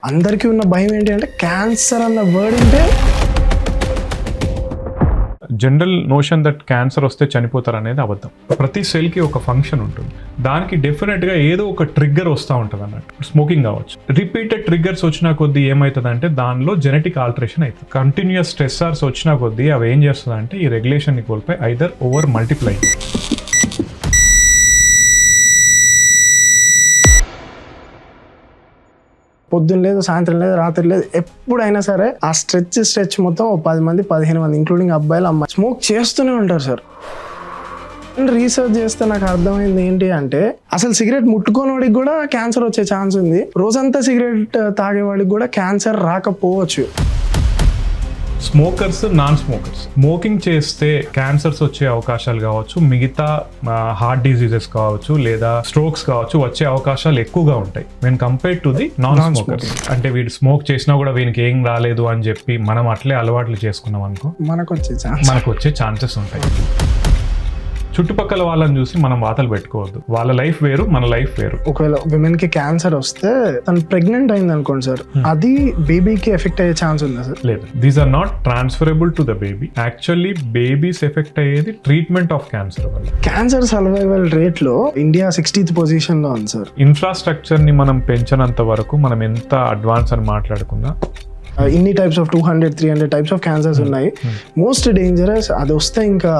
అందరికీ ఉన్న భయం ఏంటి అంటే క్యాన్సర్ అన్న వర్డ్ అంటే జనరల్ నోషన్ దట్ క్యాన్సర్ వస్తే చనిపోతారు అనేది అబద్ధం. ప్రతి సెల్కి ఒక ఫంక్షన్ ఉంటుంది, దానికి డెఫినెట్గా ఏదో ఒక ట్రిగ్గర్ వస్తూ ఉంటుంది అన్నట్టు. స్మోకింగ్ కావచ్చు, రిపీటెడ్ ట్రిగ్గర్స్ వచ్చిన కొద్దీ ఏమవుతుంది అంటే దానిలో జెనెటిక్ ఆల్టరేషన్ అవుతుంది. కంటిన్యూస్ స్ట్రెస్సర్స్ వచ్చిన కొద్దీ అవి ఏం చేస్తుంది అంటే ఈ రెగ్యులేషన్ని కోల్పోయి ఐదర్ ఓవర్ మల్టిప్లై. పొద్దున్న లేదు, సాయంత్రం లేదు, రాత్రి లేదు, ఎప్పుడైనా సరే ఆ స్ట్రెచ్ మొత్తం 10 మంది 15 మంది ఇంక్లూడింగ్ అబ్బాయిలు అమ్మాయి స్మోక్ చేస్తూనే ఉంటారు సార్. రీసెర్చ్ చేస్తే నాకు అర్థమైంది ఏంటి అంటే అసలు సిగరెట్ ముట్టుకోనివాడికి కూడా క్యాన్సర్ వచ్చే ఛాన్స్ ఉంది, రోజంతా సిగరెట్ తాగేవాడికి కూడా క్యాన్సర్ రాకపోవచ్చు. స్మోకర్స్, నాన్ స్మోకర్స్ స్మోకింగ్ చేస్తే క్యాన్సర్స్ వచ్చే అవకాశాలు కావచ్చు, మిగతా హార్ట్ డిసీజెస్ కావచ్చు, లేదా స్ట్రోక్స్ కావచ్చు వచ్చే అవకాశాలు ఎక్కువగా ఉంటాయి when compare to the non smokers. అంటే వీడు స్మోక్ చేసినా కూడా వీనికి ఏం రాలేదు అని చెప్పి మనం అట్లే అలవాట్లు చేసుకున్నాం అనుకో, మనకు వచ్చే ఛాన్సెస్ ఉంటాయి. చుట్టుపక్కల వాళ్ళని చూసి మనం వాతలు పెట్టుకోవద్దు. వాళ్ళ లైఫ్ వేరు, మన లైఫ్ వేరు. ఒకవేళ విమెన్ కి క్యాన్సర్ వస్తే తను ప్రెగ్నెంట్ అయింది అనుకోండి సార్, అది బేబీకి ఎఫెక్ట్ అయ్యే ఛాన్స్ ఉందా సార్? లేదు, these are not transferable to the baby. Actually babies effect అయ్యేది ట్రీట్మెంట్ ఆఫ్ క్యాన్సర్ వల్ల. క్యాన్సర్ సర్వైవల్ రేట్ లో ఇండియా 60th పొజిషన్ లో ఉంది సార్. ఇన్ఫ్రాస్ట్రక్చర్ ని మనం పెంచినంత వరకు మనం ఎంత అడ్వాన్స్ అని మాట్లాడుకున్నా ఇన్ని types of 200-300 types of cancers ఉన్నాయి. మోస్ట్ డేంజరస్ అది వస్తే ఇంకా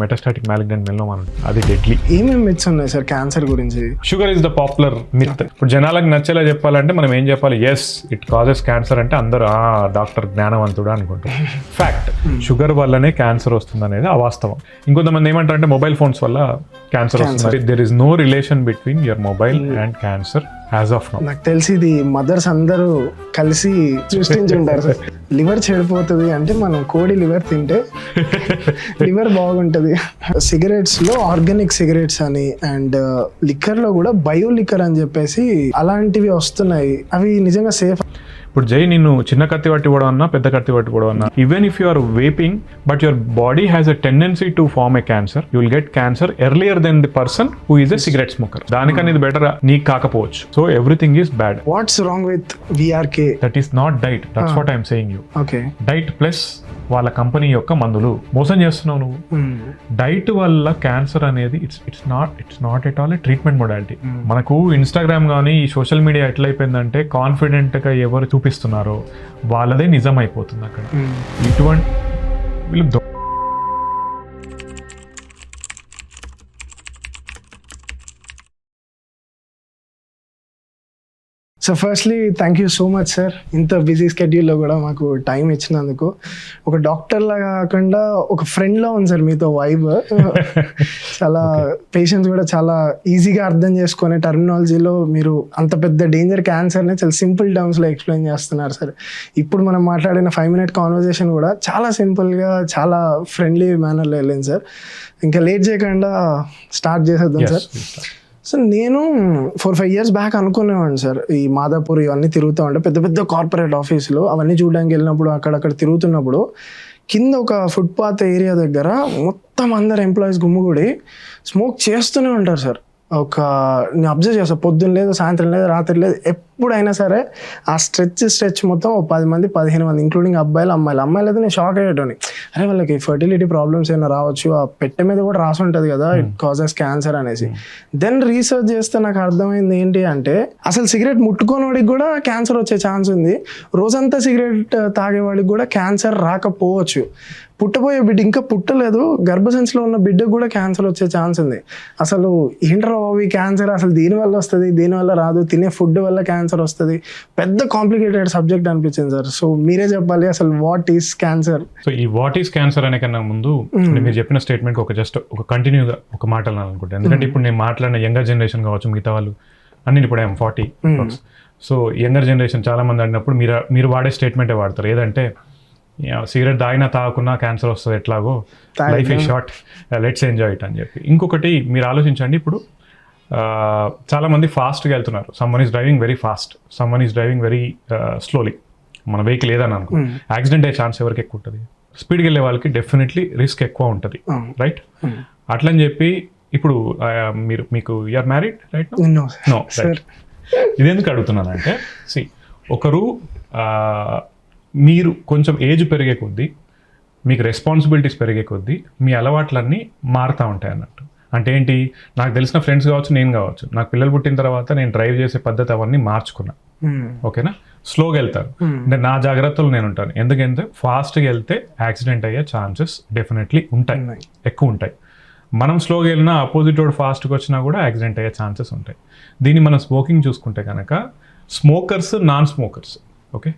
మెటాస్టాటిక్ మాలిగ్నెంట్ మెలనోమా, అది డెడ్లీ. ఏమేమి మిత్స్ ఉన్నాయి సార్ క్యాన్సర్ గురించి? Sugar is the popular myth. ఇప్పుడు జనాలకు నచ్చేలా చెప్పాలంటే మనం ఏం చెప్పాలి? ఎస్, ఇట్ కాజెస్ క్యాన్సర్ అంటే అందరూ డాక్టర్ జ్ఞానవంతుడు అనుకుంటారు. ఫ్యాక్ట్, షుగర్ వల్లనే క్యాన్సర్ వస్తుంది అనేది అవాస్తవం. ఇంకొంతమంది ఏమంటారు అంటే మొబైల్ ఫోన్స్ వల్ల క్యాన్సర్ వస్తుంది. There is no relation between your mobile and cancer as of now. నాకు తెలిసి ఇది మదర్స్ అందరూ కలిసి సృష్టించి ఉంటారు సార్. లివర్ చెడిపోతుంది అంటే మనం కోడి లివర్ తింటే లివర్ బాగుంటుంది. సిగరెట్స్ లో ఆర్గానిక్ సిగరెట్స్ అని అండ్ లిక్కర్ లో కూడా బయో లిక్కర్ అని చెప్పేసి అలాంటివి వస్తున్నాయి. అవి నిజంగా సేఫ్? ఇప్పుడు జై, నిన్ను చిన్న కత్తి పట్టి కూడా అన్నా, పెద్ద కత్తి పట్టి కూడా అన్నా, even if you are vaping but your body has a tendency to form a cancer, you will get cancer earlier than the person who is a cigarette smoker. దానికన్నా ఇది బెటర్ నీకు కాకపోవచ్చు. So everything is bad. What's wrong with VRK? That is not diet, that's what I'm saying you. Okay, diet plus వాళ్ళ company యొక్క మందులు మోసం చేస్తున్నావు నువ్వు. డైట్ వల్ల క్యాన్సర్ అనేది it's not at all A treatment modality. మనకు ఇన్స్టాగ్రామ్ కానీ ఈ సోషల్ మీడియా ఎట్లయిపోయిందంటే కాన్ఫిడెంట్ గా ఎవరు చూపిస్తున్నారో వాళ్ళదే నిజం అయిపోతుంది అక్కడ. ఇటువంటి వీళ్ళు so firstly thank you so much sir, ఇంత బిజీ స్కెడ్యూల్లో కూడా మాకు టైం ఇచ్చినందుకు. ఒక డాక్టర్ లాగా కాకుండా ఒక ఫ్రెండ్లా ఉంది సార్ మీతో వైబ్. చాలా పేషెంట్స్ కూడా చాలా ఈజీగా అర్థం చేసుకునే టర్మినాలజీలో మీరు అంత పెద్ద డేంజర్ క్యాన్సర్ని చాలా సింపుల్ టర్మ్స్లో ఎక్స్ప్లెయిన్ చేస్తున్నారు సార్. ఇప్పుడు మనం మాట్లాడిన 5-minute కాన్వర్జేషన్ కూడా చాలా సింపుల్గా చాలా ఫ్రెండ్లీ మేనర్లో వెళ్ళింది సార్. ఇంకా లేట్ చేయకుండా స్టార్ట్ చేసేద్దాం సార్. సో నేను 4-5 years బ్యాక్ అనుకునేవాడిని సార్, ఈ మాదాపూర్ ఇవన్నీ తిరుగుతూ ఉంటే పెద్ద పెద్ద కార్పొరేట్ ఆఫీసులు అవన్నీ చూడడానికి వెళ్ళినప్పుడు అక్కడక్కడ తిరుగుతున్నప్పుడు కింద ఒక ఫుట్పాత్ ఏరియా దగ్గర మొత్తం అందరు ఎంప్లాయీస్ గుమ్ముగూడి స్మోక్ చేస్తూనే ఉంటారు సార్. నేను అబ్జర్వ్ చేస్తాను, పొద్దున్న లేదు, సాయంత్రం లేదు, రాత్రి లేదు, ఎప్పుడైనా సరే ఆ స్ట్రెచ్ మొత్తం 10 మంది 15 మంది ఇంక్లూడింగ్ అబ్బాయిలు అమ్మాయిలు అయితే నేను షాక్ అయ్యేటోని. అరే వాళ్ళకి ఫర్టిలిటీ ప్రాబ్లమ్స్ ఏమైనా రావచ్చు, ఆ పెట్టె మీద కూడా రాసి ఉంటుంది కదా ఇట్ కాజెస్ క్యాన్సర్ అనేసి. దెన్ రీసెర్చ్ చేస్తే నాకు అర్థమైంది ఏంటి అంటే అసలు సిగరెట్ ముట్టుకోనివాడికి కూడా క్యాన్సర్ వచ్చే ఛాన్స్ ఉంది, రోజంతా సిగరెట్ తాగేవాడికి కూడా క్యాన్సర్ రాకపోవచ్చు. పుట్టబోయే బిడ్డ ఇంకా పుట్టలేదు, గర్భసంచిలో ఉన్న బిడ్డకు కూడా క్యాన్సర్ వచ్చే ఛాన్స్ ఉంది. అసలు ఏంట్రా ఈ క్యాన్సర్ అసలు దీనివల్ల వస్తుంది, దీనివల్ల రాదు, తినే ఫుడ్ వల్ల క్యాన్సర్ వస్తుంది, పెద్ద కాంప్లికేటెడ్ సబ్జెక్ట్ అనిపించింది సార్. సో మీరే చెప్పాలి అసలు వాట్ ఈస్ క్యాన్సర్? సో ఈ వాట్ ఈస్ క్యాన్సర్ అనే కన్నా ముందు మీరు చెప్పిన స్టేట్మెంట్ ఒక కంటిన్యూగా ఒక మాట అనుకుంటాను. ఎందుకంటే ఇప్పుడు నేను మాట్లాడిన యంగర్ జనరేషన్ కావచ్చు, మిగతా వాళ్ళు అన్ని ఇప్పుడు ఐఎమ్ 40. సో యంగర్ జనరేషన్ చాలా మంది అడిగినప్పుడు మీరు వాడే స్టేట్మెంటే వాడతారు, ఏదంటే సిగరెట్ తాగినా తాగకున్నా క్యాన్సర్ వస్తుంది, ఎట్లాగో life is short, let's enjoy it అని చెప్పి. ఇంకొకటి మీరు ఆలోచించండి, ఇప్పుడు చాలామంది ఫాస్ట్గా వెళ్తున్నారు. Someone is driving very fast, someone is driving very slowly. మన వెహికల్ ఏదని అనుకో, యాక్సిడెంట్ అయ్యే ఛాన్స్ ఎవరికి ఎక్కువ ఉంటుంది? స్పీడ్కి వెళ్ళే వాళ్ళకి డెఫినెట్లీ రిస్క్ ఎక్కువ ఉంటుంది, రైట్? అట్లని చెప్పి ఇప్పుడు మీకు you're married right? No. Right. ఇది ఎందుకు అడుగుతున్నానంటే, సి ఒకరు మీరు కొంచెం ఏజ్ పెరిగే కొద్దీ మీకు రెస్పాన్సిబిలిటీస్ పెరిగే కొద్దీ మీ అలవాట్లన్నీ మారుతూ ఉంటాయి అన్నట్టు. అంటే ఏంటి, నాకు తెలిసిన ఫ్రెండ్స్ కావచ్చు, నేను కావచ్చు, నాకు పిల్లలు పుట్టిన తర్వాత నేను డ్రైవ్ చేసే పద్ధతి అవన్నీ మార్చుకున్నా. ఓకేనా, స్లోగా వెళ్తాను, అంటే నా జాగ్రత్తలు నేను ఉంటాను. ఎందుకంటే ఫాస్ట్గా వెళ్తే యాక్సిడెంట్ అయ్యే ఛాన్సెస్ డెఫినెట్లీ ఉంటాయి, ఎక్కువ ఉంటాయి. మనం స్లోగా వెళ్ళినా ఆపోజిట్ రోడ్ ఫాస్ట్గా వచ్చినా కూడా యాక్సిడెంట్ అయ్యే ఛాన్సెస్ ఉంటాయి. దీన్ని మనం స్మోకింగ్ చూసుకుంటే కనుక smokers, non smokers, okay,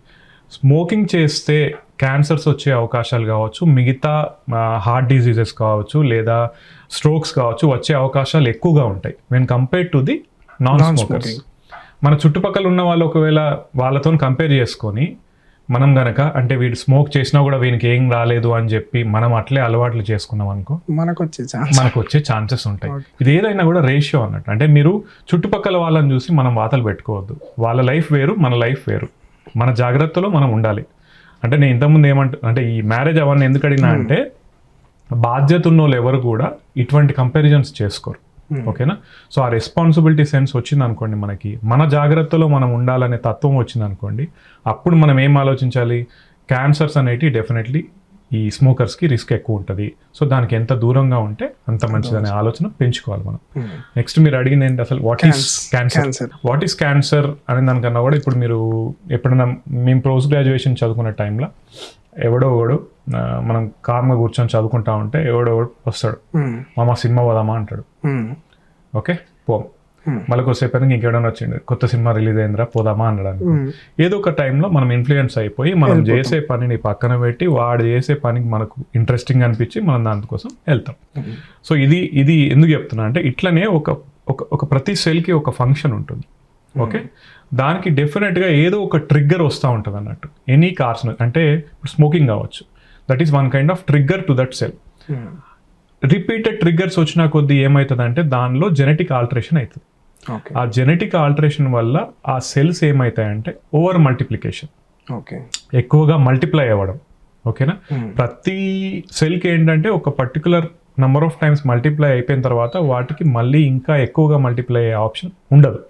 smoking చేస్తే క్యాన్సర్స్ వచ్చే అవకాశాలు కావచ్చు, మిగతా హార్ట్ డిసీజెస్ కావచ్చు, లేదా స్ట్రోక్స్ కావచ్చు వచ్చే అవకాశాలు ఎక్కువగా ఉంటాయి when compared to the non smokers. మన చుట్టుపక్కల ఉన్న వాళ్ళు ఒకవేళ వాళ్ళతో కంపేర్ చేసుకొని మనం గనక, అంటే వీడు స్మోక్ చేసినా కూడా వీనికి ఏం రాలేదు అని చెప్పి మనం అట్లే అలవాట్లు చేసుకున్నాం అనుకో, మనకు వచ్చే ఛాన్సెస్ ఉంటాయి. ఇది ఏదైనా కూడా రేషియో అన్నట్టు. అంటే మీరు చుట్టుపక్కల వాళ్ళని చూసి మనం వాతలు పెట్టుకోవద్దు. వాళ్ళ లైఫ్ వేరు, మన లైఫ్ వేరు. మన జాగ్రత్తలో మనం ఉండాలి. అంటే నేను ఇంతకుముందు అంటే ఈ మ్యారేజ్ అవన్నీ ఎందుకు అడిగినా అంటే, బాధ్యత ఉన్న వాళ్ళు ఎవరు కూడా ఇటువంటి కంపారిజన్స్ చేసుకోరు. ఓకేనా, సో ఆ రెస్పాన్సిబిలిటీ సెన్స్ వచ్చింది అనుకోండి, మనకి మన జాగ్రత్తలో మనం ఉండాలనే తత్వం వచ్చింది అనుకోండి, అప్పుడు మనం ఏం ఆలోచించాలి, క్యాన్సర్స్ అనేవి డెఫినెట్లీ ఈ స్మోకర్స్కి రిస్క్ ఎక్కువ ఉంటుంది. సో దానికి ఎంత దూరంగా ఉంటే అంత మంచిదనే ఆలోచన పెంచుకోవాలి మనం. నెక్స్ట్ మీరు అడిగింది ఏంటి అసలు, వాట్ ఈస్ క్యాన్సర్ అనే దానికన్నా కూడా, ఇప్పుడు మీరు ఎప్పుడైనా మేము పోస్ట్ గ్రాడ్యుయేషన్ చదువుకునే టైంలో ఎవడో మనం కామ్గా కూర్చొని చదువుకుంటా ఉంటే ఎవడో వస్తాడు, మామ సినిమా పోదామా అంటాడు. ఓకే, పోం. మళ్ళీ కొద్దిసేపు ఇంకెవడన్నా వచ్చిండు, కొత్త సినిమా రిలీజ్ అయిందిరా పోదామా అనడానికి. ఏదో ఒక టైంలో మనం ఇన్ఫ్లుయెన్స్ అయిపోయి మనం చేసే పనిని పక్కన పెట్టి వాడు చేసే పనికి మనకు ఇంట్రెస్టింగ్ అనిపించి మనం దానికోసం వెళ్తాం. సో ఇది ఎందుకు చెప్తున్నా అంటే, ఇట్లనే ఒక ప్రతి సెల్కి ఒక ఫంక్షన్ ఉంటుంది. ఓకే, దానికి డెఫినెట్గా ఏదో ఒక ట్రిగ్గర్ వస్తూ ఉంటుంది అన్నట్టు. ఎనీ కార్స్ అంటే ఇప్పుడు స్మోకింగ్ కావచ్చు, that is one kind of trigger to that cell. Repeated triggers వచ్చిన కొద్దీ ఏమవుతుందంటే దానిలో జెనెటిక్ ఆల్టరేషన్ అవుతుంది. ఆ జెనెటిక్ ఆల్టరేషన్ వల్ల ఆ సెల్స్ ఏమవుతాయంటే ఓవర్ మల్టిప్లికేషన్, ఎక్కువగా మల్టిప్లై అవ్వడం. ఓకేనా, ప్రతి సెల్కి ఏంటంటే ఒక particular number of times multiply అయిపోయిన తర్వాత వాటికి మళ్ళీ ఇంకా ఎక్కువగా మల్టిప్లై అయ్యే ఆప్షన్ ఉండదు.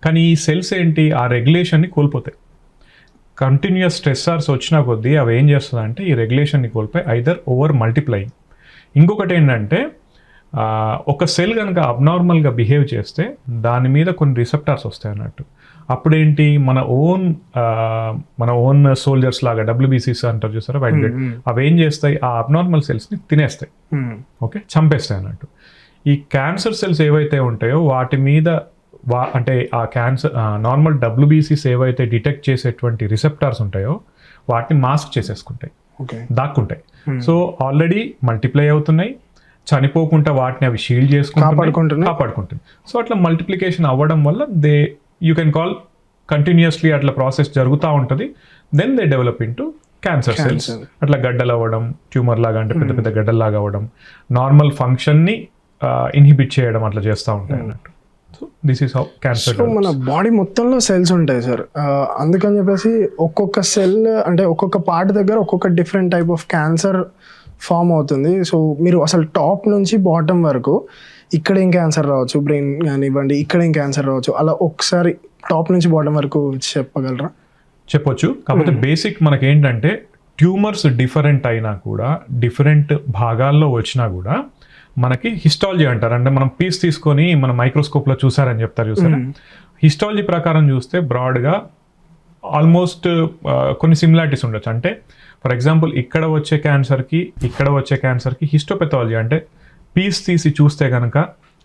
కానీ ఈ సెల్స్ ఏంటి, ఆ రెగ్యులేషన్ని కోల్పోతాయి. కంటిన్యూస్ స్ట్రెస్సర్స్ వచ్చిన కొద్దీ అవి ఏం చేస్తుందంటే ఈ రెగ్యులేషన్ని కోల్పోయి ఐదర్ ఓవర్ మల్టిప్లైయింగ్. ఇంకొకటి ఏంటంటే, ఒక సెల్ కనుక అబ్నార్మల్గా బిహేవ్ చేస్తే దాని మీద కొన్ని రిసెప్టార్స్ వస్తాయి అన్నట్టు. అప్పుడేంటి, మన ఓన్ సోల్జర్స్ లాగా WBCs అంటారు చూసారా, వైట్ బ్లడ్, అవి ఏం చేస్తాయి, ఆ అబ్నార్మల్ సెల్స్ని తినేస్తాయి. ఓకే, చంపేస్తాయి అన్నట్టు. ఈ క్యాన్సర్ సెల్స్ ఏవైతే ఉంటాయో వాటి మీద అంటే ఆ క్యాన్సర్ నార్మల్ WBCs ఏవైతే డిటెక్ట్ చేసేటువంటి రిసెప్టార్స్ ఉంటాయో వాటిని మాస్క్ చేసేసుకుంటాయి, దాక్కుంటాయి. సో ఆల్రెడీ మల్టిప్లై అవుతున్నాయి, చనిపోకుండా వాటిని అవి షీల్డ్ కాపాడుకుంటుంది. సో అట్లా మల్టిప్లికేషన్ అవ్వడం వల్ల యూ కెన్ కాల్ కంటిన్యూస్లీ అట్లా ప్రాసెస్ జరుగుతూ ఉంటుంది. Then they develop into cancer cells. అట్లా గడ్డలు అవ్వడం, ట్యూమర్ లాగా అంటే పెద్ద పెద్ద గడ్డల్లాగా అవ్వడం, నార్మల్ ఫంక్షన్ని ఇన్హిబిట్ చేయడం అట్లా చేస్తూ ఉంటాయి అన్నట్టు. So this is how cancer. మన బాడీ మొత్తంలో సెల్స్ ఉంటాయి సార్, అందుకని చెప్పేసి ఒక్కొక్క సెల్ అంటే ఒక్కొక్క పార్ట్ దగ్గర ఒక్కొక్క different type of cancer form అవుతుంది. సో మీరు అసలు టాప్ నుంచి బాటమ్ వరకు ఇక్కడ ఏం క్యాన్సర్ రావచ్చు, బ్రెయిన్ కానివ్వండి, ఇక్కడ ఏం క్యాన్సర్ రావచ్చు, అలా ఒకసారి టాప్ నుంచి బాటమ్ వరకు చెప్పగలరా? చెప్పొచ్చు. కాకపోతే బేసిక్ మనకేంటంటే ట్యూమర్స్ డిఫరెంట్ అయినా కూడా, డిఫరెంట్ భాగాల్లో వచ్చినా కూడా మనకి హిస్టాలజీ అంటారు. అంటే మనం పీస్ తీసుకొని మన మైక్రోస్కోప్లో చూసారని చెప్తారు చూసారా, హిస్టాలజీ ప్రకారం చూస్తే బ్రాడ్గా ఆల్మోస్ట్ కొన్ని సిమిలారిటీస్ ఉండొచ్చు. అంటే ఫర్ ఎగ్జాంపుల్ ఇక్కడ వచ్చే క్యాన్సర్కి హిస్టోపెథాలజీ అంటే పీస్ తీసి చూస్తే కనుక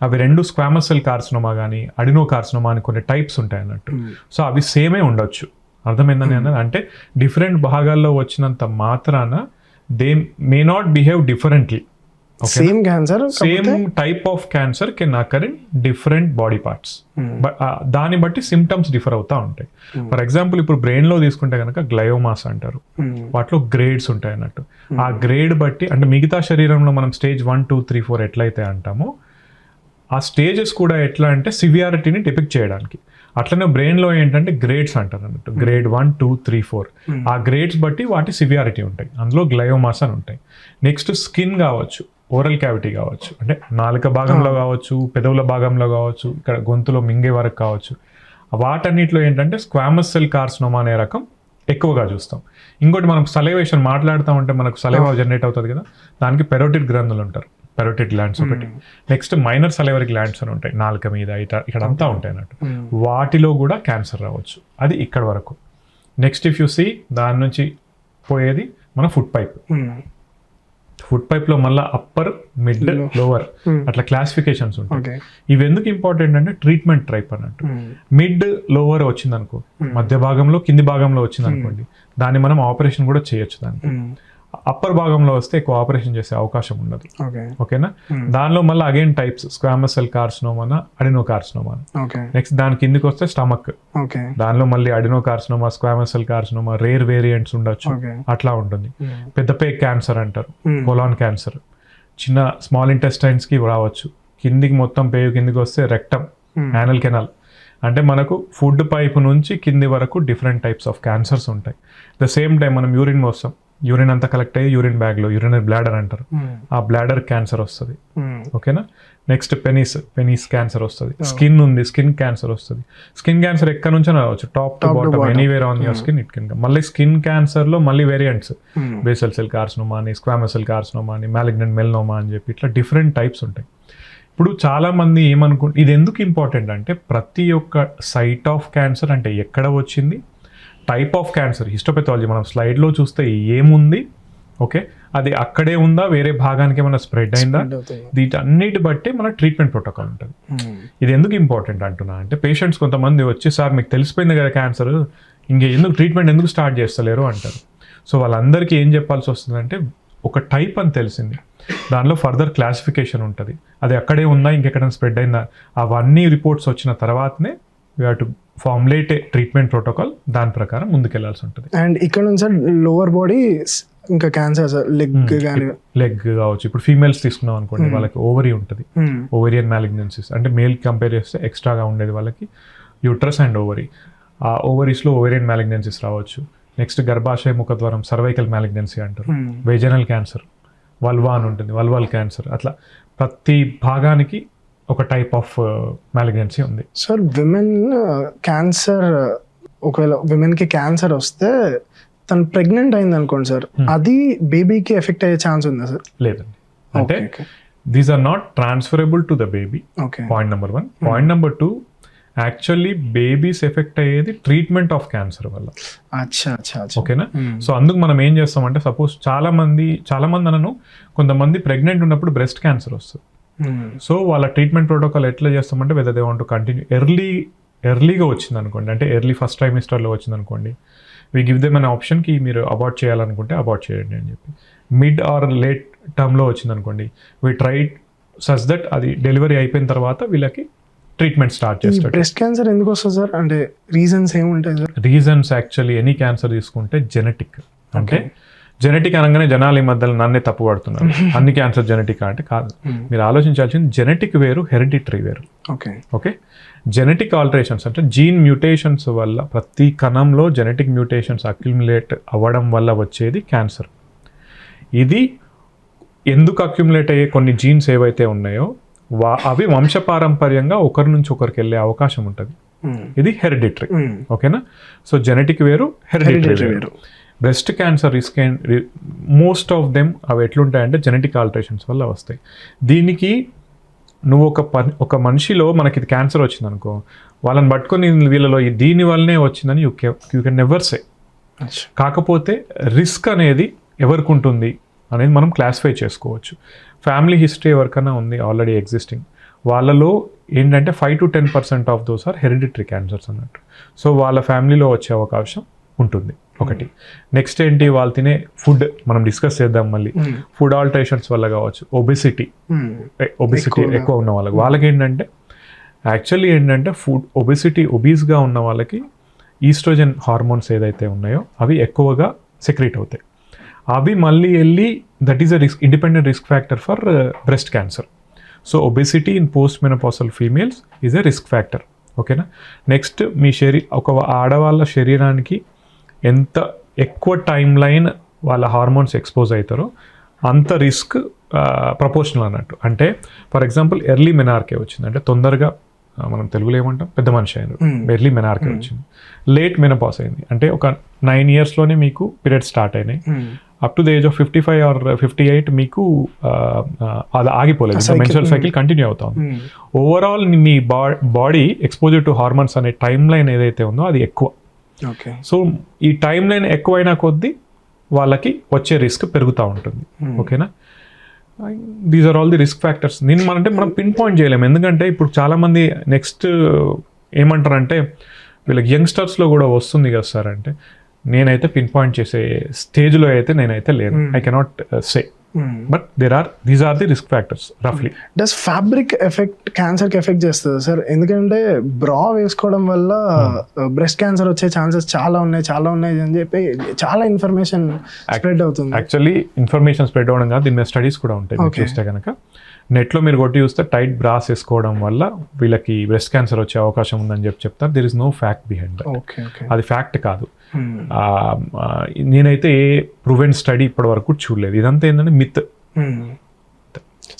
అవి రెండు స్క్వామస్ సెల్ కార్సినోమా కానీ అడినో కార్సినోమా అని కొన్ని టైప్స్ ఉంటాయి అన్నట్టు. సో అవి సేమే ఉండొచ్చు. అర్థమైందని అన్నది అంటే డిఫరెంట్ భాగాల్లో వచ్చినంత మాత్రాన they may not behave differently. Same cancer, same type of cancer can occur in different body parts. దాన్ని బట్టి సిమ్టమ్స్ డిఫర్ అవుతా ఉంటాయి. ఫర్ ఎగ్జాంపుల్ ఇప్పుడు బ్రెయిన్ లో తీసుకుంటే కనుక గ్లయోమాస్ అంటారు, వాటిలో గ్రేడ్స్ ఉంటాయి అన్నట్టు. ఆ గ్రేడ్ బట్టి అంటే మిగతా శరీరంలో మనం స్టేజ్ 1, 2, 3, 4 ఎట్లయితే అంటామో ఆ స్టేజెస్ కూడా ఎట్లా అంటే సివియారిటీని డిపిక్ట్ చేయడానికి. అట్లనే బ్రెయిన్లో ఏంటంటే గ్రేడ్స్ అంటారు అన్నట్టు, గ్రేడ్ 1, 2, 3, 4. ఆ గ్రేడ్స్ బట్టి వాటి సివియారిటీ ఉంటాయి. అందులో గ్లయోమాస్ అని ఉంటాయి. నెక్స్ట్ స్కిన్ కావచ్చు, ఓరల్ క్యావిటీ కావచ్చు, అంటే నాలుక భాగంలో కావచ్చు, పెదవుల భాగంలో కావచ్చు, ఇక్కడ గొంతులో మింగే వరకు కావచ్చు. వాటన్నిటిలో ఏంటంటే స్క్వామస్ సెల్ కార్సినోమా అనే రకం ఎక్కువగా చూస్తాం. ఇంకోటి మనం సలైవేషన్ మాట్లాడుతూ ఉంటే మనకు సలైవా జనరేట్ అవుతుంది కదా, దానికి పెరోటిడ్ గ్రంథులు ఉంటారు, పెరోటిడ్ గ్లాండ్స్ ఒకటి. నెక్స్ట్ మైనర్ సలైవరీ గ్లాండ్స్ అని ఉంటాయి, నాలుక మీద ఇక్కడ అంతా ఉంటాయి అన్నట్టు. వాటిలో కూడా క్యాన్సర్ రావచ్చు, అది ఇక్కడ వరకు. నెక్స్ట్ ఇఫ్ యూ సీ దాని నుంచి పోయేది మన ఫుడ్ పైప్. ఫుడ్ పైప్ లో మళ్ళీ అప్పర్, మిడ్, లోవర్ అట్లా క్లాసిఫికేషన్స్ ఉంటాయి. ఇవి ఎందుకు ఇంపార్టెంట్ అంటే ట్రీట్మెంట్ టైప్ అన్నట్టు. మిడ్, లోవర్ వచ్చింది అనుకో, మధ్య భాగంలో కింది భాగంలో వచ్చింది అనుకోండి, దాన్ని మనం ఆపరేషన్ కూడా చేయొచ్చు. దానికి అప్పర్ భాగంలో వస్తే ఎక్కువ ఆపరేషన్ చేసే అవకాశం ఉండదు. ఓకేనా. దానిలో మళ్ళీ again types, squamous cell carcinoma, Adreno carcinoma. Next దాని కిందికి వస్తే స్టమక్, దానిలో మళ్ళీ Adreno carcinoma, squamous cell carcinoma, rare variants ఉండొచ్చు, అట్లా ఉంటుంది. పెద్ద పేగ్ క్యాన్సర్ అంటారు, కొలాన్ క్యాన్సర్. చిన్న స్మాల్ ఇంటెస్టైన్స్ కి రావచ్చు. కిందికి మొత్తం పేగు కిందికి వస్తే రెక్టమ్, యానల్ కెనాల్. అంటే మనకు ఫుడ్ పైప్ నుంచి కింది వరకు డిఫరెంట్ టైప్స్ ఆఫ్ క్యాన్సర్స్ ఉంటాయి. ద సేమ్ టైం మనం యూరిన్ వస్తాం, యూరిన్ అంతా కలెక్ట్ అయ్యి యూరిన్ బ్యాగ్ లో యూరినరీ బ్లాడర్ అంటారు, ఆ బ్లాడర్ క్యాన్సర్ వస్తుంది. ఓకేనా. నెక్స్ట్ పెనీస్ క్యాన్సర్ వస్తుంది. స్కిన్ ఉంది, స్కిన్ క్యాన్సర్ వస్తుంది. స్కిన్ క్యాన్సర్ ఎక్కడ నుంచి రావచ్చు, top to bottom, anywhere on your skin it can. మళ్ళీ స్కిన్ క్యాన్సర్ లో మళ్ళీ వేరియంట్స్, బేసల్ సెల్ కార్సినోమా అని, స్క్వామస్ సెల్ కార్సినోమా అని, మాలిగ్నెంట్ మెలనోమా అని చెప్పి ఇట్లా డిఫరెంట్ టైప్స్ ఉంటాయి. ఇప్పుడు చాలా మంది ఇది ఎందుకు ఇంపార్టెంట్ అంటే ప్రతి ఒక్క సైట్ ఆఫ్ క్యాన్సర్ అంటే ఎక్కడ వచ్చింది, టైప్ ఆఫ్ క్యాన్సర్, హిస్టోపెథాలజీ మనం స్లైడ్లో చూస్తే ఏముంది, ఓకే, అది అక్కడే ఉందా, వేరే భాగానికి ఏమైనా స్ప్రెడ్ అయిందా, వీటన్నిటి బట్టి మన ట్రీట్మెంట్ ప్రోటోకాల్ ఉంటుంది. ఇది ఎందుకు ఇంపార్టెంట్ అంటున్నా అంటే పేషెంట్స్ కొంతమంది వచ్చి, సార్ మీకు తెలిసిపోయింది కదా క్యాన్సర్, ఎందుకు ట్రీట్మెంట్ ఎందుకు స్టార్ట్ చేస్తలేరు అంటారు. సో వాళ్ళందరికీ ఏం చెప్పాల్సి వస్తుందంటే ఒక టైప్ అని తెలిసింది, దానిలో ఫర్దర్ క్లాసిఫికేషన్ ఉంటుంది, అది అక్కడే ఉందా ఇంకెక్కడైనా స్ప్రెడ్ అయిందా, అవన్నీ రిపోర్ట్స్ వచ్చిన తర్వాతనే we have to formulate A treatment protocol, దాని ప్రకారం ముందుకెళ్లాల్సి ఉంటుంది. అండ్ ఇక్కడ నుంచి లోవర్ బాడీ ఇంకా క్యాన్సర్, లెగ్ కావచ్చు. ఇప్పుడు ఫీమేల్స్ తీసుకున్నాం అనుకోండి, వాళ్ళకి ఓవరీ ఉంటుంది, ఓవేరియన్ మ్యాలిగ్నెన్సీస్. అంటే మేల్ కంపేర్ చేస్తే ఎక్స్ట్రాగా ఉండేది వాళ్ళకి యూట్రస్ అండ్ ఓవరీ. ఆ ఓవరీస్లో ఓవేరియన్ మ్యాలిగ్నెన్సీస్ రావచ్చు. నెక్స్ట్ గర్భాశయ ముఖద్వారం, సర్వైకల్ మ్యాలిగ్నెన్సీ అంటారు. వెజనల్ క్యాన్సర్, వల్వా అని ఉంటుంది, వల్వల్ క్యాన్సర్. అట్లా ప్రతి భాగానికి ఒక టైప్ ఆఫ్ మ్యాలిగ్నెన్సీ ఉంది. సార్ విమెన్ క్యాన్సర్, ఒకవేళ విమెన్కి క్యాన్సర్ వస్తే తను ప్రెగ్నెంట్ అయింది అనుకోండి సార్, అది బేబీకి ఎఫెక్ట్ అయ్యే ఛాన్స్ ఉందా సార్? లేదండి. అంటే these are not transferable to the baby, point number 1. Point number 2, actually babies effect అయ్యేది ట్రీట్మెంట్ ఆఫ్ క్యాన్సర్ వల్ల. ఓకేనా. సో అందుకు మనం ఏం చేస్తామంటే, సపోజ్ చాలా మంది అనను, కొంతమంది ప్రెగ్నెంట్ ఉన్నప్పుడు బ్రెస్ట్ క్యాన్సర్ వస్తుంది. సో వాళ్ళ ట్రీట్మెంట్ ప్రోటోకాల్ ఎట్లా చేస్తామంటే, whether they want to continue ఎర్లీగా వచ్చింది అనుకోండి, అంటే ఎర్లీ ఫస్ట్ ట్రైమిస్టర్లో వచ్చింది అనుకోండి, వీ గివ్ దెమ్ అన్ ఆప్షన్కి మీరు అబార్ట్ చేయాలనుకుంటే అబార్ట్ చేయండి అని చెప్పి. మిడ్ ఆర్ లేట్ టర్మ్లో వచ్చింది అనుకోండి, వీ ట్రై సచ్ దట్ అది డెలివరీ అయిపోయిన తర్వాత వీళ్ళకి ట్రీట్మెంట్ స్టార్ట్ చేస్తారు. బ్రెస్ట్ క్యాన్సర్ ఎందుకు వస్తుంది సార్? అంటే రీజన్స్ ఏముంటాయి sir? Reasons actually any cancer తీసుకుంటే జెనెటిక్. అంటే జెనెటిక్ అనగానే జనాలు ఈ మధ్యలో నన్నే తప్పు పడుతున్నారు, అన్ని క్యాన్సర్ జెనెటిక్ అంటే కాదు. మీరు ఆలోచించాల్సింది జెనెటిక్ వేరు, హెరిడిటరీ వేరు. ఓకే. జెనెటిక్ ఆల్టరేషన్స్ అంటే జీన్ మ్యూటేషన్స్ వల్ల, ప్రతి కణంలో జెనెటిక్ మ్యూటేషన్స్ అక్యుములేట్ అవ్వడం వల్ల వచ్చేది క్యాన్సర్. ఇది ఎందుకు అక్యుములేట్ అయ్యే కొన్ని జీన్స్ ఏవైతే ఉన్నాయో అవి వంశపారంపర్యంగా ఒకరి నుంచి ఒకరికి వెళ్ళే అవకాశం ఉంటుంది. ఇది హెరిడిటరీ. ఓకేనా. సో జెనెటిక్ వేరు, హెరిడిటరీ వేరు. Breast cancer risk most of them అవి ఎట్లుంటాయంటే జెనెటిక్ ఆల్టరేషన్స్ వల్ల వస్తాయి. దీనికి నువ్వు ఒక మనిషిలో మనకి ఇది క్యాన్సర్ వచ్చింది అనుకో, వాళ్ళని పట్టుకొని వీళ్ళలో దీని వల్లనే వచ్చిందని యూ కెన్ నెవర్ సే. కాకపోతే రిస్క్ అనేది ఎవరికి ఉంటుంది అనేది మనం క్లాసిఫై చేసుకోవచ్చు. ఫ్యామిలీ హిస్టరీ ఎవరికైనా ఉంది ఆల్రెడీ ఎగ్జిస్టింగ్, వాళ్ళలో ఏంటంటే 5 to 10% of those are hereditary cancers అన్నట్టు. సో వాళ్ళ ఫ్యామిలీలో వచ్చే అవకాశం ఉంటుంది ఒకటి. నెక్స్ట్ ఏంటి, వాళ్ళు తినే ఫుడ్ మనం డిస్కస్ చేద్దాం మళ్ళీ. ఫుడ్ ఆల్టరేషన్స్ వల్ల కావచ్చు. ఒబెసిటీ ఎక్కువ ఉన్న వాళ్ళకి ఏంటంటే యాక్చువల్లీ ఏంటంటే ఒబీస్గా ఉన్న వాళ్ళకి ఈస్ట్రోజన్ హార్మోన్స్ ఏదైతే ఉన్నాయో అవి ఎక్కువగా సెక్రీట్ అవుతాయి. అవి మళ్ళీ వెళ్ళి that is a independent risk factor for breast cancer. So obesity in post menopausal females is a risk factor. ఓకేనా. నెక్స్ట్ మీ ఒక ఆడవాళ్ళ శరీరానికి ఎంత ఎక్కువ టైం లైన్ వాళ్ళ హార్మోన్స్ ఎక్స్పోజ్ అవుతారో అంత రిస్క్ ప్రపోర్షనల్ అన్నట్టు. అంటే ఫర్ ఎగ్జాంపుల్ ఎర్లీ మెనార్కే వచ్చింది అంటే తొందరగా మనం తెలుగులో ఏమంటాం, పెద్ద మనిషి అయినారు, ఎర్లీ మెనార్కే వచ్చింది, లేట్ మెనపాస్ అయింది అంటే ఒక 9 yearsలోనే మీకు పీరియడ్ స్టార్ట్ అయినాయి, up to the age of 55 or 58 మీకు అది ఆగిపోలేదు, మెన్స్ట్రువల్ సైకిల్ కంటిన్యూ అవుతా ఉంది. Overall me body exposure to hormones అనే టైం లైన్ ఏదైతే ఉందో అది ఎక్కువ. సో ఈ టైం లైన్ ఎక్కువైనా కొద్దీ వాళ్ళకి వచ్చే రిస్క్ పెరుగుతూ ఉంటుంది. ఓకేనా, these are all the risk factors. మనం పిన్ పాయింట్ చేయలేము, ఎందుకంటే ఇప్పుడు చాలామంది నెక్స్ట్ ఏమంటారంటే వీళ్ళకి యంగ్స్టర్స్లో కూడా వస్తుంది కదా సార్ అంటే, నేనైతే పిన్ పాయింట్ చేసే స్టేజ్లో అయితే నేనైతే లేను, I cannot say, but these are the risk factors రఫ్లీ. డస్ ఫ్యాబ్రిక్ ఎఫెక్ట్ క్యాన్సర్కి ఎఫెక్ట్ చేస్తుంది సార్? ఎందుకంటే బ్రా వేసుకోవడం వల్ల బ్రెస్ట్ క్యాన్సర్ వచ్చే ఛాన్సెస్ చాలా ఉన్నాయి అని చెప్పి చాలా ఇన్ఫర్మేషన్ స్ప్రెడ్ అవుతుంది. యాక్చువల్లీ ఇన్ఫర్మేషన్ స్ప్రెడ్ అవ్వడం కాదు, దీని మీద స్టడీస్ కూడా ఉంటాయి. మీరు చూస్తే కనుక నెట్లో మీరు కొట్టి చూస్తే టైట్ బ్రాస్ వేసుకోవడం వల్ల వీళ్ళకి బ్రెస్ట్ క్యాన్సర్ వచ్చే అవకాశం ఉందని చెప్తారు. There is no fact behind that, అది ఫ్యాక్ట్ కాదు. నేనైతే ఏ ప్రూవెన్ స్టడీ ఇప్పటి వరకు చూడలేదు. ఇదంతా ఏంటంటే మిత్.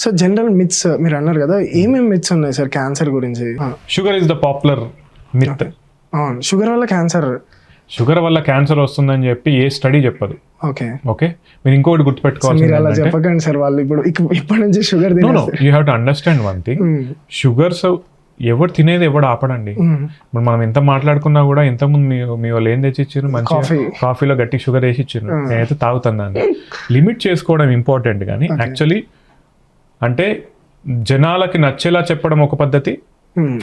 సో జనరల్ మిత్స్ మీరు అన్నారు కదా, ఏమేమి మిత్స్ ఉన్నాయి సార్ క్యాన్సర్ గురించి? Sugar is the popular myth. Sugar వల్ల క్యాన్సర్ వస్తుందని చెప్పి ఏ స్టడీ చెప్పదు. ఓకే, మీరు ఇంకోటి గుర్తుపెట్టుకోవాలి, అలా చెప్పకండి సార్, వాళ్ళు ఇప్పటి నుంచి sugar you have to understand one thing. Sugars ఎవరు తినేది ఎవడు ఆపడండి. ఇప్పుడు మనం ఎంత మాట్లాడుకున్నా కూడా ఇంతకుముందు మీ వాళ్ళు ఏం తెచ్చి ఇచ్చారు, మంచిగా కాఫీలో గట్టి షుగర్ వేసి ఇచ్చారు, నేనైతే తాగుతాను దాన్ని. లిమిట్ చేసుకోవడం ఇంపార్టెంట్, కానీ యాక్చువల్లీ అంటే జనాలకి నచ్చేలా చెప్పడం ఒక పద్ధతి,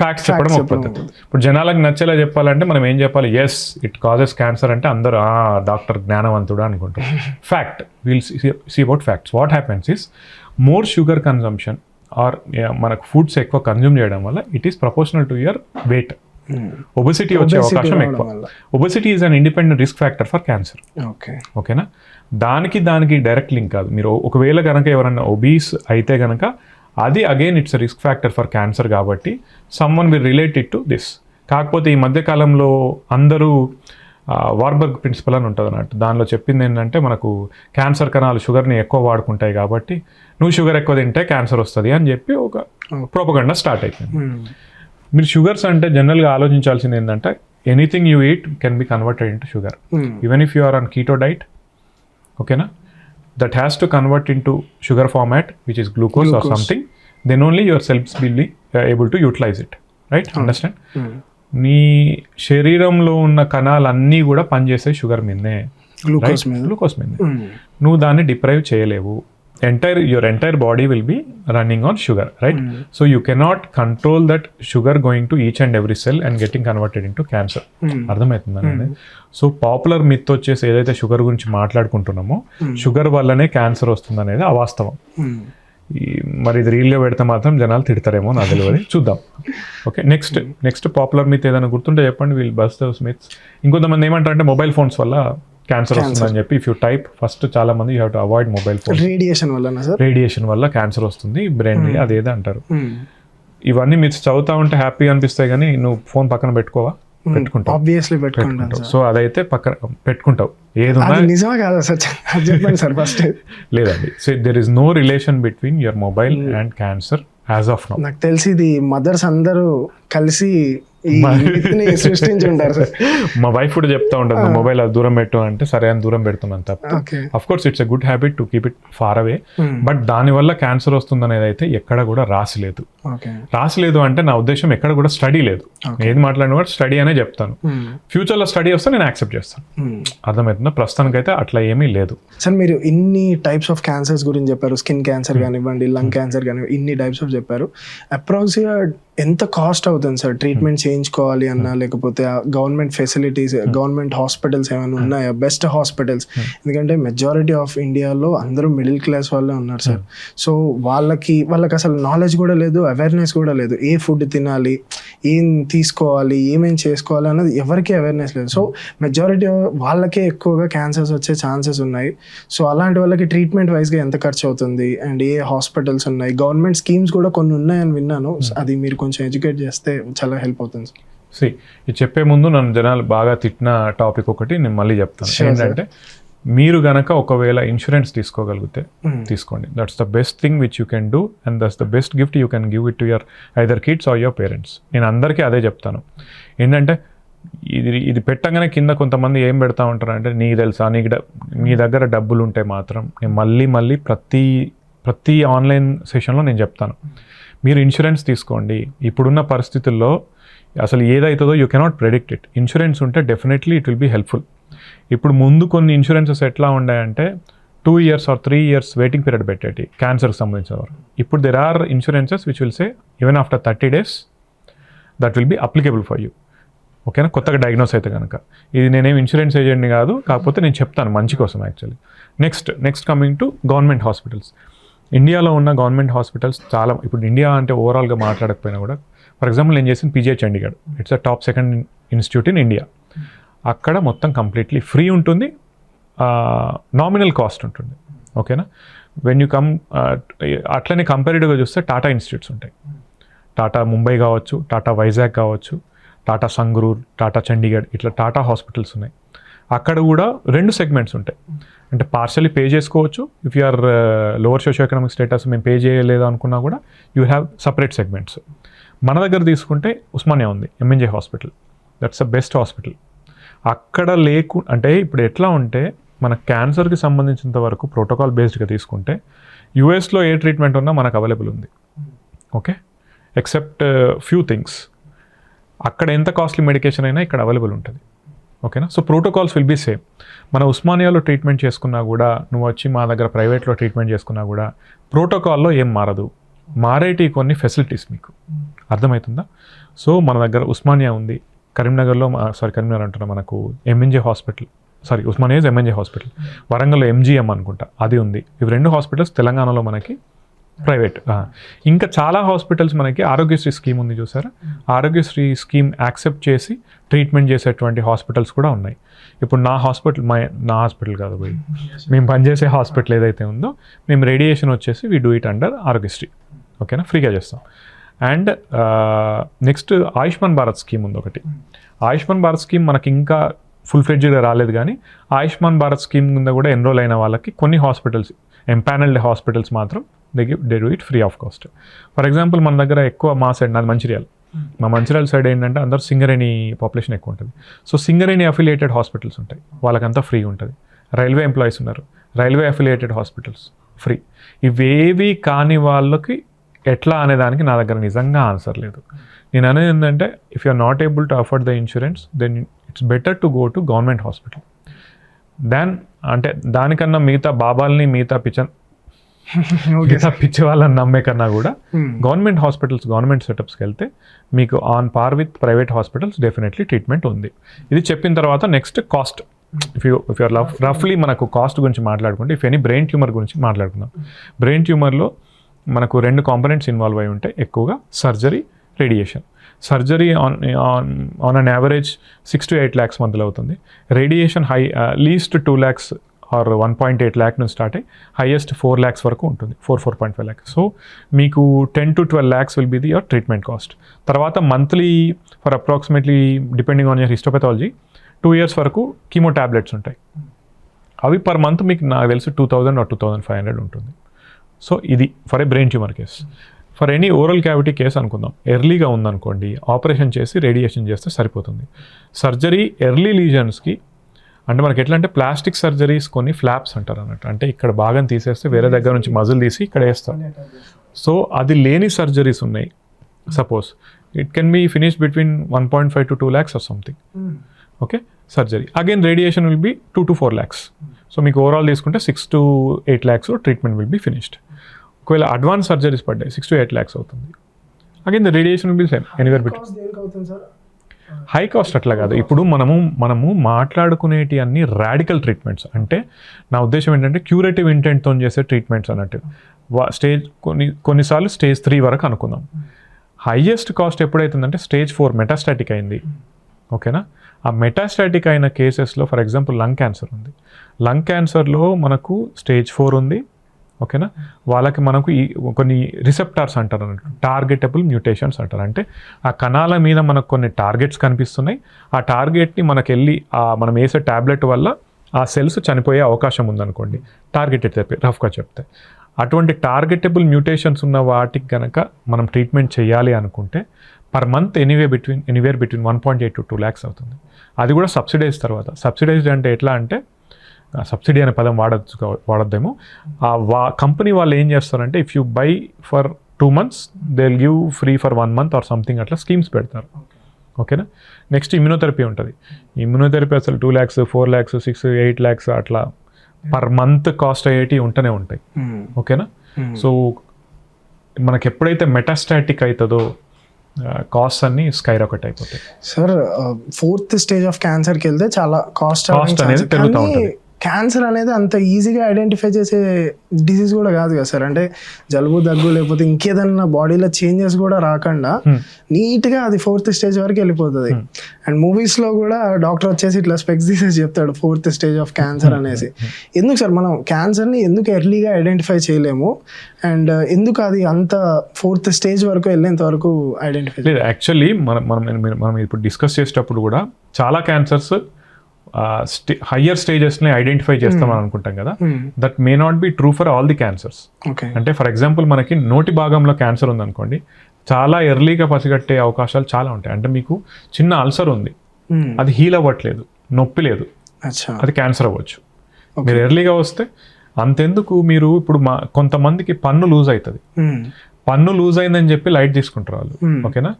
ఫ్యాక్ట్స్ చెప్పడం ఒక పద్ధతి. ఇప్పుడు జనాలకు నచ్చేలా చెప్పాలంటే మనం ఏం చెప్పాలి, ఎస్ ఇట్ కాజెస్ క్యాన్సర్ అంటే అందరూ డాక్టర్ జ్ఞానవంతుడు అనుకుంటారు. Fact, will see about facts. What happens is more sugar consumption or మనకు ఫుడ్స్ ఎక్కువ కన్జ్యూమ్ చేయడం వల్ల it is proportional to your weight. Obesity వచ్చే అవకాశం ఎక్కువ. Obesity is an independent risk factor for cancer. ఓకేనా, దానికి డైరెక్ట్ లింక్ కాదు. మీరు ఒకవేళ కనుక ఎవరైనా ఒబీస్ అయితే కనుక అది again it's risk factor for cancer, కాబట్టి someone will related to this. కాకపోతే ఈ మధ్యకాలంలో అందరూ వార్బర్గ్ ప్రిన్సిపల్ అని ఉంటుంది అన్నట్టు, దానిలో చెప్పింది ఏంటంటే మనకు క్యాన్సర్ కణాలు షుగర్ని ఎక్కువ వాడుకుంటాయి కాబట్టి నువ్వు షుగర్ ఎక్కువ తింటే క్యాన్సర్ వస్తుంది అని చెప్పి ఒక ప్రోపగండా స్టార్ట్ అయిపోయింది. మీరు షుగర్స్ అంటే జనరల్గా ఆలోచించాల్సింది ఏంటంటే anything you eat can be converted into sugar, even if you are on keto diet. ఓకేనా, that has to convert into sugar format, which is glucose or something, then only your cells will be able to utilize it, right? Understand? నీ శరీరంలో ఉన్న కణాలన్నీ కూడా పనిచేసే sugar మీదనే, glucose మీదనే. నువ్వు దాన్ని డిప్రైవ్ చేయలేవు. your entire body will be running on sugar, right? So you cannot control that sugar going to each and every cell and getting converted into cancer. అర్థమవుతుందండి. సో పాపులర్ మిత్ వచ్చేసి ఏదైతే sugar గురించి మాట్లాడుకుంటున్నామో sugar వల్లనే cancer వస్తుంది అనేది అవాస్తవం. మరి ఇది రీల్లో పెడితే మాత్రం జనాలు తిడతారేమో నాకు తెలియదు, చూద్దాం. ఓకే, నెక్స్ట్ పాపులర్ మిత్ ఏదైనా గుర్తుంటే చెప్పండి, వీల్ బస్ దోస్ మిత్స్. ఇంకొంతమంది ఏమంటారంటే మొబైల్ ఫోన్స్ వల్ల క్యాన్సర్ వస్తుందని చెప్పి, ఇఫ్ యూ టైప్ ఫస్ట్ చాలా మంది you have to avoid mobile phone. Radiation వల్ల క్యాన్సర్ వస్తుంది, బ్రెయిన్ అదేదో అంటారు. ఇవన్నీ మీరు చదువుతా ఉంటే హ్యాపీ అనిపిస్తాయి, కానీ నువ్వు ఫోన్ పక్కన పెట్టుకోవా? పెట్టుకుంటావు. సో అదైతే పక్కన పెట్టుకుంటావు. లేదండి, so there is no relation between your mobile and cancer as of now. నాకు తెలిసి ఇది మదర్స్ అందరూ కలిసి సృష్టించుంటారు సార్. మా వైఫ్ కూడా చెప్తా ఉంటుంది, మొబైల్ అది దూరం పెట్టు అంటే సరే అని దూరం పెడుతున్నాను తప్ప. Of course it's a good habit to keep it far away, but దాని వల్ల క్యాన్సర్ వస్తుంది అనేది అయితే ఎక్కడ కూడా రాసలేదు అంటే నా ఉద్దేశం ఎక్కడ కూడా స్టడీ లేదు. ఏది మాట్లాడిన కూడా స్టడీ అనే చెప్తాను. ఫ్యూచర్ లో స్టడీ వస్తే నేను యాక్సెప్ట్ చేస్తాను. అర్థమవుతుందా? ప్రస్తుతానికి అయితే అట్లా ఏమీ లేదు. సార్ మీరు ఇన్ని టైప్స్ ఆఫ్ క్యాన్సర్స్ గురించి చెప్పారు, స్కిన్ క్యాన్సర్ కానివ్వండి, లంగ్ క్యాన్సర్ కానివ్వండి, ఇన్ని టైప్స్ ఆఫ్ చెప్పారు. అప్రాక్సిమేట్ ఎంత కాస్ట్ అవుతుంది సార్ ట్రీట్మెంట్ చేయించుకోవాలి అన్నా, లేకపోతే గవర్నమెంట్ ఫెసిలిటీస్, గవర్నమెంట్ హాస్పిటల్స్ ఏమైనా ఉన్నాయా, బెస్ట్ హాస్పిటల్స్? ఎందుకంటే మెజారిటీ ఆఫ్ ఇండియాలో అందరూ మిడిల్ క్లాస్ వాళ్ళే ఉన్నారు సార్. సో వాళ్ళకి అసలు నాలెడ్జ్ కూడా లేదు, అవేర్నెస్ కూడా లేదు. ఏ ఫుడ్ తినాలి, ఏం తీసుకోవాలి, ఏమేం చేసుకోవాలి అన్నది ఎవరికీ అవేర్నెస్ లేదు. సో మెజారిటీ వాళ్ళకే ఎక్కువగా క్యాన్సర్స్ వచ్చే ఛాన్సెస్ ఉన్నాయి. సో అలాంటి వాళ్ళకి ట్రీట్మెంట్ వైజ్గా ఎంత ఖర్చు అవుతుంది అండ్ ఏ హాస్పిటల్స్ ఉన్నాయి? గవర్నమెంట్ స్కీమ్స్ కూడా కొన్ని ఉన్నాయని విన్నాను, అది మీరు కొంచెం ఎడ్యుకేట్ చేస్తే చాలా హెల్ప్ అవుతుంది. ఇది చెప్పే ముందు నన్ను జనాలు బాగా తిట్టిన టాపిక్ ఒకటి నేను మళ్ళీ చెప్తాను. ఏంటంటే మీరు గనక ఒకవేళ ఇన్సూరెన్స్ తీసుకోగలిగితే తీసుకోండి. That's the best thing which you can do and that's the best gift you can give it to your either kids or your parents. నేను అందరికీ అదే చెప్తాను. ఏంటంటే ఇది పెట్టగానే కింద కొంతమంది ఏం పెడతా ఉంటారు అంటే, నీకు తెలుసా, నీ దగ్గర డబ్బులు ఉంటే మాత్రం, నేను మళ్ళీ ప్రతి ఆన్లైన్ సెషన్లో నేను చెప్తాను, మీరు ఇన్సూరెన్స్ తీసుకోండి. ఇప్పుడున్న పరిస్థితుల్లో అసలు ఏదైతుందో you cannot predict it. Insurance ఉంటే definitely it will be helpful. ఇప్పుడు ముందు కొన్ని ఇన్సూరెన్సెస్ ఎట్లా ఉన్నాయంటే 2 years or 3 years waiting period పెట్టేటి క్యాన్సర్కి సంబంధించిన వారు. ఇప్పుడు there are insurances which will say even after 30 days that will be applicable for you. ఓకేనా, కొత్తగా డయాగ్నోస్ అయితే కనుక. ఇది నేనేం ఇన్సూరెన్స్ ఏజెంట్ని కాదు, కాకపోతే నేను చెప్తాను మంచి కోసం actually. Next coming to government hospitals. ఇండియాలో ఉన్న గవర్నమెంట్ హాస్పిటల్స్ చాలా, ఇప్పుడు ఇండియా అంటే ఓవరాల్గా మాట్లాడకపోయినా కూడా, ఫర్ ఎగ్జాంపుల్ నేను చేసిన PGI Chandigarh, it's a top 2nd institute in India. అక్కడ మొత్తం కంప్లీట్లీ ఫ్రీ ఉంటుంది, నామినల్ కాస్ట్ ఉంటుంది. ఓకేనా, వెన్ యూ కమ్ అట్లనే కంపారిటివ్గా చూస్తే టాటా ఇన్స్టిట్యూట్స్ ఉంటాయి. టాటా ముంబై కావచ్చు, టాటా వైజాగ్ కావచ్చు, టాటా సంగ్రూర్, టాటా చండీగఢ్, ఇట్లా టాటా హాస్పిటల్స్ ఉన్నాయి. అక్కడ కూడా 2 segments ఉంటాయి. అంటే పార్షల్లీ పే చేసుకోవచ్చు. If you are lower socio economic status, మేము పే చేయలేదు అనుకున్నా కూడా యూ హ్యావ్ సపరేట్ సెగ్మెంట్స్. మన దగ్గర తీసుకుంటే ఉస్మానియా ఉంది, MNJ hospital, that's the best hospital. అక్కడ అంటే ఇప్పుడు ఎట్లా ఉంటే, మన క్యాన్సర్కి సంబంధించినంత వరకు ప్రోటోకాల్ బేస్డ్గా తీసుకుంటే యూఎస్లో ఏ ట్రీట్మెంట్ ఉన్నా మనకు అవైలబుల్ ఉంది. Okay, except few things. అక్కడ ఎంత కాస్ట్లీ మెడికేషన్ అయినా ఇక్కడ అవైలబుల్ ఉంటుంది. ఓకేనా, so protocols will be same. మన ఉస్మానియాలో ట్రీట్మెంట్ చేసుకున్నా కూడా, నువ్వు వచ్చి మా దగ్గర ప్రైవేట్లో ట్రీట్మెంట్ చేసుకున్నా కూడా ప్రోటోకాల్లో ఏం మారదు. మారేటి కొన్ని ఫెసిలిటీస్ మీకు అర్థమవుతుందా? సో మన దగ్గర ఉస్మానియా ఉంది, కరీంనగర్లో కరీంనగర్ అంటున్నా, మనకు MNJ hospital, Osmania is MNJ hospital, వరంగల్లో ఎంజిఎం అనుకుంటా అది ఉంది. ఇవి 2 హాస్పిటల్స్ తెలంగాణలో మనకి ప్రైవేట్. ఇంకా చాలా హాస్పిటల్స్ మనకి ఆరోగ్యశ్రీ స్కీమ్ ఉంది చూసారా, ఆరోగ్యశ్రీ స్కీమ్ యాక్సెప్ట్ చేసి ట్రీట్మెంట్ చేసేటువంటి హాస్పిటల్స్ కూడా ఉన్నాయి. ఇప్పుడు నా హాస్పిటల్ కాదు పోయి, మేము పనిచేసే హాస్పిటల్ ఏదైతే ఉందో, మేము రేడియేషన్ వచ్చేసి we do it under Aarogyasri. ఓకేనా, ఫ్రీగా చేస్తాం. And next Ayushman Bharat scheme ఉంది ఒకటి. ఆయుష్మాన్ భారత్ స్కీమ్ మనకి ఇంకా ఫుల్ ఫ్లెడ్జ్గా రాలేదు, కానీ ఆయుష్మాన్ భారత్ స్కీమ్ కింద కూడా ఎన్రోల్ అయిన వాళ్ళకి కొన్ని హాస్పిటల్స్, ఎంపానల్డ్ హాస్పిటల్స్ మాత్రం they do it free of cost. For example మన దగ్గర ఎక్కువ మా సైడ్, నాది మంచిర్యాల, మా మంచిర్యాల సైడ్ ఏంటంటే అందరూ సింగరేణి పాపులేషన్ ఎక్కువ ఉంటుంది. సో సింగరేణి అఫిలియేటెడ్ హాస్పిటల్స్ ఉంటాయి, వాళ్ళకంతా ఫ్రీ ఉంటుంది. రైల్వే ఎంప్లాయీస్ ఉన్నారు, రైల్వే అఫిలియేటెడ్ హాస్పిటల్స్ ఫ్రీ. ఇవేవి కాని వాళ్ళకి ఎట్లా అనేదానికి నా దగ్గర నిజంగా ఆన్సర్ లేదు. నేను అనేది ఏంటంటే, if you are not able to afford the insurance, then it's better to go to government hospital అంటే దానికన్నా మిగతా బాబాల్ని, మిగతా పిచ్చి వాళ్ళని నమ్మే కన్నా కూడా గవర్నమెంట్ హాస్పిటల్స్, గవర్నమెంట్ సెటప్స్కి వెళ్తే మీకు on par with private hospitals definitely treatment ఉంది. ఇది చెప్పిన తర్వాత next cost. If you are రఫ్లీ మనకు కాస్ట్ గురించి మాట్లాడుకుంటే, ఇఫ్ ఎనీ బ్రెయిన్ ట్యూమర్ గురించి మాట్లాడుకుందాం. బ్రెయిన్ ట్యూమర్లో మనకు 2 కాంపోనెంట్స్ ఇన్వాల్వ్ అయి ఉంటాయి ఎక్కువగా, surgery, radiation. Surgery on an average 6 to 8 lakhs మధ్యలో అవుతుంది. Radiation least 2 lakhs or 1.8 lakh నుంచి స్టార్ట్ అయ్యి హైయెస్ట్ 4 lakhs వరకు ఉంటుంది, 4.5 lakhs. సో మీకు 10 to 12 lakhs will be the your treatment cost. తర్వాత monthly for approximately depending on your histopathology 2 years వరకు chemo tablets ఉంటాయి. అవి పర్ మంత్ మీకు నాకు తెలిసి 2000 or 2500 ఉంటుంది. సో ఇది for a brain tumour case. For any oral cavity case అనుకుందాం, ఎర్లీగా ఉందనుకోండి, ఆపరేషన్ చేసి రేడియేషన్ చేస్తే సరిపోతుంది. సర్జరీ ఎర్లీ లీజన్స్కి అంటే మనకి ఎట్లా అంటే, ప్లాస్టిక్ సర్జరీస్ కొన్ని ఫ్లాప్స్ అంటారు అన్నట్టు, అంటే ఇక్కడ భాగం తీసేస్తే వేరే దగ్గర నుంచి మజిల్ తీసి ఇక్కడ వేస్తారు. సో అది లేని సర్జరీస్ ఉన్నాయి. Suppose it can be finish between 1.5 to 2 lakhs or something. Okay, surgery again radiation will be 2 to 4 lakhs. So మీకు ఓవరాల్ తీసుకుంటే 6 to 8 lakhs treatment will be finished. ఒకవేళ అడ్వాన్స్ సర్జరీస్ పడ్డాయి 6 to 8 lakhs అవుతుంది. Again the radiation will be same anywhere between. High cost అట్లా కాదు. ఇప్పుడు మనము మాట్లాడుకునేటి అన్ని రాడికల్ ట్రీట్మెంట్స్. అంటే నా ఉద్దేశం ఏంటంటే క్యూరేటివ్ ఇంటెంట్తో చేసే ట్రీట్మెంట్స్ అన్నట్టు. స్టేజ్ కొన్నిసార్లు స్టేజ్ 3 వరకు అనుకుందాం. హైయెస్ట్ కాస్ట్ ఎప్పుడైతుందంటే స్టేజ్ 4 మెటాస్టాటిక్ అయింది. ఓకేనా, ఆ మెటాస్టాటిక్ అయిన కేసెస్లో ఫర్ ఎగ్జాంపుల్ లంగ్ క్యాన్సర్ ఉంది. లంగ్ క్యాన్సర్లో మనకు స్టేజ్ 4 ఉంది. ఓకేనా, వాళ్ళకి మనకు ఈ కొన్ని రిసెప్టార్స్ అంటారు అన్నట్టు, టార్గెటబుల్ మ్యూటేషన్స్ అంటారు. అంటే ఆ కణాల మీద మనకు కొన్ని టార్గెట్స్ కనిపిస్తున్నాయి. ఆ టార్గెట్ని మనకు వెళ్ళి మనం వేసే ట్యాబ్లెట్ వల్ల ఆ సెల్స్ చనిపోయే అవకాశం ఉందనుకోండి, టార్గెటెడ్ థెరపీ రఫ్గా చెప్తే. అటువంటి టార్గెటబుల్ మ్యూటేషన్స్ ఉన్న వాటికి కనుక మనం ట్రీట్మెంట్ చేయాలి అనుకుంటే per month anywhere between 1.8 to 2 lakhs అవుతుంది. అది కూడా సబ్సిడైజ్ తర్వాత. సబ్సిడైజ్డ్ అంటే ఎట్లా అంటే, సబ్సిడీ అనే పదం వాడద్దేమో, కంపెనీ వాళ్ళు ఏం చేస్తారంటే if you by for 2 months they will give free for 1 month or something, అట్లా స్కీమ్స్ పెడతారు. ఓకేనా. నెక్స్ట్ ఇమ్యూనోథెరపీ ఉంటుంది. ఇమ్యూనోథెరపీ అసలు 2 lakhs, 4 lakhs, 6, 8 lakhs అట్లా పర్ మంత్ కాస్ట్ అయ్యేటి ఉంటూనే ఉంటాయి. ఓకేనా. సో మనకి ఎప్పుడైతే మెటాస్టాటిక్ అవుతుందో కాస్ట్ అన్ని స్కై రాకెట్ అయిపోతాయి. సార్ 4th stage ఆఫ్ క్యాన్సర్కి వెళ్తే చాలా కాస్ట్ అనేది పెరుగుతూ ఉంటుంది. క్యాన్సర్ అనేది అంత ఈజీగా ఐడెంటిఫై చేసే డిసీజ్ కూడా కాదు కదా సార్. అంటే జలుబు, దగ్గు లేకపోతే ఇంకేదన్నా బాడీలో చేంజెస్ కూడా రాకుండా నీట్గా అది 4th stage వరకు వెళ్ళిపోతుంది. అండ్ మూవీస్లో కూడా డాక్టర్ వచ్చేసి ఇట్లా స్పెక్స్ తీసేసి చెప్తాడు 4th stage ఆఫ్ క్యాన్సర్ అనేసి. ఎందుకు సార్ మనం క్యాన్సర్ని ఎందుకు ఎర్లీగా ఐడెంటిఫై చేయలేము, అండ్ ఎందుకు అది అంత 4th stage వరకు వెళ్ళేంత వరకు ఐడెంటిఫై లేదు? యాక్చువల్లీ మనం ఇప్పుడు డిస్కస్ చేసేటప్పుడు కూడా చాలా క్యాన్సర్స్ హయ్యర్ స్టేజెస్ని ఐడెంటిఫై చేస్తామని అనుకుంటాం కదా. That may not be true for all the cancers. అంటే ఫర్ ఎగ్జాంపుల్ మనకి నోటి భాగంలో క్యాన్సర్ ఉందనుకోండి, చాలా ఎర్లీగా పసిగట్టే అవకాశాలు చాలా ఉంటాయి. అంటే మీకు చిన్న అల్సర్ ఉంది, అది హీల్ అవ్వట్లేదు, నొప్పి లేదు, అది క్యాన్సర్ అవ్వచ్చు. మీరు ఎర్లీగా వస్తే అంతెందుకు, మీరు ఇప్పుడు కొంతమందికి పన్ను లూజ్ అవుతుంది, పన్ను లూజ్ అయిందని చెప్పి లైట్ తీసుకుంటారు వాళ్ళు. ఓకేనా.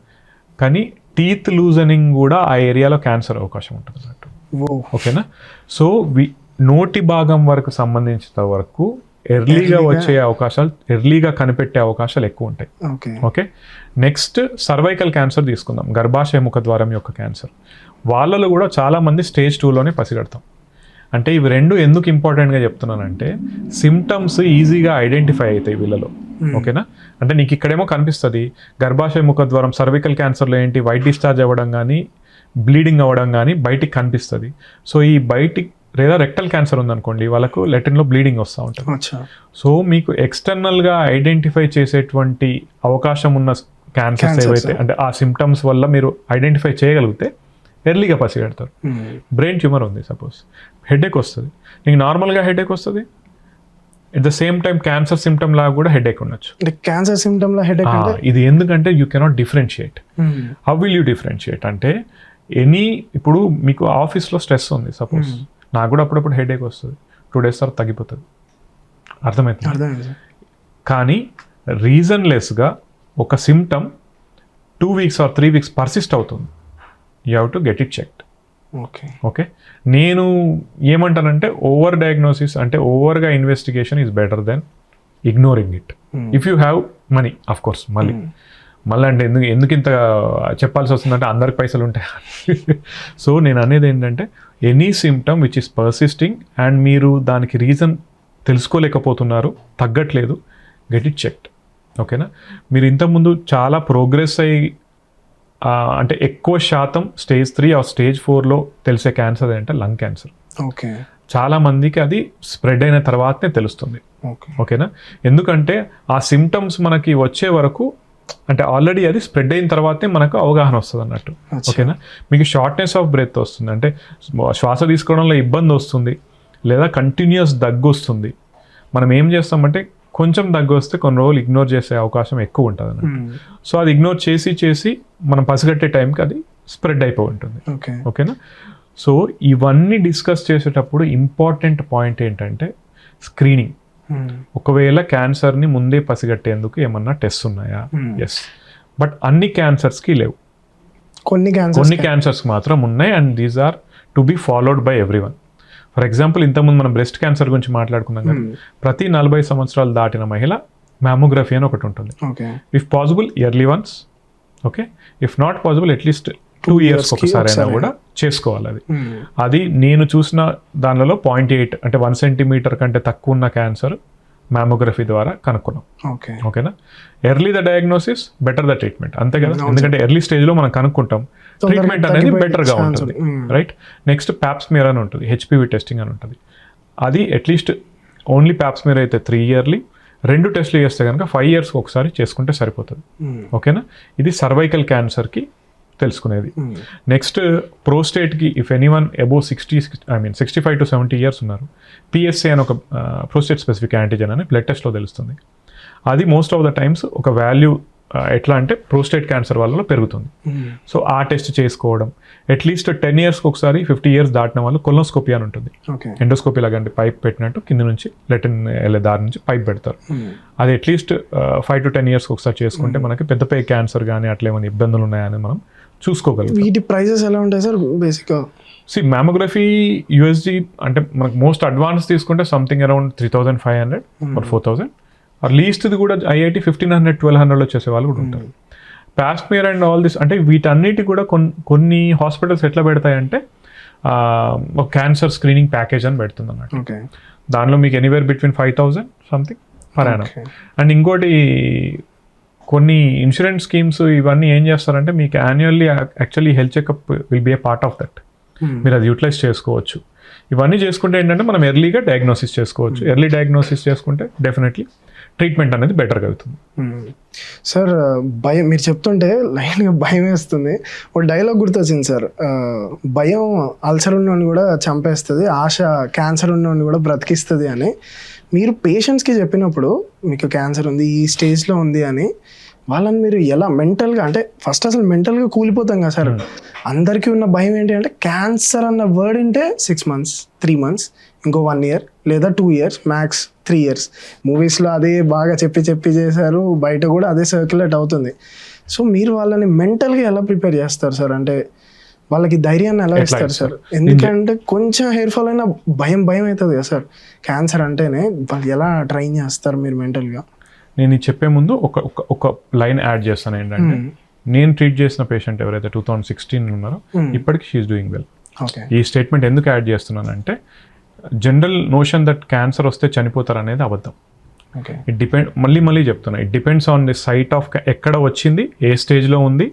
కానీ టీత్ లూజనింగ్ కూడా ఆ ఏరియాలో క్యాన్సర్ అవకాశం ఉంటుంది అన్నట్టు. ఓకేనా. సో నోటి భాగం వరకు సంబంధించిన వరకు ఎర్లీగా వచ్చే అవకాశాలు, ఎర్లీగా కనిపెట్టే అవకాశాలు ఎక్కువ ఉంటాయి. ఓకే. నెక్స్ట్ సర్వైకల్ క్యాన్సర్ తీసుకుందాం, గర్భాశయ ముఖద్వారం యొక్క క్యాన్సర్. వాళ్ళలో కూడా చాలామంది స్టేజ్ 2లోనే పసిగడతాం. అంటే ఇవి రెండు ఎందుకు ఇంపార్టెంట్గా చెప్తున్నానంటే, సిమ్టమ్స్ ఈజీగా ఐడెంటిఫై అవుతాయి వీళ్ళలో. ఓకేనా. అంటే నీకు ఇక్కడేమో కనిపిస్తుంది గర్భాశయ ముఖద్వారం, సర్వికల్ క్యాన్సర్లో ఏంటి వైట్ డిశ్చార్జ్ అవ్వడం కానీ బ్లీడింగ్ అవ్వడం కానీ బయటికి కనిపిస్తుంది. సో ఈ బయటికి, లేదా రెక్టల్ క్యాన్సర్ ఉందనుకోండి, వాళ్ళకు లెటిన్లో బ్లీడింగ్ వస్తూ ఉంటుంది. సో మీకు ఎక్స్టర్నల్గా ఐడెంటిఫై చేసేటువంటి అవకాశం ఉన్న క్యాన్సర్స్ ఏవైతే, అంటే ఆ సిమ్టమ్స్ వల్ల మీరు ఐడెంటిఫై చేయగలిగితే ఎర్లీగా పసిగడతారు. బ్రెయిన్ ట్యూమర్ ఉంది సపోజ్, హెడేక్ వస్తుంది, నీకు నార్మల్గా హెడేక్ వస్తుంది, at the same time cancer symptom లాగా కూడా హెడేక్ ఉండొచ్చు. క్యాన్సర్ సిమ్టమ్ లా హెడేక్, ఇది ఎందుకంటే you cannot differentiate. How will you differentiate అంటే, ఇప్పుడు మీకు ఆఫీస్లో స్ట్రెస్ ఉంది సపోజ్, నాకు కూడా అప్పుడప్పుడు హెడేక్ వస్తుంది, 2 days తర్వాత తగ్గిపోతుంది, అర్థమవుతుంది. కానీ రీజన్లెస్గా ఒక symptom 2 weeks or 3 weeks persist అవుతుంది, you have to get it checked. Okay. నేను ఏమంటానంటే, ఓవర్ డయాగ్నోసిస్ అంటే ఓవర్గా investigation is better than ignoring it if you have money. Of course మళ్ళీ అంటే ఎందుకు ఇంత చెప్పాల్సి వస్తుందంటే అందరికి పైసలు ఉంటాయి. సో నేను అనేది ఏంటంటే, any symptom which is persisting and మీరు దానికి రీజన్ తెలుసుకోలేకపోతున్నారు, తగ్గట్లేదు, గెట్ ఇట్ చెక్డ్. ఓకేనా. మీరు ఇంతకుముందు చాలా ప్రోగ్రెస్ అయ్యి, అంటే ఎక్కువ శాతం స్టేజ్ 3 ఆర్ స్టేజ్ 4లో తెలిసే క్యాన్సర్ ఏంటంటే లంగ్ క్యాన్సర్. ఓకే. చాలా మందికి అది స్ప్రెడ్ అయిన తర్వాతనే తెలుస్తుంది. ఓకేనా. ఎందుకంటే ఆ సిమ్టమ్స్ మనకి వచ్చే వరకు, అంటే ఆల్రెడీ అది స్ప్రెడ్ అయిన తర్వాతే మనకు అవగాహన వస్తుంది అన్నట్టు. ఓకేనా. మీకు షార్ట్నెస్ ఆఫ్ బ్రెత్ వస్తుంది, అంటే శ్వాస తీసుకోవడంలో ఇబ్బంది వస్తుంది, లేదా కంటిన్యూస్ దగ్గు వస్తుంది. మనం ఏం చేస్తామంటే, కొంచెం దగ్గు వస్తే కొన్ని రోజులు ఇగ్నోర్ చేసే అవకాశం ఎక్కువ ఉంటుంది అన్నట్టు. సో అది ఇగ్నోర్ చేసి మనం పసిగట్టే టైంకి అది స్ప్రెడ్ అయిపోయి ఉంటుంది. ఓకేనా. సో ఇవన్నీ డిస్కస్ చేసేటప్పుడు ఇంపార్టెంట్ పాయింట్ ఏంటంటే స్క్రీనింగ్. ఒకవేళ క్యాన్సర్ని ముందే పసిగట్టేందుకు ఏమన్నా టెస్ట్ ఉన్నాయా? ఎస్. బట్ అన్ని క్యాన్సర్స్కి లేవు, కొన్ని క్యాన్సర్స్ మాత్రం ఉన్నాయి, and these are to be followed by everyone. For example, ఇంతకుముందు మనం బ్రెస్ట్ క్యాన్సర్ గురించి మాట్లాడుకున్నాం కదా, ప్రతి 40 సంవత్సరాలు దాటిన మహిళ మ్యామోగ్రఫీ అని ఒకటి ఉంటుంది. If possible yearly once, okay. If not possible at least 2 years ఒకసారి అయినా కూడా చేసుకోవాలి. అది నేను చూసిన దానిలో 0.8 అంటే 1 centimeter కంటే తక్కువ ఉన్న క్యాన్సర్ మ్యామోగ్రఫీ ద్వారా కనుక్కున్నాం. ఓకేనా. Early the diagnosis, better the treatment, అంతే కదా. ఎందుకంటే ఎర్లీ స్టేజ్లో మనం కనుక్కుంటాం, ట్రీట్మెంట్ అనేది బెటర్గా ఉంటుంది. రైట్. నెక్స్ట్ ప్యాప్స్మియర్ అని ఉంటుంది, హెచ్పివి టెస్టింగ్ అని ఉంటుంది. అది అట్లీస్ట్ ఓన్లీ ప్యాప్స్మియర్ అయితే 3 yearly, 2 టెస్ట్లు చేస్తే కనుక 5 years ఒకసారి చేసుకుంటే సరిపోతుంది. ఓకేనా. ఇది సర్వైకల్ క్యాన్సర్కి తెలుసుకునేది. నెక్స్ట్ ప్రోస్టేట్కి if anyone above 65 to 70 years ఉన్నారు, పిఎస్ఏ అని ఒక ప్రోస్టేట్ స్పెసిఫిక్ యాంటీజెన్ అని బ్లడ్ టెస్ట్లో తెలుస్తుంది. అది మోస్ట్ ఆఫ్ ద టైమ్స్ ఒక వాల్యూ ఎట్లా అంటే ప్రోస్టేట్ క్యాన్సర్ వల్ల పెరుగుతుంది. సో ఆ టెస్ట్ చేసుకోవడం, అట్లీస్ట్ 10 yearsకి ఒకసారి, 50 years దాటిన వాళ్ళు కొలోనోస్కోపీ అని ఉంటుంది, ఎండోస్కోపీ లాగంటే పైప్ పెట్టినట్టు కింద నుంచి లెటిన్ వెళ్ళే దారి నుంచి పైప్ పెడతారు. అది అట్లీస్ట్ 5 to 10 yearsకి ఒకసారి చేసుకుంటే మనకి పెద్దపై క్యాన్సర్ కానీ అట్లా ఏమైనా ఇబ్బందులు ఉన్నాయని మనం చూసుకోగలం. వీటి ప్రైజెస్ ఎలా ఉంటాయి సార్ బేసిక్గా? మ్యామోగ్రఫీ యూఎస్జీ అంటే మనకు మోస్ట్ అడ్వాన్స్ తీసుకుంటే సంథింగ్ అరౌండ్ 3,500 or 4,000, ఆర్ లీస్ట్ది కూడా ఐఐటి 1,500, 1,200 వచ్చేసే వాళ్ళు కూడా ఉంటారు. పాస్మియర్ అండ్ ఆల్ దిస్ అంటే వీటన్నిటి కూడా కొన్ని హాస్పిటల్స్ ఎట్లా పెడతాయంటే ఒక క్యాన్సర్ స్క్రీనింగ్ ప్యాకేజ్ అని పెడుతుంది అన్నట్టు. దానిలో మీకు anywhere between 5,000 something per annum. And ఇంకోటి కొన్ని ఇన్సూరెన్స్ స్కీమ్స్ ఇవన్నీ ఏం చేస్తారంటే మీకు annually actually health checkup will be A part of that. మీరు అది యూటిలైజ్ చేసుకోవచ్చు. ఇవన్నీ చేసుకుంటే ఏంటంటే మనం ఎర్లీగా డయాగ్నోసిస్ చేసుకోవచ్చు. ఎర్లీ డయాగ్నోసిస్ చేసుకుంటే డెఫినెట్లీ ట్రీట్మెంట్ అనేది బెటర్గా అవుతుంది. సార్ భయం మీరు చెప్తుంటే లైన్గా భయం వేస్తుంది. ఒక డైలాగ్ గుర్తొచ్చింది సార్, భయం అల్సర్ ఉన్నోడిని కూడా చంపేస్తుంది, ఆశ క్యాన్సర్ ఉన్నోడిని కూడా బ్రతికిస్తుంది అని. మీరు పేషెంట్స్కి చెప్పినప్పుడు మీకు క్యాన్సర్ ఉంది, ఈ స్టేజ్లో ఉంది అని, వాళ్ళని మీరు ఎలా మెంటల్గా అంటే ఫస్ట్ అసలు మెంటల్గా కూలిపోతాం కదా సార్. అందరికీ ఉన్న భయం ఏంటి అంటే క్యాన్సర్ అన్న వర్డ్ ఉంటే 6 months, 3 months, ఇంకో 1 year లేదా 2 years, మ్యాక్స్ 3 years. మూవీస్లో అదే బాగా చెప్పి చేశారు, బయట కూడా అదే సర్క్యులేట్ అవుతుంది. సో మీరు వాళ్ళని మెంటల్గా ఎలా ప్రిపేర్ చేస్తారు సార్? అంటే వాళ్ళకి ధైర్యాన్ని ఎలా ఇస్తారు సార్? ఎందుకంటే కొంచెం హెయిర్ ఫాల్ అయినా భయం అవుతుంది కదా సార్ క్యాన్సర్ అంటేనే. వాళ్ళు ఎలా ట్రైన్ చేస్తారు మీరు మెంటల్గా? నేను చెప్పే ముందు ఒక లైన్ యాడ్ చేస్తాను. ఏంటంటే నేను ట్రీట్ చేసిన పేషెంట్ ఎవరైతే 2016 ఉన్నారో ఇప్పటికి షీఈస్ డూయింగ్ వెల్. ఈ స్టేట్మెంట్ ఎందుకు యాడ్ చేస్తున్నానంటే జనరల్ నోషన్ దట్ క్యాన్సర్ వస్తే చనిపోతారు అనేది అబద్ధం. ఇట్ డిపెండ్, మళ్ళీ చెప్తున్నా, it depends on the site of ఎక్కడ వచ్చింది, ఏ స్టేజ్లో ఉంది,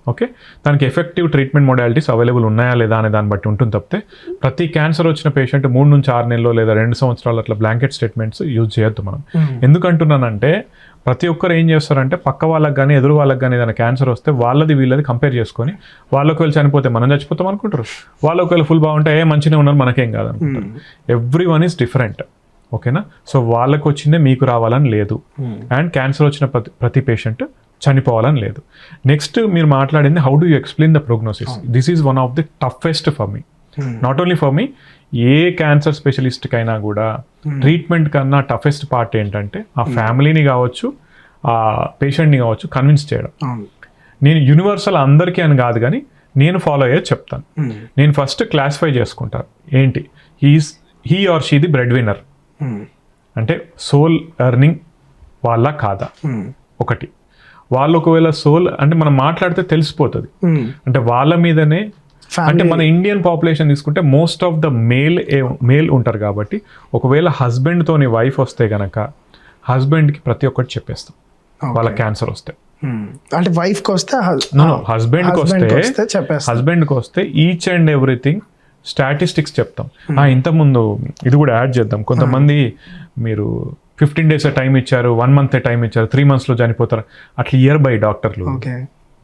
ఓకే, దానికి ఎఫెక్టివ్ ట్రీట్మెంట్ మోడాలిటీస్ అవైలబుల్ ఉన్నాయా లేదా అనే దాన్ని బట్టి ఉంటుంది తప్పితే ప్రతి క్యాన్సర్ వచ్చిన పేషెంట్ 3 నుంచి 6 నెలలు లేదా 2 సంవత్సరాలు అట్లా బ్లాంకెట్ స్టేట్మెంట్స్ యూజ్ చేయొద్దు మనం. ఎందుకంటున్నానంటే ప్రతి ఒక్కరు ఏం చేస్తారంటే పక్క వాళ్ళకి కానీ ఎదురు వాళ్ళకి కానీ ఏదైనా క్యాన్సర్ వస్తే వాళ్ళది వీళ్ళది కంపేర్ చేసుకొని వాళ్ళకి వెళ్ళి చనిపోతే మనం చచ్చిపోతాం అనుకుంటారు, వాళ్ళకి వెళ్ళి ఫుల్ బాగుంటే మంచిగా ఉన్నారు మనకేం కాదనుకుంటారు. ఎవ్రీ వన్ ఈస్ డిఫరెంట్, ఓకేనా? సో వాళ్ళకి వచ్చిందే మీకు రావాలని లేదు, అండ్ క్యాన్సర్ వచ్చిన ప్రతి పేషెంట్ చనిపోవాలని లేదు. నెక్స్ట్ మీరు మాట్లాడింది how do you explain the prognosis. This is one of the toughest for me, not only for me, ఏ క్యాన్సర్ స్పెషలిస్ట్కి అయినా కూడా ట్రీట్మెంట్ కన్నా టఫెస్ట్ పార్ట్ ఏంటంటే ఆ ఫ్యామిలీని కావచ్చు, ఆ పేషెంట్ని కావచ్చు కన్విన్స్ చేయడం. నేను యూనివర్సల్ అందరికీ అని కాదు కానీ నేను ఫాలో అయ్యేది చెప్తాను. నేను ఫస్ట్ క్లాసిఫై చేసుకుంటాను ఏంటి, he or she the bread winner అంటే సోల్ ఎర్నింగ్ వాళ్ళ కాదా. ఒకటి, వాళ్ళు ఒకవేళ సోల్ అంటే మనం మాట్లాడితే తెలిసిపోతుంది, అంటే వాళ్ళ మీదనే. అంటే మన ఇండియన్ పాపులేషన్ తీసుకుంటే మోస్ట్ ఆఫ్ ద మేల్ ఉంటారు కాబట్టి ఒకవేళ హస్బెండ్తోని వైఫ్ వస్తే గనక హస్బెండ్కి ప్రతి ఒక్కటి చెప్పేస్తాం వాళ్ళ క్యాన్సర్ వస్తే. అంటే వైఫ్కి వస్తే హస్బెండ్కి వస్తే ఈచ్ అండ్ ఎవ్రీథింగ్ స్టాటిస్టిక్స్ చెప్తాం. ఇంతకుముందు ఇది కూడా యాడ్ చేద్దాం. కొంతమంది మీరు 15 days టైం ఇచ్చారు, 1 month టైం ఇచ్చారు, 3 monthsలో చనిపోతారు, అట్లా ఇయర్ బై డాక్టర్లు.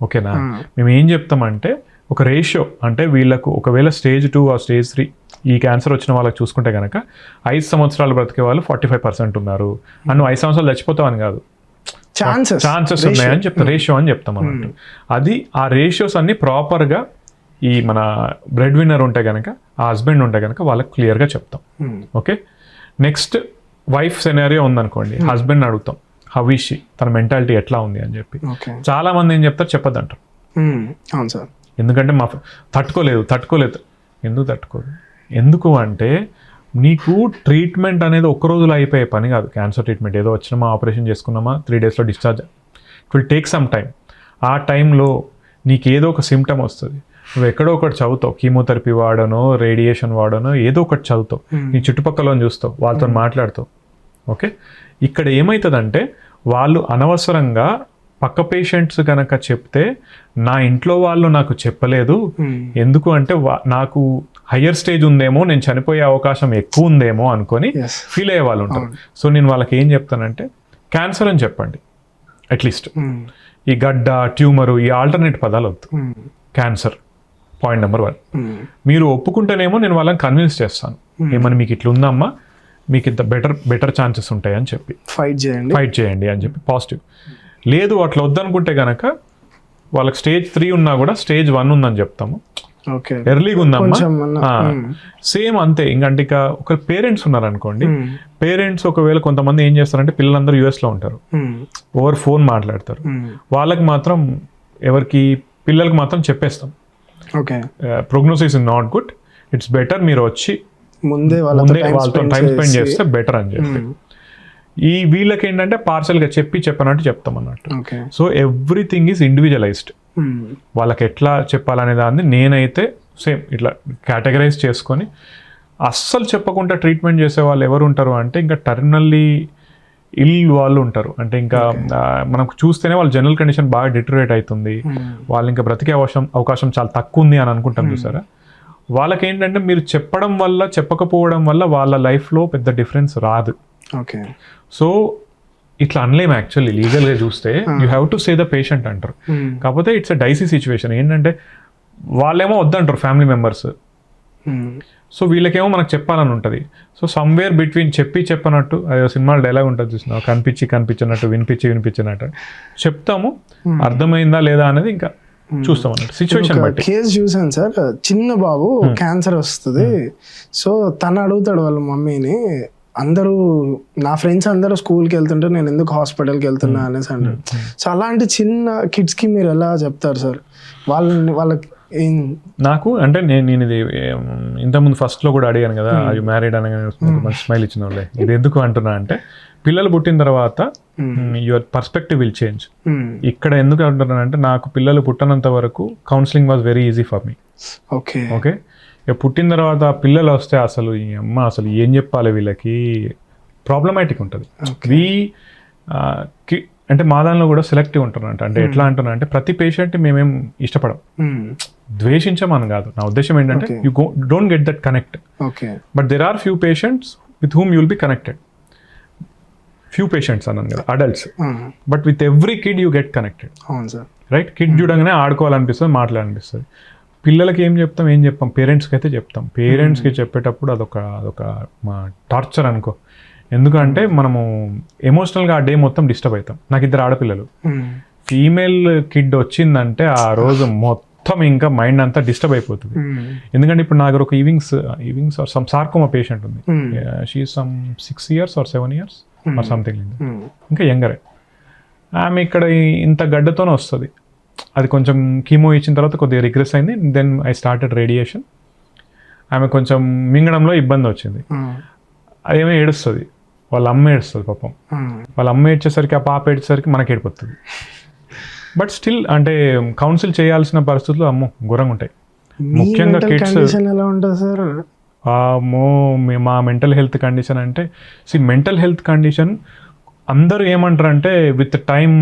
ఓకేనా? మేము ఏం చెప్తామంటే ఒక రేషియో, అంటే వీళ్ళకు ఒకవేళ stage 2 or stage 3 ఈ క్యాన్సర్ వచ్చిన వాళ్ళకి చూసుకుంటే కనుక 5 సంవత్సరాలు బ్రతికే వాళ్ళు 45% ఉన్నారు. నువ్వు 5 సంవత్సరాలు చచ్చిపోతావు అని కాదు, ఛాన్సెస్ ఉన్నాయని చెప్తాం, రేషియో అని చెప్తాం అన్నట్టు. అది ఆ రేషియోస్ అన్ని ప్రాపర్గా ఈ మన బ్రెడ్ విన్నర్ ఉంటే కనుక, ఆ హస్బెండ్ ఉంటే కనుక వాళ్ళకి క్లియర్గా చెప్తాం. ఓకే, నెక్స్ట్ వైఫ్ సెనారియో ఉందనుకోండి, హస్బెండ్ అడుగుతాం హౌ ఈజ్ షీ, తన మెంటాలిటీ ఎట్లా ఉంది అని చెప్పి. చాలా మంది ఏం చెప్తారు, చెప్పొద్దంటారు. అవును సార్, ఎందుకంటే తట్టుకోలేదు. ఎందుకు తట్టుకోదు? ఎందుకు అంటే నీకు ట్రీట్మెంట్ అనేది ఒక్క రోజులో అయిపోయే పని కాదు. క్యాన్సర్ ట్రీట్మెంట్ ఏదో వచ్చినామా, ఆపరేషన్ చేసుకున్నామా, 3 daysలో discharge. It will take some time. ఆ టైంలో నీకు ఏదో ఒక సిమ్టమ్ వస్తుంది, నువ్వు ఎక్కడో ఒకటి చదువుతావు, కీమోథెరపీ వాడనో రేడియేషన్ వాడనో ఏదో ఒకటి చదువుతావు, నీ చుట్టుపక్కల చూస్తావు, వాళ్ళతో మాట్లాడుతావు. ఓకే, ఇక్కడ ఏమవుతుందంటే వాళ్ళు అనవసరంగా పక్క పేషెంట్స్ కనుక చెప్తే నా ఇంట్లో వాళ్ళు నాకు చెప్పలేదు, ఎందుకు అంటే నాకు హయ్యర్ స్టేజ్ ఉందేమో, నేను చనిపోయే అవకాశం ఎక్కువ ఉందేమో అనుకొని ఫీల్ అయ్యే వాళ్ళు ఉంటారు. సో నేను వాళ్ళకి ఏం చెప్తానంటే క్యాన్సర్ అని చెప్పండి అట్లీస్ట్. ఈ గడ్డ, ట్యూమరు, ఈ ఆల్టర్నేట్ పదాలు వద్దు. Cancer, point number 1. మీరు ఒప్పుకుంటేనేమో నేను వాళ్ళని కన్విన్స్ చేస్తాను, ఏమని మీకు ఇట్లా ఉందమ్మా, మీకు ఇంత బెటర్ ఛాన్సెస్ ఉంటాయని చెప్పి ఫైట్ చేయండి అని చెప్పి పాజిటివ్. లేదు అట్లా వద్దనుకుంటే కనుక వాళ్ళకి స్టేజ్ 3 ఉన్నా కూడా స్టేజ్ 1 ఉందని చెప్తాము, ఎర్లీగా ఉందమ్మా. సేమ్ అంతే. ఇంకంటే ఇక ఒక పేరెంట్స్ ఉన్నారనుకోండి, పేరెంట్స్ ఒకవేళ కొంతమంది ఏం చేస్తారంటే పిల్లలందరూ US లో ఉంటారు, ఓవర్ ఫోన్ మాట్లాడతారు, వాళ్ళకి మాత్రం పిల్లలకి మాత్రం చెప్పేస్తాం prognosis is not good, it's better మీరు వచ్చి ముందే వాళ్ళతో టైం స్పెండ్ చేస్తే బెటర్ అని చెప్పి. వీళ్ళకి ఏంటంటే పార్సల్గా చెప్పనట్టు చెప్తాం అన్నట్టు. So everything is individualised. వాళ్ళకి ఎట్లా చెప్పాలనే దాన్ని నేనైతే సేమ్ ఇట్లా కేటగరైజ్ చేసుకొని, అస్సలు చెప్పకుండా ట్రీట్మెంట్ చేసే వాళ్ళు ఎవరు ఉంటారు అంటే ఇంకా టర్మినల్లీ వాళ్ళు ఉంటారు. అంటే ఇంకా మనకు చూస్తేనే వాళ్ళ జనరల్ కండిషన్ బాగా డిటరేట్ అవుతుంది, వాళ్ళు ఇంకా బ్రతికే అవకాశం చాలా తక్కువ ఉంది అని అనుకుంటాం చూసారా. వాళ్ళకి ఏంటంటే మీరు చెప్పడం వల్ల చెప్పకపోవడం వల్ల వాళ్ళ లైఫ్లో పెద్ద డిఫరెన్స్ రాదు. సో ఇట్లా అనలేము యాక్చువల్లీ లీగల్గా చూస్తే, you have to say the patient అంటారు. కాకపోతే ఇట్స్ అ డైసీ సిచ్యువేషన్. ఏంటంటే వాళ్ళేమో వద్దంటారు ఫ్యామిలీ మెంబర్స్, సో వీళ్ళకేమో మనకు చెప్పాలని ఉంటుంది. సో సమ్వేర్ బిట్వీన్ చెప్పనట్టు, అదే సినిమాలో డైలాగ్ ఉంటుంది చూసినా, కనిపించినట్టు వినిపించినట్టు చెప్తాము, అర్థమైందా లేదా అనేది ఇంకా చూస్తాం అన్నట్టు సిచ్యువేషన్ బట్టి. కేసు చూసాను సార్, చిన్న బాబు క్యాన్సర్ వస్తుంది, సో తను అడుగుతాడు వాళ్ళ మమ్మీని, అందరూ నా ఫ్రెండ్స్ అందరూ స్కూల్కి వెళ్తుంటే నేను ఎందుకు హాస్పిటల్కి వెళ్తున్నా అనేసి అంటారు. సో అలాంటి చిన్న కిడ్స్కి మీరు ఎలా చెప్తారు సార్? వాళ్ళకి నాకు అంటే నేను ఇది ఇంతకుముందు ఫస్ట్లో కూడా అడిగాను కదా, అది మ్యారీడ్ అనగానే మంచి స్మైల్ ఇచ్చిన వాళ్ళే. ఇది ఎందుకు అంటున్నా అంటే, పిల్లలు పుట్టిన తర్వాత యువర్ పర్స్పెక్టివ్ విల్ చేంజ్. ఇక్కడ ఎందుకు అంటున్నానంటే, నాకు పిల్లలు పుట్టనంత వరకు counselling was very easy for me. Okay, ఇక పుట్టిన తర్వాత పిల్లలు వస్తే అసలు ఈ అమ్మ అసలు ఏం చెప్పాలి, వీళ్ళకి ప్రాబ్లమాటిక్ ఉంటుంది. అంటే మా దానిలో కూడా సెలెక్టివ్ ఉంటున్నట్టు. అంటే ఎట్లా అంటున్నా అంటే, ప్రతి పేషెంట్ మేమేం ఇష్టపడం, ద్వేషించమని కాదు. నా ఉద్దేశం ఏంటంటే, you don't get that connect, but there are few patients with whom you will be connected. Few patients అన్నాను కదా, adults, but with every kid you get connected, right? Kid చూడగానే ఆడుకోవాలనిపిస్తుంది, మాట్లాడాలనిపిస్తుంది. పిల్లలకి ఏం చెప్పాం, పేరెంట్స్కి అయితే చెప్తాం. పేరెంట్స్కి చెప్పేటప్పుడు అదొక మా టార్చర్ అనుకో. ఎందుకంటే మనము ఎమోషనల్గా ఆ డే మొత్తం డిస్టర్బ్ అవుతాం. నాకు 2 ఆడపిల్లలు, ఫీమేల్ కిడ్ వచ్చిందంటే ఆ రోజు మొత్తం ఇంకా మైండ్ అంతా డిస్టర్బ్ అయిపోతుంది. ఎందుకంటే ఇప్పుడు నాకు ఒక ఈవింగ్స్ ఆర్ సమ్ సార్కోమా పేషెంట్ ఉంది. She some 6 years or 7 years or something, ఇంకా యంగరే. ఆమె ఇక్కడ ఇంత గడ్డతోనే వస్తుంది. అది కొంచెం కీమో ఇచ్చిన తర్వాత కొద్దిగా రిగ్రెస్ అయింది. Then I started radiation. ఆమె కొంచెం మింగడంలో ఇబ్బంది వచ్చింది. అదేమో ఏడుస్తుంది, వాళ్ళ అమ్మ ఏడుస్తుంది పాపం. వాళ్ళ అమ్మ ఏడ్చేసరికి, ఆ పాప ఏడ్చేసరికి మనకి ఏడిపోతుంది. బట్ స్టిల్ అంటే కౌన్సిల్ చేయాల్సిన పరిస్థితులు అమ్మో ఘోరంగా ఉంటాయి. ముఖ్యంగా కిడ్స్. ఎలా ఉంటుంది సార్? మా మెంటల్ హెల్త్ కండిషన్ అంటే, మెంటల్ హెల్త్ కండిషన్ అందరూ ఏమంటారంటే, with time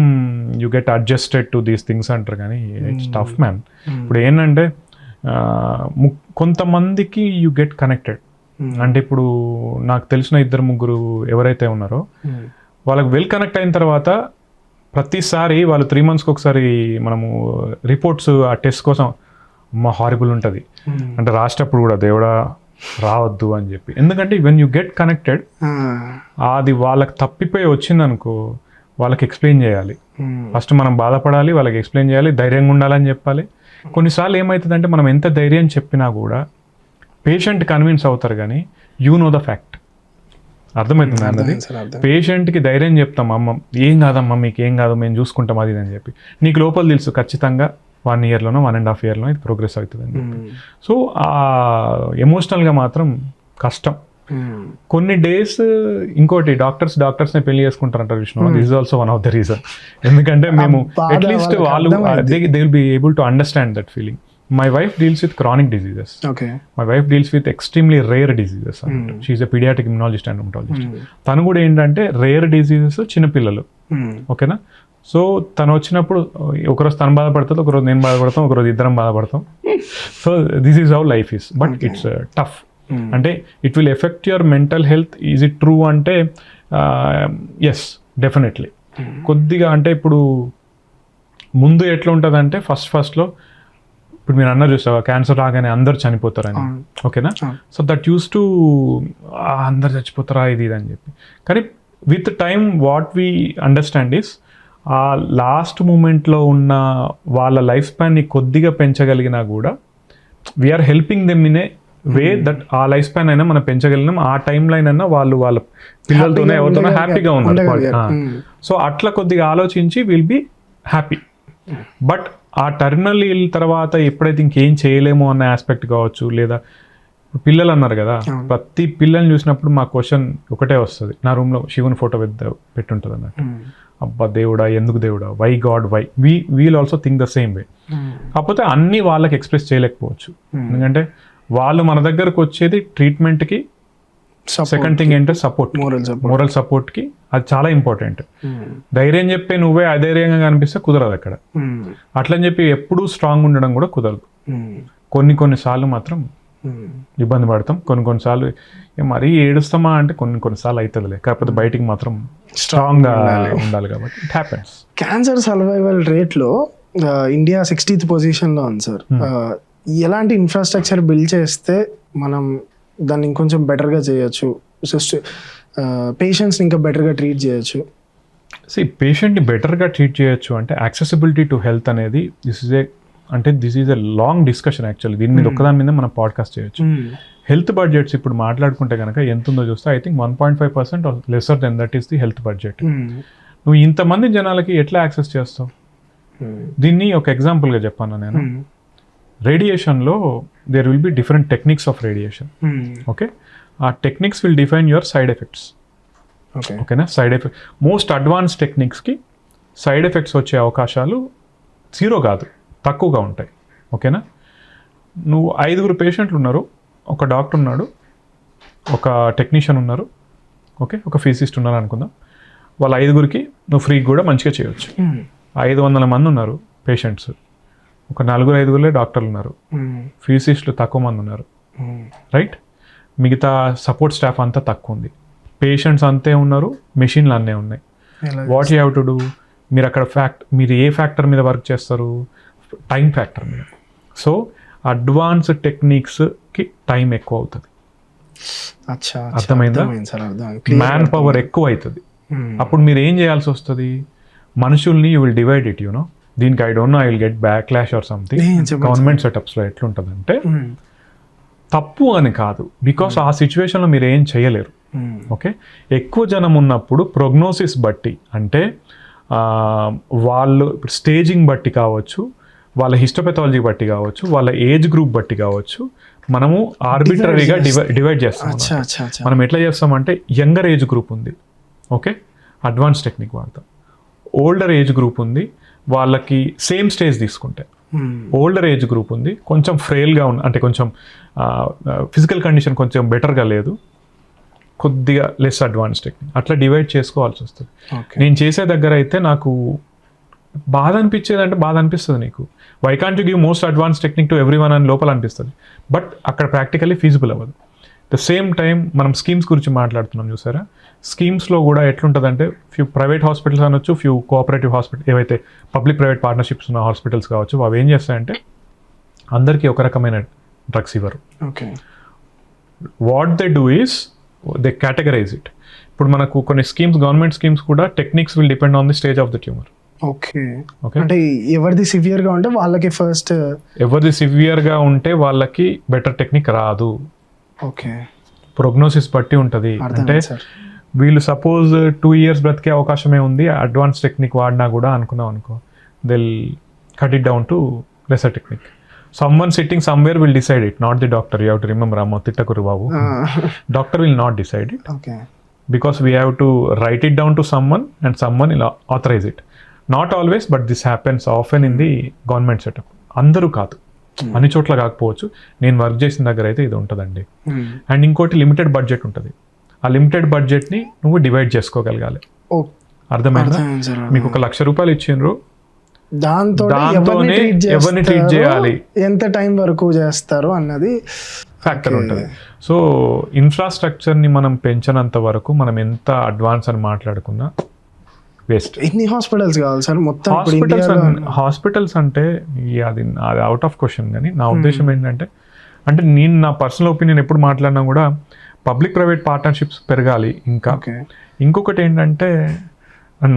you get adjusted to these things అంటారు, కానీ ఇట్స్ టఫ్ మ్యాన్. ఇప్పుడు ఏంటంటే కొంతమందికి యూ గెట్ కనెక్టెడ్. అంటే ఇప్పుడు నాకు తెలిసిన 2-3 ఎవరైతే ఉన్నారో వాళ్ళకి వెల్ కనెక్ట్ అయిన తర్వాత ప్రతిసారి వాళ్ళు 3 monthsకి ఒకసారి మనము రిపోర్ట్స్, ఆ టెస్ట్ కోసం మా హారిబుల్ ఉంటుంది. అంటే రాసేటప్పుడు కూడా దేవుడా రావద్దు అని చెప్పి. ఎందుకంటే వెన్ యూ గెట్ కనెక్టెడ్, అది వాళ్ళకి తప్పిపోయి వచ్చిందనుకో, వాళ్ళకి ఎక్స్ప్లెయిన్ చేయాలి. ఫస్ట్ మనం బాధపడాలి, వాళ్ళకి ఎక్స్ప్లెయిన్ చేయాలి, ధైర్యంగా ఉండాలని చెప్పాలి. కొన్నిసార్లు ఏమవుతుందంటే, మనం ఎంత ధైర్యం చెప్పినా కూడా పేషెంట్ కన్విన్స్ అవుతారు, కానీ యూ నో ద ఫ్యాక్ట్. అర్థమవుతుంది అన్నది. పేషెంట్కి ధైర్యం చెప్తాం, అమ్మ ఏం కాదమ్మా, మీకు ఏం కాదు, మేము చూసుకుంటాం అది అని చెప్పి. నీకు లోపల తెలుసు ఖచ్చితంగా 1 yearలోనో 1.5 yearలోనో ఇది ప్రోగ్రెస్ అవుతుంది అని చెప్పి. సో ఎమోషనల్గా మాత్రం కష్టం. కొన్ని డేస్ ఇంకోటి డాక్టర్స్ని పెళ్లి చేసుకుంటారంటారు Vishnu. This is also one of the reason. ఎందుకంటే మేము అట్లీస్ట్ వాళ్ళు they will be able to understand that feeling. My wife deals with chronic diseases. My wife deals with extremely rare diseases. She is a pediatric immunologist and rheumatologist. తను కూడా ఏంటంటే rare diseases, చిన్నపిల్లలు. ఓకేనా? So తను వచ్చినప్పుడు ఒకరోజు తను బాధపడుతుంది, ఒకరోజు నేను బాధపడతాం, ఒకరోజు ఇద్దరం బాధపడతాం. So this is how life is. But it's tough. అంటే it will affect your mental health. Is it true అంటే ఎస్, డెఫినెట్లీ. కొద్దిగా అంటే ఇప్పుడు ముందు ఎట్లా ఉంటుందంటే, ఫస్ట్లో ఇప్పుడు మీరు అన్నారు చూసావా క్యాన్సర్ రాగానే అందరు చనిపోతారని, ఓకేనా? సో దట్ యూస్ టు అందరు చచ్చిపోతారా ఇది అని చెప్పి. కానీ with time what we understand is ఆ లాస్ట్ మూమెంట్లో ఉన్న వాళ్ళ లైఫ్ స్పాన్ని కొద్దిగా పెంచగలిగినా కూడా we are helping them in a way that ఆ లైఫ్ స్పాన్ అయినా మనం పెంచగలిగినాం, ఆ టైం లైన్ అయినా వాళ్ళు వాళ్ళ పిల్లలతోనే ఎవరితోనే హ్యాపీగా ఉన్నారు. సో అట్లా కొద్దిగా ఆలోచించి విల్ బి హ్యాపీ. బట్ ఆ టర్మినల్ ఇల్ తర్వాత ఎప్పుడైతే ఇంకేం చేయలేమో అన్న ఆస్పెక్ట్ కావచ్చు, లేదా పిల్లలు అన్నారు కదా, ప్రతి పిల్లల్ని చూసినప్పుడు మా క్వశ్చన్ ఒకటే వస్తుంది. నా రూమ్లో శివుని ఫోటో పెట్టుంటుంది అన్నట్టు. అబ్బా దేవుడా, ఎందుకు దేవుడా, why God why, we'll also think the same way. కాకపోతే అన్ని వాళ్ళకి ఎక్స్ప్రెస్ చేయలేకపోవచ్చు, ఎందుకంటే వాళ్ళు మన దగ్గరకు వచ్చేది ట్రీట్మెంట్కి. సెకండ్ థింగ్ ఏంటంటే సపోర్ట్, మోరల్ సపోర్ట్కి. అది చాలా ఇంపార్టెంట్. ధైర్యం చెప్పే నువ్వే అధైర్యంగా కనిపిస్తే కుదరదు అక్కడ. అట్లని చెప్పి ఎప్పుడూ స్ట్రాంగ్ ఉండడం కూడా కుదరదు. కొన్నిసార్లు మాత్రం ఇబ్బంది పడతాం, కొన్నిసార్లు మరీ ఏడుస్తామా అంటే కొన్నిసార్లు అవుతుందిలే, కాకపోతే బయటికి మాత్రం స్ట్రాంగ్గా ఉండాలి కాబట్టి ఇట్ హ్యాపెన్స్. క్యాన్సర్ సర్వైవల్ రేట్లో ఇండియా 60th పొజిషన్లో ఉంది సార్. ఎలాంటి ఇన్ఫ్రాస్ట్రక్చర్ బిల్డ్ చేస్తే మనం దాన్ని ఇంకొంచెం బెటర్గా చేయొచ్చు, పేషెంట్స్ని ఇంకా బెటర్గా ట్రీట్ చేయొచ్చు? పేషెంట్ని బెటర్గా ట్రీట్ చేయొచ్చు అంటే యాక్సెసిబిలిటీ టు హెల్త్ అనేది this is a long discussion actually. దీని మీద ఒక్కదాని మీద మనం పాడ్కాస్ట్ చేయొచ్చు. హెల్త్ బడ్జెట్స్ ఇప్పుడు మాట్లాడుకుంటే కనుక ఎంత ఉందో చూస్తే I think 1.5% lesser than that is the health budget. నువ్వు ఇంతమంది జనాలకి ఎట్లా యాక్సెస్ చేస్తావు? దీన్ని ఒక ఎగ్జాంపుల్గా చెప్పాను నేను. రేడియేషన్లో there will be different techniques of radiation. Okay, ఆ techniques will define your side effects. ఓకేనా? సైడ్ ఎఫెక్ట్ మోస్ట్ అడ్వాన్స్ టెక్నిక్స్కి సైడ్ ఎఫెక్ట్స్ వచ్చే అవకాశాలు 0 కాదు, తక్కువగా ఉంటాయి. ఓకేనా? నువ్వు 5 పేషెంట్లు ఉన్నారు, ఒక డాక్టర్ ఉన్నాడు, ఒక టెక్నీషియన్ ఉన్నారు, ఓకే, ఒక ఫిజిసిస్ట్ ఉన్నారు అనుకుందాం. వాళ్ళ 5 నువ్వు ఫ్రీ కూడా మంచిగా చేయొచ్చు. 500 మంది ఉన్నారు పేషెంట్స్, ఒక 4-5 డాక్టర్లు ఉన్నారు, ఫిజిసిస్టులు తక్కువ మంది ఉన్నారు, రైట్? మిగతా సపోర్ట్ స్టాఫ్ అంతా తక్కువ ఉంది, పేషెంట్స్ అంతే ఉన్నారు, మెషిన్లు అన్నీ ఉన్నాయి. What you have to do? మీరు అక్కడ మీరు ఏ ఫ్యాక్టర్ మీద వర్క్ చేస్తారు? టైం ఫ్యాక్టర్ మీద. సో అడ్వాన్స్ టెక్నిక్స్కి టైం ఎక్కువ అవుతుంది, అర్థమైందా? మ్యాన్ పవర్ ఎక్కువ అవుతుంది. అప్పుడు మీరు ఏం చేయాల్సి వస్తుంది? మనుషుల్ని you will divide it, you know. దీనికి I don't know, I will get backlash or something. Government సెటప్స్లో ఎట్లుంటుందంటే తప్పు అని కాదు, బికాస్ ఆ సిచ్యువేషన్లో మీరు ఏం చేయలేరు. ఓకే, ఎక్కువ జనం ఉన్నప్పుడు ప్రోగ్నోసిస్ బట్టి, అంటే వాళ్ళు స్టేజింగ్ బట్టి కావచ్చు, వాళ్ళ హిస్టోపెథాలజీ బట్టి కావచ్చు, వాళ్ళ ఏజ్ గ్రూప్ బట్టి కావచ్చు, మనము ఆర్బిటరీగా డివైడ్ చేస్తాం. మనం ఎట్లా చేస్తామంటే యంగర్ ఏజ్ గ్రూప్ ఉంది, ఓకే, అడ్వాన్స్ టెక్నిక్ వాడతాం. ఓల్డర్ ఏజ్ గ్రూప్ ఉంది, వాళ్ళకి సేమ్ స్టేజ్ తీసుకుంటే. ఓల్డర్ ఏజ్ గ్రూప్ ఉంది, కొంచెం ఫ్రేల్గా ఉన్న, అంటే కొంచెం ఫిజికల్ కండిషన్ కొంచెం బెటర్గా లేదు, కొద్దిగా లెస్ అడ్వాన్స్ టెక్నిక్. అట్లా డివైడ్ చేసుకోవాల్సి వస్తుంది. నేను చేసే దగ్గర అయితే నాకు బాధ అనిపించేది, అంటే బాధ అనిపిస్తుంది నీకు, why can't you give most advance technique to everyone అని లోపల అనిపిస్తుంది. బట్ అక్కడ ప్రాక్టికల్లీ ఫీజిబుల్ అవ్వదు. ద సేమ్ టైం మనం స్కీమ్స్ గురించి మాట్లాడుతున్నాం చూసారా, స్కీమ్స్లో కూడా ఎట్లుంటుందంటే ఫ్యూ ప్రైవేట్ హాస్పిటల్స్ అనొచ్చు, ఫ్యూ కోఆపరేటివ్ హాస్పిటల్, ఏవైతే పబ్లిక్ ప్రైవేట్ పార్ట్నర్షిప్స్ ఉన్న హాస్పిటల్స్ కావచ్చు, అవి ఏం చేస్తాయంటే అందరికీ ఒక రకమైన డ్రగ్స్ ఇవ్వరు. What they do is they categorize it. ఇప్పుడు మనకు కొన్ని స్కీమ్స్, గవర్నమెంట్ స్కీమ్స్ కూడా techniques will depend on the stage of the tumour. Okay, అంటే ఎవరిది సివియర్గా ఉంటే వాళ్ళకి ఫస్ట్, ఎవరిది సివియర్గా ఉంటే వాళ్ళకి బెటర్ టెక్నిక్ రాదు. ఓకే, ప్రోగ్నోసిస్ బట్టి ఉంటుంది. అంటే వీళ్ళు సపోజ్ 2 years బ్రతికే అవకాశమే ఉంది, అడ్వాన్స్ టెక్నిక్ వాడినా కూడా అనుకున్నాం అనుకో, they'll cut it down to lesser technique. Someone sitting somewhere will decide it, not the doctor. You have to remember, Ammo Tittakuru Babu. Doctor will not decide it. Okay. Because we have to write it down to someone and someone will authorize it. Not always, but this happens often in the government setup. అందరూ కాదు, అన్ని చోట్ల కాకపోవచ్చు. నేను work చేసిన దగ్గర అయితే ఇది ఉంటుందండి. అండ్ ఇంకోటి లిమిటెడ్ బడ్జెట్ ఉంటుంది. ఆ లిమిటెడ్ బడ్జెట్ని నువ్వు డివైడ్ చేసుకోగలగాలి. అర్థమైందా? మీకు 1,00,000 రూపాయలు ఇచ్చిండ్రు, దాంతోనే ఎవరిని ట్రీట్ చేయాలి, ఎంత టైం వరకు చేస్తారు అన్నది ఫ్యాక్టర్ ఉంటుంది. సో ఇన్ఫ్రాస్ట్రక్చర్ని మనం పెంచినంత వరకు మనం ఎంత అడ్వాన్స్ అని మాట్లాడుకున్నా వేస్ట్. ఎన్ని హాస్పిటల్స్ కావాలి సార్ మొత్తం ఇప్పుడు హాస్పిటల్స్ ఇండియాలో? హాస్పిటల్స్ అంటే అది అవుట్ ఆఫ్ క్వశ్చన్. కానీ నా ఉద్దేశం ఏంటంటే, అంటే నేను నా పర్సనల్ ఒపీనియన్ ఎప్పుడు మాట్లాడినా కూడా పబ్లిక్ ప్రైవేట్ పార్ట్నర్షిప్స్ పెరగాలి. ఇంకా ఓకే. ఇంకొకటి ఏంటంటే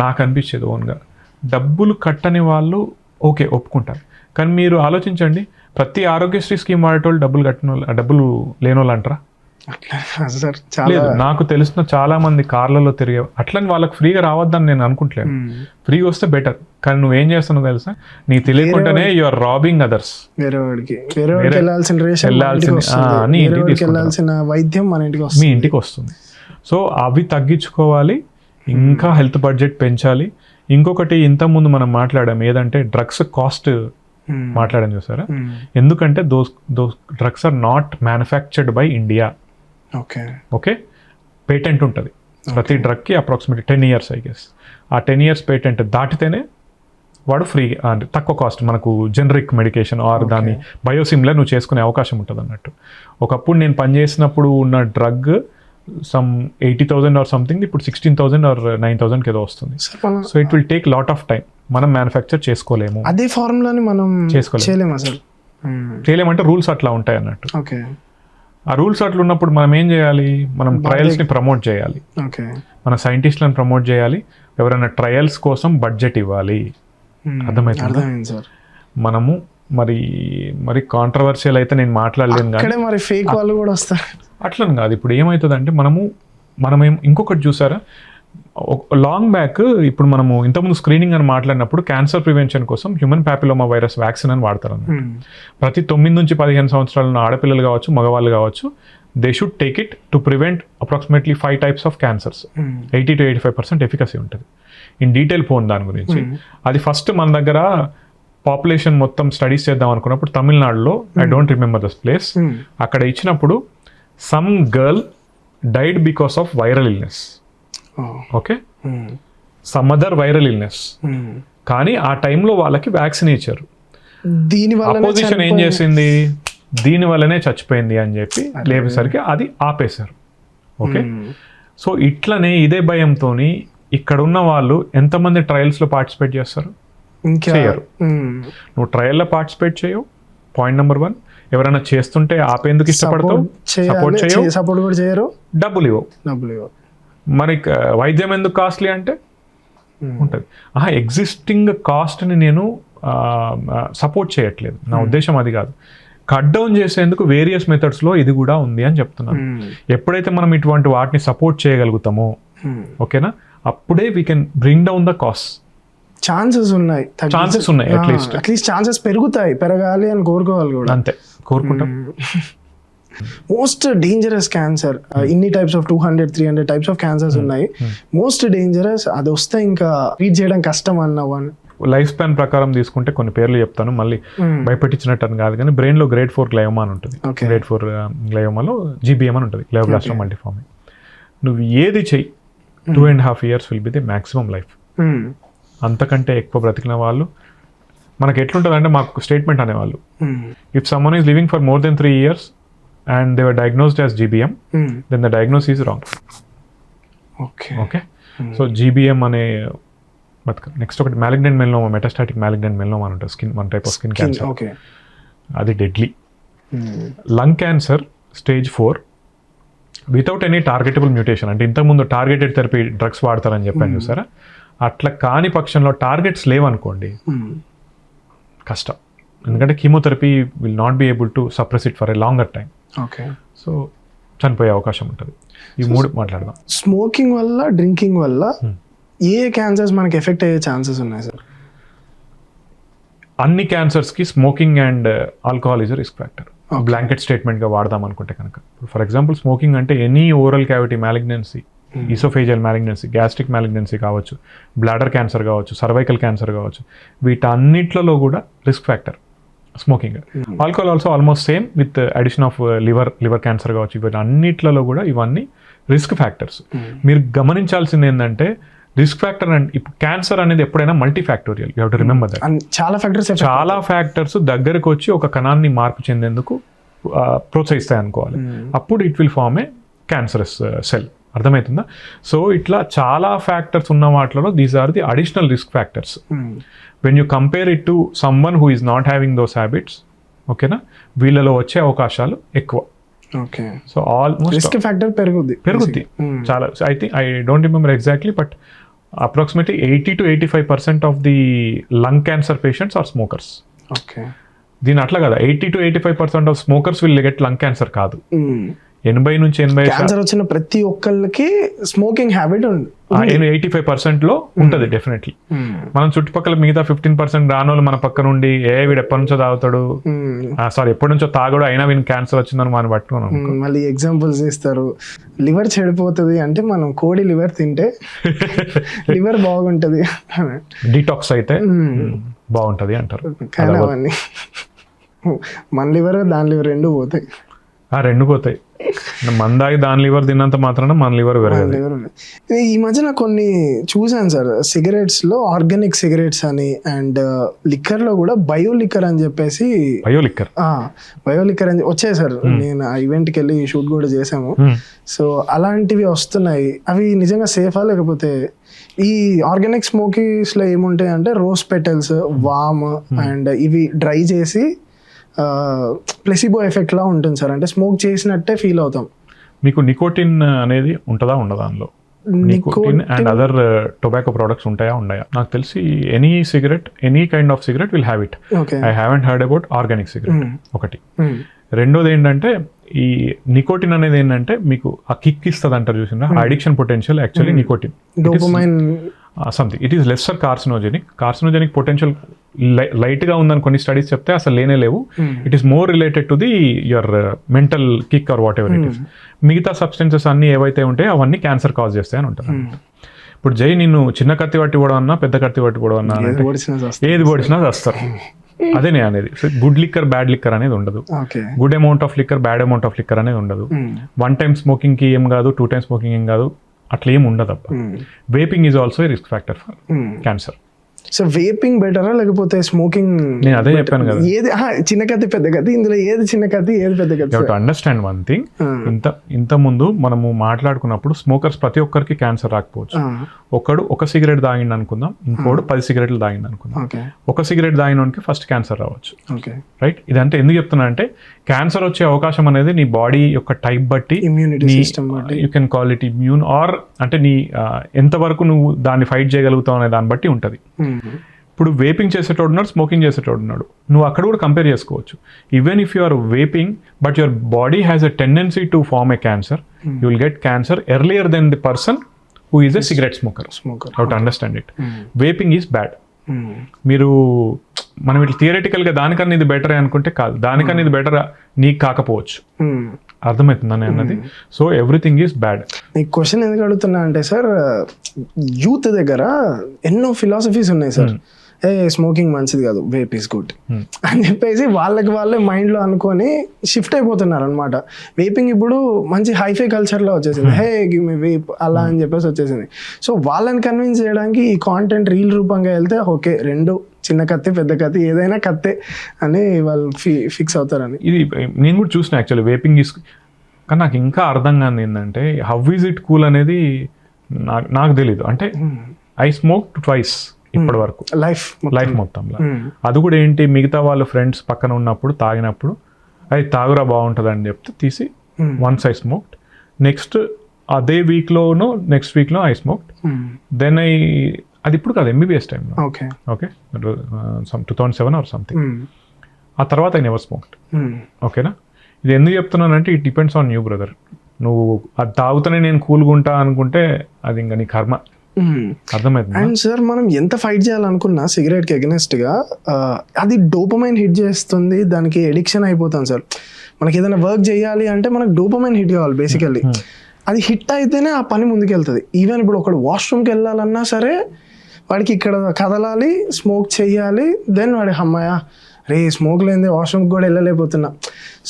నాకు అనిపించేది ఓన్గా, డబ్బులు కట్టని వాళ్ళు ఓకే ఒప్పుకుంటారు. కానీ మీరు ఆలోచించండి, ప్రతి ఆరోగ్యశ్రీ స్కీమ్ వాడేటోళ్ళు డబ్బులు కట్టిన వాళ్ళు, డబ్బులు లేని వాళ్ళు అంటారా? అట్లా సార్ చాలా లేదు, నాకు తెలిసిన చాలా మంది కార్లలో తిరిగే, అట్లని వాళ్ళకి ఫ్రీగా రావద్దని నేను అనుకుంటలేను. ఫ్రీగా వస్తే బెటర్. కానీ నువ్వేం చేస్తున్నావు తెలుసా, నీకు తెలియకుండానే యు ఆర్ రాబింగ్ అదర్స్. వేరే వాడికి వెళ్ళాల్సిన రేషన్ వెళ్ళాల్సిన వెళ్ళాల్సిన వైద్యం మన ఇంటికి వస్తుంది, మీ ఇంటికి వస్తుంది. సో అవి తగ్గించుకోవాలి, ఇంకా హెల్త్ బడ్జెట్ పెంచాలి. ఇంకొకటి ఇంతకుముందు మనం మాట్లాడాం ఏదంటే డ్రగ్స్ కాస్ట్ మాట్లాడాం చూసారా. ఎందుకంటే those drugs are not manufactured by India. Okay, patent ఉంటుంది ప్రతి డ్రగ్కి అప్రాక్సిమేట్లీ 10 years ఐ గెస్. ఆ 10 years పేటెంట్ దాటితేనే వాడు ఫ్రీ, అంటే తక్కువ కాస్ట్ మనకు జనరిక్ మెడికేషన్ ఆర్ దాన్ని బయోసిమిలర్ నువ్వు చేసుకునే అవకాశం ఉంటుంది అన్నట్టు. ఒకప్పుడు నేను పనిచేసినప్పుడు ఉన్న డ్రగ్ సమ్ 80,000 ఆర్ సంథింగ్, ఇప్పుడు 16,000 ఆర్ 9,000 ఏదో వస్తుంది. So it will take lot of time. మనం మ్యానుఫ్యాక్చర్ చేసుకోలేము, అదే ఫార్ములాని మనం చేయలేము అసలు. చేయలేమంటే రూల్స్ అట్లా ఉంటాయి అన్నట్టు. ఓకే, ఆ రూల్స్ అట్లా ఉన్నప్పుడు మనం ఏం చేయాలి, మనం ట్రయల్స్ని ప్రమోట్ చేయాలి, ఓకే, మన సైంటిస్టులను ప్రమోట్ చేయాలి, ఎవరైనా ట్రయల్స్ కోసం బడ్జెట్ ఇవ్వాలి. అర్థమవుతుంది సార్. మనము మరి కాంట్రవర్షియల్ అయితే నేను మాట్లాడలేను, కానీ మరి ఫేక్ వాళ్ళు కూడా వస్తారు. అట్లని కాదు. ఇప్పుడు ఏమవుతుందంటే మనం ఇంకొకటి చూసారా, లాంగ్ బ్యాక్ ఇప్పుడు మనము ఇంతకుముందు స్క్రీనింగ్ అని మాట్లాడినప్పుడు క్యాన్సర్ ప్రివెన్షన్ కోసం హ్యూమన్ ప్యాపిలోమా వైరస్ వ్యాక్సిన్ అని వాడతారు అన్నమాట. ప్రతి 9 నుంచి 15 సంవత్సరాల ఉన్న ఆడపిల్లలు కావచ్చు, మగవాళ్ళు కావచ్చు, they should take it to prevent approximately 5 types of cancers. 80 to 85% efficacy ఉంటుంది. ఇన్ డీటెయిల్ పోను దాని గురించి. అది ఫస్ట్ మన దగ్గర పాపులేషన్ మొత్తం స్టడీస్ చేద్దాం అనుకున్నప్పుడు తమిళనాడులో, I don't remember this place, అక్కడ ఇచ్చినప్పుడు some girl died because of viral illness. Okay, some other viral illness. కానీ ఆ టైంలో వాళ్ళకి వ్యాక్సిన్ ఇచ్చారు. అపోజిషన్ ఏం చేసింది, దీని వల్లనే చచ్చిపోయింది అని చెప్పి లేపేసరికి అది ఆపేశారు. ఓకే, సో ఇట్లనే ఇదే భయంతో ఇక్కడ ఉన్న వాళ్ళు ఎంతమంది ట్రయల్స్లో పార్టిసిపేట్ చేస్తారు? చేయరు. నువ్వు ట్రయల్లో పార్టిసిపేట్ చేయవు, పాయింట్ నెంబర్ 1. ఎవరైనా చేస్తుంటే ఆపేందుకు ఇష్టపడతావు, సపోర్ట్ చేయరు, డబ్బులు ఇవ్వవు. మరి వైద్యం ఎందుకు కాస్ట్లీ అంటే ఉంటుంది. ఎగ్జిస్టింగ్ కాస్ట్ని నేను సపోర్ట్ చేయట్లేదు, నా ఉద్దేశం అది కాదు. కట్ డౌన్ చేసేందుకు వేరియస్ మెథడ్స్లో ఇది కూడా ఉంది అని చెప్తున్నాను. ఎప్పుడైతే మనం ఇటువంటి వాటిని సపోర్ట్ చేయగలుగుతామో, ఓకేనా, అప్పుడే we can bring down the cost. Chances ఉన్నాయి, అట్లీస్ట్ ఛాన్సెస్ పెరగాలి అని కోరుకోవాలి కూడా. అంతే, కోరుకుంటాం. మోస్ట్ డేంజరస్ క్యాన్సర్, ఇన్ని types of 200-300 types of cancers ఉన్నాయి. మోస్ట్ డేంజరస్, అది వస్తే ఇంకా ట్రీట్ చేయడం కష్టం అన్నావు. లైఫ్ స్పాన్ ప్రకారం తీసుకుంటే కొన్ని పేర్లు చెప్తాను, మళ్ళీ భయపెట్టించినట్టు అని కాదు, కానీ బ్రెయిన్లో grade 4 గ్లయోమా అని ఉంటుంది. grade 4 గ్లయోమాలో GBM అని ఉంటుంది, గ్లయోబ్లాస్టోమా మల్టిఫార్మ్. నువ్వు ఏది చెయ్యి 2.5 years will be the maximum life. అంతకంటే ఎక్కువ బ్రతికిన వాళ్ళు మనకి ఎట్లుంటుంది అంటే, మాకు స్టేట్మెంట్ అనేవాళ్ళు, if someone is living for more than 3 years and they were diagnosed as GBM, then the diagnosis is wrong. Okay. So GBM అనే నెక్స్ట్ ఒకటి malignant melanoma, metastatic malignant melanoma అని ఉంటుంది, one type of skin cancer. అది deadly. Lung cancer stage 4 without any targetable mutation. అంటే ఇంతకుముందు targeted therapy drugs వాడతారని చెప్పాను చూసారా, అట్లా కాని పక్షంలో టార్గెట్స్ లేవనుకోండి కష్టం. ఎందుకంటే chemotherapy will not be able to suppress it for a longer time. Okay, so చనిపోయే అవకాశం ఉంటుంది. ఈ 3 మాట్లాడదాం. స్మోకింగ్ వల్ల, డ్రింకింగ్ వల్ల ఏ క్యాన్సర్స్ మనకి ఎఫెక్ట్ అయ్యే ఛాన్సెస్ ఉన్నాయి సార్? అన్ని క్యాన్సర్స్కి smoking and alcohol is risk factor. Blanket స్టేట్మెంట్గా వాడదాం అనుకుంటే కనుక, ఫర్ ఎగ్జాంపుల్ స్మోకింగ్ అంటే any oral cavity malignancy, oesophageal malignancy, gastric malignancy కావచ్చు, బ్లాడర్ క్యాన్సర్ కావచ్చు, సర్వైకల్ క్యాన్సర్ కావచ్చు, వీటన్నిట్లలో కూడా risk factor smoking. Alcohol also almost same with addition of liver cancer కావచ్చు. ఇవన్నీ అన్నిట్లలో కూడా ఇవన్నీ రిస్క్ ఫ్యాక్టర్స్. మీరు గమనించాల్సింది ఏంటంటే, రిస్క్ ఫ్యాక్టర్ అండ్ ఇప్పుడు క్యాన్సర్ అనేది ఎప్పుడైనా multifactorial, you have to remember that. చాలా ఫ్యాక్టర్స్ దగ్గరకు వచ్చి ఒక కణాన్ని మార్పు చెందేందుకు ప్రోత్సహిస్తాయి అనుకోవాలి. అప్పుడు it will form a cancerous cell. అర్థమవుతుందా? సో ఇట్లా చాలా ఫ్యాక్టర్స్ ఉన్న వాటిలో these are the additional risk factors. When you compare it to someone who is not having those habits, ఓకేనా, వీళ్ళలో వచ్చే అవకాశాలు ఎక్కువ. Okay. So almost risk factor పెరుగుద్ది చాలా. I don't remember exactly, but approximately 80 to 85% of the lung cancer patients are smokers. Okay. దీని అట్లా కదా, 80 to 85% of smokers will get lung cancer కాదు. 80 నుంచి 80 క్యాన్సర్ వచ్చిన ప్రతి ఒక్కళ్ళకి స్మోకింగ్ హ్యాబిట్ ఉంది. 85% లో ఉంటుంది డెఫినెట్లీ. మనం చుట్టుపక్కల మిగతా 15% రానోళ్ళు మన పక్క నుండి వీడు ఎప్పటి నుంచో తాగుతాడు, సారీ ఎప్పటి నుంచో తాగుడు, అయినా వీనికి క్యాన్సర్ వచ్చిందని మనం పట్టుకున్నాం. మళ్ళీ ఎగ్జాంపుల్స్ ఇస్తారు, లివర్ చెడిపోతుంది అంటే మనం కోడి లివర్ తింటే లివర్ బాగుంటది, డీటాక్స్ అయితే బాగుంటది అంటారు. కానీ అవన్నీ మన లివర్ దాని లివర్ రెండు పోతాయి. రెండు పోతాయి. మందాగి దాని లివర్ తిన్నంత మాత్రాన మన లివర్ పెరగదు. ఈ మధ్యన కొన్ని చూసాను సార్, సిగరెట్స్ లో ఆర్గానిక్ సిగరెట్స్ అని, అండ్ లిక్కర్ లో కూడా బయో లిక్కర్ అని చెప్పేసి, బయో లిక్కర్ అని వచ్చాయి సార్. నేను ఆ ఈవెంట్కి వెళ్ళి షూట్ కూడా చేసాము. సో అలాంటివి వస్తున్నాయి. అవి నిజంగా సేఫా, లేకపోతే ఈ ఆర్గానిక్ స్మోకీస్ లో ఏముంటాయి అంటే రోజ్ పెటల్స్, వామ్ అండ్ ఇవి డ్రై చేసి ప్లెసిబో ఎఫెక్ట్ లా ఉంటుంది సార్, అంటే స్మోక్ చేసినట్టే ఫీల్ అవుతాం. మీకు నికోటిన్ అనేది ఉంటుందా ఉండదా అందులో? Nicotine and other tobacco products ఉంటాయా ఉండయా? నాకు తెలిసి any cigarette, any kind of cigarette will have it. I haven't heard about organic cigarette ఒకటి. రెండోది ఏంటంటే ఈ నికోటిన్ అనేది ఏంటంటే మీకు ఆ కిక్ ఇస్తుంది అంటారు చూసిందా, addiction potential actually nicotine something. It is lesser carcinogenic potential లైట్గా ఉందని కొన్ని స్టడీస్ చెప్తే అసలు లేనే లేవు. It is more related to the your mental kick or whatever it is. మిగతా సబ్స్టెన్సెస్ అన్ని ఏవైతే ఉంటాయో అవన్నీ క్యాన్సర్ కాజ్ చేస్తాయని ఉంటారు. ఇప్పుడు జై నిన్ను చిన్న కత్తి పట్టి కూడా అన్నా, పెద్ద కత్తి పట్టి కూడా అన్నా, ఏది పొడిచినా చేస్తారు. అదే నేను అనేది. గుడ్ లిక్కర్, బ్యాడ్ లిక్కర్ అనేది ఉండదు. Good amount of liquor, bad amount of liquor అనేది ఉండదు. 1 time స్మోకింగ్ కి ఏం కాదు, 2 times స్మోకింగ్ ఏం కాదు, అట్లా ఏం ఉండదు. అబ్బా, vaping is also risk factor for cancer. So vaping బెటరా లేకపోతే స్మోకింగ్? నేను అదే చెప్పాను కదా, ఏది చిన్న కత్తి పెద్ద కత్తి, ఇందులో ఏది చిన్న కత్తి ఏది పెద్ద కత్తి? టు అండర్స్టాండ్ వన్ థింగ్, ఇంత ముందు మనము మాట్లాడుకున్నప్పుడు స్మోకర్స్ ప్రతి ఒక్కరికి క్యాన్సర్ రాకపోవచ్చు. ఒక సిగరెట్ తాగిండు అనుకుందాం, ఇంకోడు 10 cigarettes తాగిండు అనుకుందాం. ఒక సిగరెట్ తాగినోనికి ఫస్ట్ క్యాన్సర్ రావచ్చు. రైట్? ఇదంటే ఎందుకు చెప్తున్నా అంటే క్యాన్సర్ వచ్చే అవకాశం అనేది నీ బాడీ యొక్క టైప్ బట్టి, you can call it immune, or అంటే నీ ఎంతవరకు నువ్వు దాన్ని ఫైట్ చేయగలుగుతావు అనే దాన్ని బట్టి ఉంటుంది. ఇప్పుడు వేపింగ్ చేసేటోడున్నాడు, స్మోకింగ్ చేసేటోడున్నాడు, నువ్వు అక్కడ కూడా కంపేర్ చేసుకోవచ్చు. Even if you are vaping but your body has a tendency to form a cancer, you will get cancer earlier than the person who is a cigarette smoker. How to understand it. Vaping is bad. మీరు మనం ఇట్లా థియరిటికల్గా దానికన్నా ఇది better అనుకుంటే కాదు, దానికన్నా ఇది better నీకు కాకపోవచ్చు. అర్థమవుతుందని అన్నది. So everything is bad. ఈ క్వశ్చన్ ఎందుకు అడుగుతున్నా అంటే సార్, యూత్ దగ్గర ఎన్నో ఫిలాసఫీస్ ఉన్నాయి సార్. స్మోకింగ్ మంచిది కాదు, వేప్ ఈస్ గుడ్ అని చెప్పేసి వాళ్ళే మైండ్లో అనుకొని షిఫ్ట్ అయిపోతున్నారు అనమాట. వేపింగ్ ఇప్పుడు మంచి హైఫై కల్చర్లో వచ్చేసింది. హే గివ్ మీ వేప్ అలా అని చెప్పేసి వచ్చేసింది. సో వాళ్ళని కన్విన్స్ చేయడానికి ఈ కాంటెంట్ రీల్ రూపంగా వెళ్తే ఓకే, రెండు చిన్న కత్తి పెద్ద కత్తి ఏదైనా కత్తే అని వాళ్ళు ఫిక్స్ అవుతారని. ఇది నేను కూడా చూసిన యాక్చువల్లీ వేపింగ్ ఈస్. కానీ నాకు ఇంకా అర్థం కాదు ఏంటంటే హౌ ఈజ్ ఇట్ కూల్ అనేది నాకు తెలీదు. అంటే ఐ స్మోక్ ట్వైస్ ఇప్పటి వరకు లైఫ్ మొత్తంలో. అది కూడా ఏంటి, మిగతా వాళ్ళ ఫ్రెండ్స్ పక్కన ఉన్నప్పుడు తాగినప్పుడు అది తాగురా బాగుంటుంది అని చెప్తే తీసి వన్స్ ఐ స్మోక్డ్. నెక్స్ట్ అదే వీక్లోనో నెక్స్ట్ వీక్లో ఐ స్మోక్డ్. దెన్ అది ఇప్పుడు కాదు, MBBS టైంలో. Okay, 2007 or something. ఆ తర్వాత ఐ నెవర్ స్మోక్డ్. ఓకేనా? ఇది ఎందుకు చెప్తున్నానంటే it depends on you brother. నువ్వు అది తాగుతూనే నేను కూల్గా ఉంటా అనుకుంటే అది ఇంకా నీ కర్మ. అర్థమైంది. అండ్ సార్ మనం ఎంత ఫైట్ చేయాలనుకున్నా సిగరెట్కి అగెనెస్ట్గా అది డోపమైన్ హిట్ చేస్తుంది, దానికి ఎడిక్షన్ అయిపోతాం సార్. మనకి ఏదైనా వర్క్ చేయాలి అంటే మనకు డోపమైన్ హిట్ కావాలి బేసికల్లీ. అది హిట్ అయితేనే ఆ పని ముందుకెళ్తుంది. ఈవెన్ ఇప్పుడు ఒకడు వాష్రూమ్కి వెళ్ళాలన్నా సరే వాడికి ఇక్కడ కదలాలి, స్మోక్ చేయాలి, దెన్ వాడి అమ్మాయ రే స్మోక్ లేనిదే వాష్రూమ్కి కూడా వెళ్ళలేకపోతున్నా.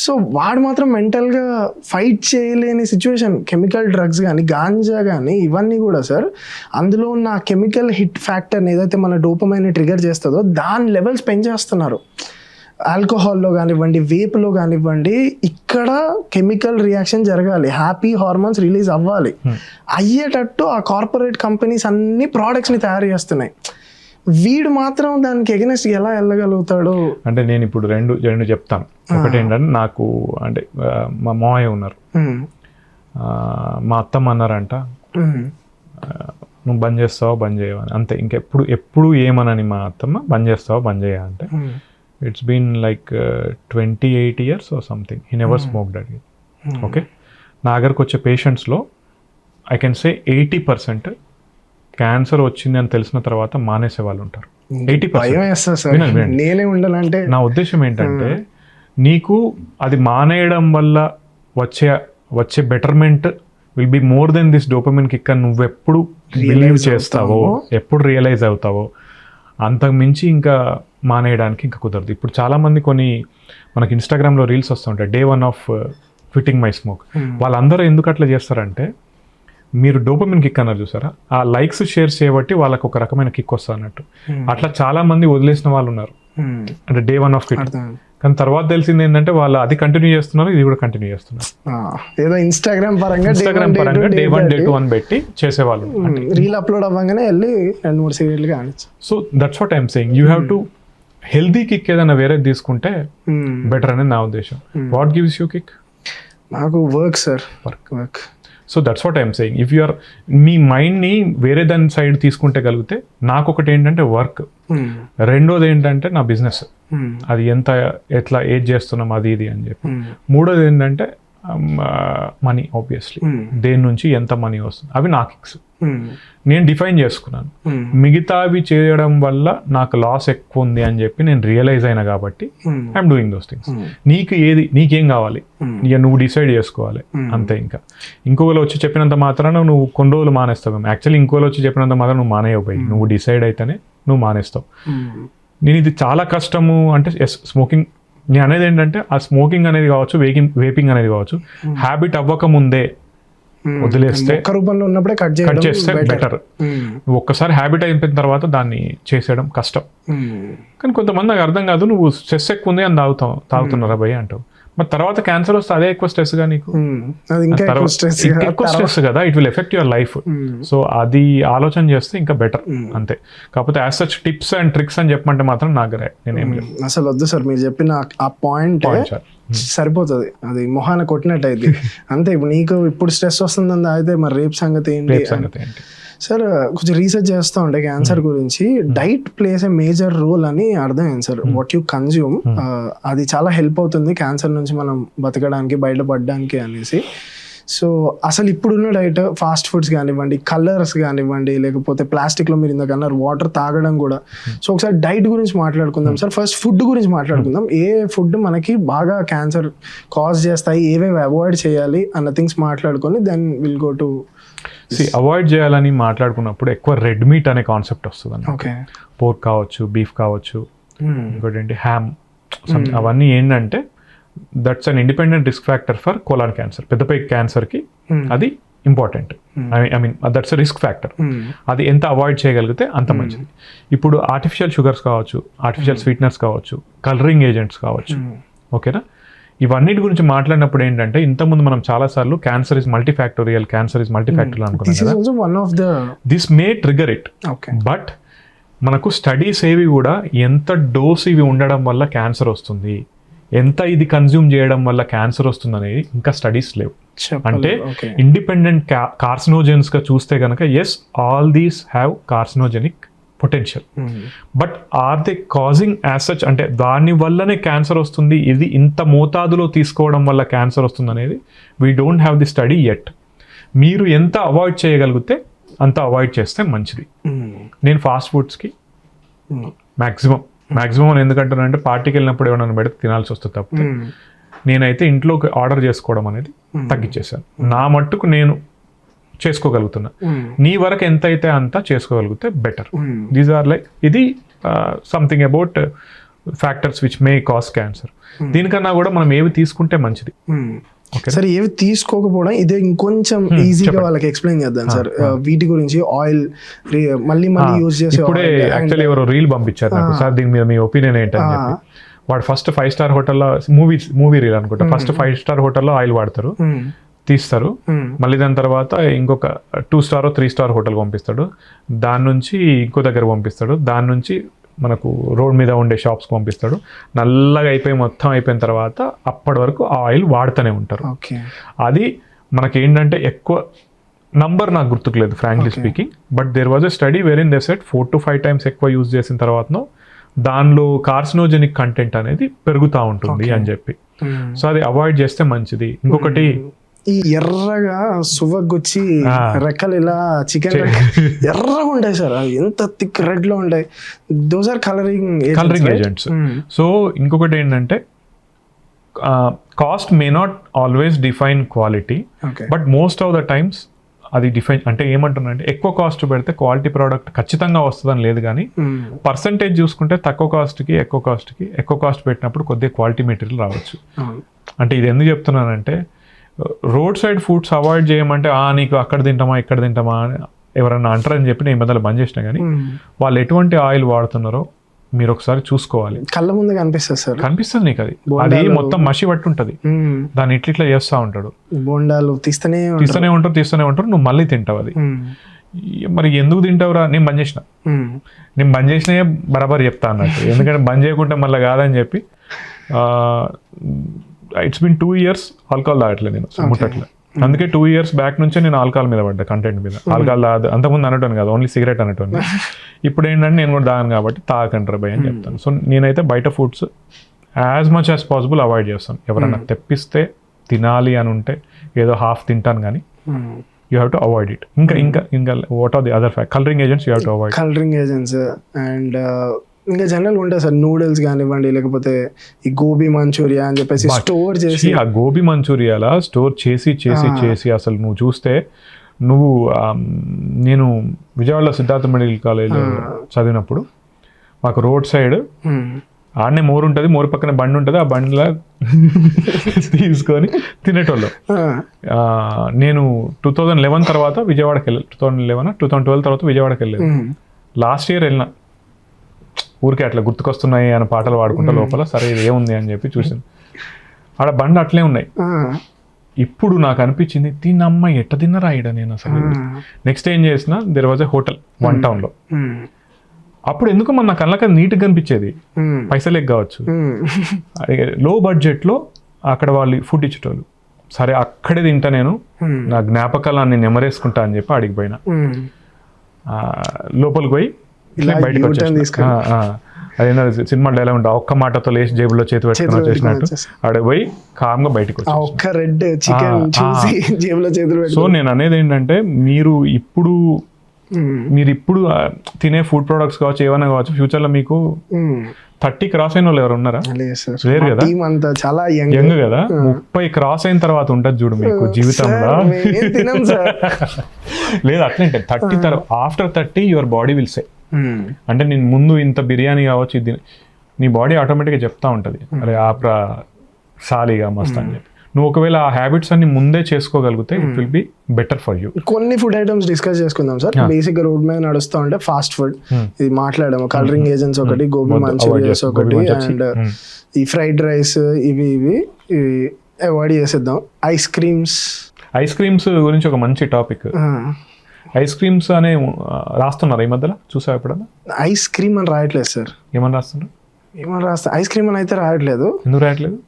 సో వాడు మాత్రం మెంటల్గా ఫైట్ చేయలేని సిచ్యువేషన్. కెమికల్ డ్రగ్స్ కానీ గాంజా కానీ ఇవన్నీ కూడా సార్, అందులో ఉన్న కెమికల్ హిట్ ఫ్యాక్టర్ని ఏదైతే మన డోపమైన్ ట్రిగర్ చేస్తుందో దాని లెవెల్స్ పెంచేస్తున్నారు. ఆల్కహాల్లో కానివ్వండి, వేప్లో కానివ్వండి, ఇక్కడ కెమికల్ రియాక్షన్ జరగాలి, హ్యాపీ హార్మోన్స్ రిలీజ్ అవ్వాలి. అయ్యేటట్టు ఆ కార్పొరేట్ కంపెనీస్ అన్ని ప్రోడక్ట్స్ని తయారు చేస్తున్నాయి. వీడు మాత్రం దానికి ఎగనెస్ట్ ఎలా వెళ్ళగలుగుతాడు? అంటే నేను ఇప్పుడు రెండు చెప్తాను. ఒకటి ఏంటంటే, నాకు అంటే మా మావయ్య ఉన్నారు, మా అత్తమ్మ అన్నారంట, నువ్వు బంద్ చేస్తావా బంద్ చేయవని, అంతే. ఇంకెప్పుడు ఏమనని మా అత్తమ్మ, బంద్ చేస్తావా బంద్ చేయ అంటే. It's been like 28 years or something. He never smoked that. Okay, నా దగ్గరకు వచ్చే పేషెంట్స్లో ఐ కెన్ సే 80% క్యాన్సర్ వచ్చింది అని తెలిసిన తర్వాత మానేసే వాళ్ళు ఉంటారు. 80%. నేనే ఉండాలంటే నా ఉద్దేశం ఏంటంటే, నీకు అది మానేయడం వల్ల వచ్చే betterment will be more than this dopamine kick అని నువ్వు ఎప్పుడు బిలీవ్ చేస్తావో, ఎప్పుడు రియలైజ్ అవుతావో, అంతకు మించి ఇంకా మానేయడానికి ఇంకా కుదరదు. ఇప్పుడు చాలామంది మనకి ఇన్స్టాగ్రామ్లో రీల్స్ వస్తుంటాయి, Day 1 of quitting my smoke. వాళ్ళందరూ ఎందుకు అట్లా చేస్తారంటే, మీరు డోపమిన్ కిక్ అన్నారు చూసారా, ఆ లైక్స్ షేర్స్ చేయబట్టి వాళ్ళకి ఒక రకమైన కిక్ వస్తుంది అన్నట్టు. అట్లా చాలా మంది వదిలేసిన వాళ్ళు ఉన్నారు, అంటే Day 1 of quitting. కానీ తర్వాత తెలిసింది ఏంటంటే, వాళ్ళు అది కంటిన్యూ చేస్తున్నారు, ఇది కూడా కంటిన్యూ చేస్తున్నారు. ఏదో ఇన్స్టాగ్రామ్ పరంగా Day 1 Day 2 అని పెట్టి చేసేవాళ్ళు. రీల్ అప్లోడ్ అవ్వగానే వెళ్ళి 2-3 సిగరెట్లు కానిచ్చు. So that's what I'm saying, you have to healthy kick ఏదైనా వేరే తీసుకుంటే బెటర్ అనేది నా ఉద్దేశం. What gives you kick? నాకు work sir, work. So that's what I'm saying, if you are మీ మైండ్ని వేరే దాని సైడ్ తీసుకుంటే కలిగితే, నాకు ఒకటి ఏంటంటే వర్క్, రెండోది ఏంటంటే నా బిజినెస్, అది ఎట్లా ఏది చేస్తున్నాం అది ఇది అని చెప్పి, మూడోది ఏంటంటే మనీ. ఆబ్వియస్లీ దేని నుంచి ఎంత మనీ వస్తుంది, అవి నా కిక్స్. నేను డిఫైన్ చేసుకున్నాను. మిగతావి చేయడం వల్ల నాకు లాస్ ఎక్కువ ఉంది అని చెప్పి నేను రియలైజ్ అయినా కాబట్టి ఐఎమ్ డూయింగ్ దోస్ థింగ్స్. నీకేం కావాలి ఇక నువ్వు డిసైడ్ చేసుకోవాలి, అంతే. ఇంకొకరు వచ్చి చెప్పినంత మాత్రాన నువ్వు కొన్ని రోజులు మానేస్తావు. యాక్చువల్లీ ఇంకోళ్ళు వచ్చి చెప్పినంత మాత్రం నువ్వు మానేయకపోయి, నువ్వు డిసైడ్ అయితేనే నువ్వు మానేస్తావు. నేను ఇది చాలా కష్టము అంటే, స్మోకింగ్ నేను అనేది ఏంటంటే, ఆ స్మోకింగ్ అనేది కావచ్చు, వేపింగ్ అనేది కావచ్చు, హ్యాబిట్ అవ్వక ముందే వదిలేస్తే, రూపంలో ఉన్నప్పుడే కట్ చేస్తే బెటర్. నువ్వు ఒక్కసారి హ్యాబిట్ అయిపోయిన తర్వాత దాన్ని చేసేయడం కష్టం. కానీ కొంతమంది నాకు అర్థం కాదు, నువ్వు స్ట్రెస్ ఎక్కువ ఉంది అని తాగుతున్నారా భయ్ అంటావు, మరి తర్వాత క్యాన్సర్ వస్తే అదే ఎక్కువ స్ట్రెస్గా నీకు, ఎక్కువ స్ట్రెస్ కదా, it will affect your life. So అది ఆలోచన చేస్తే ఇంకా బెటర్, అంతే. కాకపోతే as such tips and tricks అని చెప్పమంటే మాత్రం నాకు నేనేం లేదు, అసలు వద్దు సార్. మీరు చెప్పిన ఆ పాయింట్ సరిపోతుంది, అది మొహాన కొట్టినట్టు అయితే అంతే. ఇప్పుడు నీకు ఇప్పుడు స్ట్రెస్ వస్తుందని అయితే మరి రేపు సంగతి ఏంటి? సార్ కొంచెం రీసెర్చ్ చేస్తూ ఉంటే క్యాన్సర్ గురించి, diet place a major role అని అర్థమైంది సార్. వాట్ యూ కన్జ్యూమ్ అది చాలా హెల్ప్ అవుతుంది క్యాన్సర్ నుంచి మనం బతకడానికి, బయటపడడానికి అనేసి. సో అసలు ఇప్పుడున్న డైట్, ఫాస్ట్ ఫుడ్స్ కానివ్వండి, కలర్స్ కానివ్వండి, లేకపోతే ప్లాస్టిక్లో మీరు ఇందాకన్నారు వాటర్ తాగడం కూడా. సో ఒకసారి డైట్ గురించి మాట్లాడుకుందాం సార్. ఫస్ట్ ఫుడ్ గురించి మాట్లాడుకుందాం. ఏ ఫుడ్ మనకి బాగా క్యాన్సర్ కాజ్ చేస్తాయి, ఏవేవి అవాయిడ్ చేయాలి అన్న థింగ్స్ మాట్లాడుకొని then will go to avoid చేయాలని మాట్లాడుకున్నప్పుడు ఎక్కువ రెడ్ మీట్ అనే కాన్సెప్ట్ వస్తుంది అన్న. పోర్క్ కావచ్చు, బీఫ్ కావచ్చు, ఇంకోటి ఏంటి హ్యామ్, అవన్నీ ఏంటంటే that's an independent risk factor for colon cancer. పెద్దపై క్యాన్సర్కి అది important. I mean that's risk factor. అది ఎంత అవాయిడ్ చేయగలిగితే అంత మంచిది. ఇప్పుడు ఆర్టిఫిషియల్ షుగర్స్ కావచ్చు, ఆర్టిఫిషియల్ స్వీట్నర్స్ కావచ్చు, కలరింగ్ ఏజెంట్స్ కావచ్చు, ఓకేనా. ఇవన్నిటి గురించి మాట్లాడినప్పుడు ఏంటంటే, ఇంతకుముందు మనం చాలాసార్లు క్యాన్సర్ ఇస్ మల్టీఫ్యాక్టోరియల్ అనుకున్నాం కదా. This may trigger it, but మనకు స్టడీస్ ఏవి కూడా ఎంత డోస్ ఇవి ఉండడం వల్ల క్యాన్సర్ వస్తుంది, ఎంత ఇది కన్జ్యూమ్ చేయడం వల్ల క్యాన్సర్ వస్తుంది అనేది ఇంకా స్టడీస్ లేవు. అంటే ఇండిపెండెంట్ కార్సినోజెన్స్ గా చూస్తే కనుక yes, all these have carcinogenic potential, but are they causing as such, అంటే దాని వల్లనే క్యాన్సర్ వస్తుంది, ఇది ఇంత మోతాదులో తీసుకోవడం వల్ల క్యాన్సర్ వస్తుంది అనేది we don't have the study at. మీరు ఎంత అవాయిడ్ చేయగలిగితే అంత అవాయిడ్ చేస్తే మంచిది. నేను ఫాస్ట్ ఫుడ్స్కి మ్యాక్సిమం ఎందుకంటానంటే, పార్టీకి వెళ్ళినప్పుడు ఏమైనా పెడితే తినాల్సి వస్తుంది తప్పితే నేనైతే ఇంట్లో ఆర్డర్ చేసుకోవడం అనేది తగ్గించేశాను. నా మట్టుకు నేను చేసుకోగలుగుతున్నా. నీ వరకు ఎంత అయితే అంత చేసుకోగలిగితే బెటర్. దీస్ ఆర్ లైక్, ఇది something about factors which may cause cancer. దీనికన్నా కూడా మనం ఏవి తీసుకుంటే మంచిది. సార్ ఏవి తీసుకోకపోవడం, ఇదే ఇంకొంచెం ఈజీగా వాళ్ళకి ఎక్స్ప్లెయిన్ చేద్దాం సార్. వీటి గురించి ఆయిల్ మళ్ళీ యూజ్ చేసే, ఇప్పుడే యాక్చువల్లీ ఎవరో రీల్ పంపించారు నాకు, సార్ దీని మీద మీ ఒపీనియన్ ఏంటని చెప్పి. వాడు ఫస్ట్ 5 స్టార్ హోటల్లో మూవీ రీల్ అనుకుంటా, ఫస్ట్ 5 స్టార్ హోటల్లో ఆయిల్ వాడతారు, తీస్తారు, మళ్ళీ దాని తర్వాత ఇంకొక 2 స్టార్ 3 స్టార్ హోటల్ పంపిస్తాడు, దాని నుంచి ఇంకో దగ్గర పంపిస్తాడు, దాని నుంచి మనకు రోడ్ మీద ఉండే షాప్స్కి పంపిస్తాడు, నల్లగా అయిపోయి మొత్తం అయిపోయిన తర్వాత అప్పటి వరకు ఆ ఆయిల్ వాడుతూనే ఉంటారు. అది మనకి ఏంటంటే ఎక్కువ నంబర్ నాకు గుర్తుకులేదు frankly speaking, but there was a study where in they set 4 to 5 times ఎక్కువ యూజ్ చేసిన తర్వాతనో దానిలో కార్సినోజెనిక్ కంటెంట్ అనేది పెరుగుతూ ఉంటుంది అని చెప్పి. సో అది అవాయిడ్ చేస్తే మంచిది. ఇంకొకటి ఈ ఎర్రగా సువ్వగొచ్చి రెక్కలు ఇలా చికెన్ ఎర్రగా ఉంటాయి సార్, ఎంత థిక్ రెడ్ లో ఉంటాయి, those are colouring agents. So ఇంకొకటి ఏంటంటే cost may not always define quality, but most of the times అది డిఫైన్ అంటే ఏమంటున్నానంటే ఎక్కువ కాస్ట్ పెడితే క్వాలిటీ ప్రోడక్ట్ ఖచ్చితంగా వస్తుందని లేదు, కానీ పర్సంటేజ్ చూసుకుంటే తక్కువ కాస్ట్కి ఎక్కువ కాస్ట్ పెట్టినప్పుడు కొద్దిగా క్వాలిటీ మెటీరియల్ రావచ్చు. అంటే ఇది ఎందుకు చెప్తున్నానంటే రోడ్ సైడ్ ఫుడ్స్ అవాయిడ్ చేయమంటే నీకు అక్కడ తింటామా ఇక్కడ తింటామా అని ఎవరన్నా అంటారని చెప్పి నేను ఈ మధ్యలో బంద్ చేసినా, కానీ వాళ్ళు ఎటువంటి ఆయిల్ వాడుతున్నారో మీరు ఒకసారి చూసుకోవాలి. కళ్ళ ముందు కనిపిస్తుంది నీకు, అది మొత్తం మసి పట్టి ఉంటుంది, దాన్ని ఇట్లా చేస్తూ ఉంటాడు, బోండాలు తీస్తూనే ఉంటారు, నువ్వు మళ్ళీ తింటావు. అది మరి ఎందుకు తింటావురా? నేను బంద్ చేసినా బరాబర్ చెప్తా అన్నట్టు, ఎందుకంటే బంద్ చేయకుంటే మళ్ళీ కాదని చెప్పి. ఇట్స్ బిన్ 2 years ఆల్కహాల్ తాగట్లే నేను ముట్టట్లే, అందుకే 2 years బ్యాక్ నుంచే నేను ఆల్కహాల్ మీద పడ్డా, కంటెంట్ మీద. ఆల్కహాల్ అంతకుముందు అనటోని కాదు, ఓన్లీ సిగరెట్ అనటోని. ఇప్పుడు ఏంటంటే నేను కూడా తాగను కాబట్టి తాగకంటారా భయ్ అని చెప్తాను. సో నేనైతే బయట foods as much as possible avoid చేస్తాను. ఎవరైనా తెప్పిస్తే తినాలి అని ఉంటే ఏదో హాఫ్ తింటాను, కానీ you have to avoid it. ఇంకా what are the other colouring agents you have to avoid. Colouring agents and ఇంకా జనరల్ ఉంటాయి సార్, నూడిల్స్ కానివ్వండి, లేకపోతే ఈ గోబీ మంచూరియా అని చెప్పేసి స్టోర్ చేసి, ఆ గోబీ మంచూరియాలా స్టోర్ చేసి అసలు నువ్వు చూస్తే నేను విజయవాడలో సిద్ధార్థ మెడికల్ కాలేజ్లో చదివినప్పుడు మాకు రోడ్ సైడ్ ఆడనే మోరు ఉంటుంది, మోరు పక్కన బండి ఉంటుంది, ఆ బండిలో తీసుకొని తినేటోళ్ళం. నేను 2011 తర్వాత విజయవాడకి వెళ్ళాను, 2012 తర్వాత విజయవాడకి వెళ్ళాను. లాస్ట్ ఇయర్ వెళ్ళిన, ఊరికే అట్లా గుర్తుకొస్తున్నాయి అని పాటలు పాడుకుంటా లోపల, సరే ఇది ఏముంది అని చెప్పి చూసాను, ఆడ బండి అట్లే ఉన్నాయి. ఇప్పుడు నాకు అనిపించింది తిన్నమ్మ ఎట్ట తిన్నరా ఈడ నేను అసలు. నెక్స్ట్ ఏం చేసిన, there was a hotel 1 town లో. అప్పుడు ఎందుకు మన కళ్ళకి నీట్గా కనిపించేది, పైసలేక కావచ్చు, లో బడ్జెట్లో అక్కడ వాళ్ళు ఫుడ్ ఇచ్చేటోళ్ళు. సరే అక్కడే తింటా నేను, నా జ్ఞాపకాలను నెమరేసుకుంటా అని చెప్పి అడిగి పోయినా. లోపలికి పోయి బయటకు వచ్చేసిన, అదేనా సినిమా డైలాగ్ ఉంటా, ఒక్క మాటతో లేచి జేబులో చేతి పెట్టుకుని వచ్చేసినట్టు అక్కడ పోయి కామ్గా బయటకు వచ్చేసిన. సో నేను అనేది ఏంటంటే మీరు ఇప్పుడు తినే ఫుడ్ ప్రొడక్ట్స్ కావచ్చు, ఏమైనా కావచ్చు, ఫ్యూచర్ లో మీకు 30 క్రాస్ అయిన వాళ్ళు ఎవరు ఉన్నారా? లేరు కదా, చాలా యంగ్ కదా. 30 క్రాస్ అయిన తర్వాత ఉంటుంది చూడు మీకు జీవితంలో. లేదు అట్లంటే 30 తర్వాత, after 30 your body will say, అంటే నేను ముందు ఇంత బిర్యానీ కావచ్చు ఇది, నీ బాడీ ఆటోమేటిక్గా చెప్తా ఉంటుంది, అరే ఆప్రా సాలిగా మస్త్ అని చెప్పి. నువ్వు ఒకవేళ ఆ హ్యాబిట్స్ అన్ని ముందే చేసుకోగలిగితే it will be better for you. కొన్ని ఫుడ్ ఐటమ్స్ డిస్కస్ చేసుకుందాం సార్. బేసిక్ గా రోడ్ మీద నడుస్తూ ఉంటే ఫాస్ట్ ఫుడ్ ఇది మాట్లాడాము, కలరింగ్ ఏజెంట్స్ ఒకటి, గోబీ మంచూరియాస్ ఒకటి, అండ్ ఈ ఫ్రైడ్ రైస్ ఇవి అవాయిడ్ చేసేద్దాం. ఐస్ క్రీమ్స్ గురించి ఒక మంచి టాపిక్. ఐస్ క్రీమ్స్ అనే రాస్తున్నారు ఈ మధ్యలో, చూసా ఎప్పుడన్నా? ఐస్ క్రీమ్ అని రాయట్లేదు సార్. ఏమని రాస్తున్నారు? ఐస్ క్రీమ్ అని అయితే రాయట్లేదు. ఎందుకు రాయట్లేదు?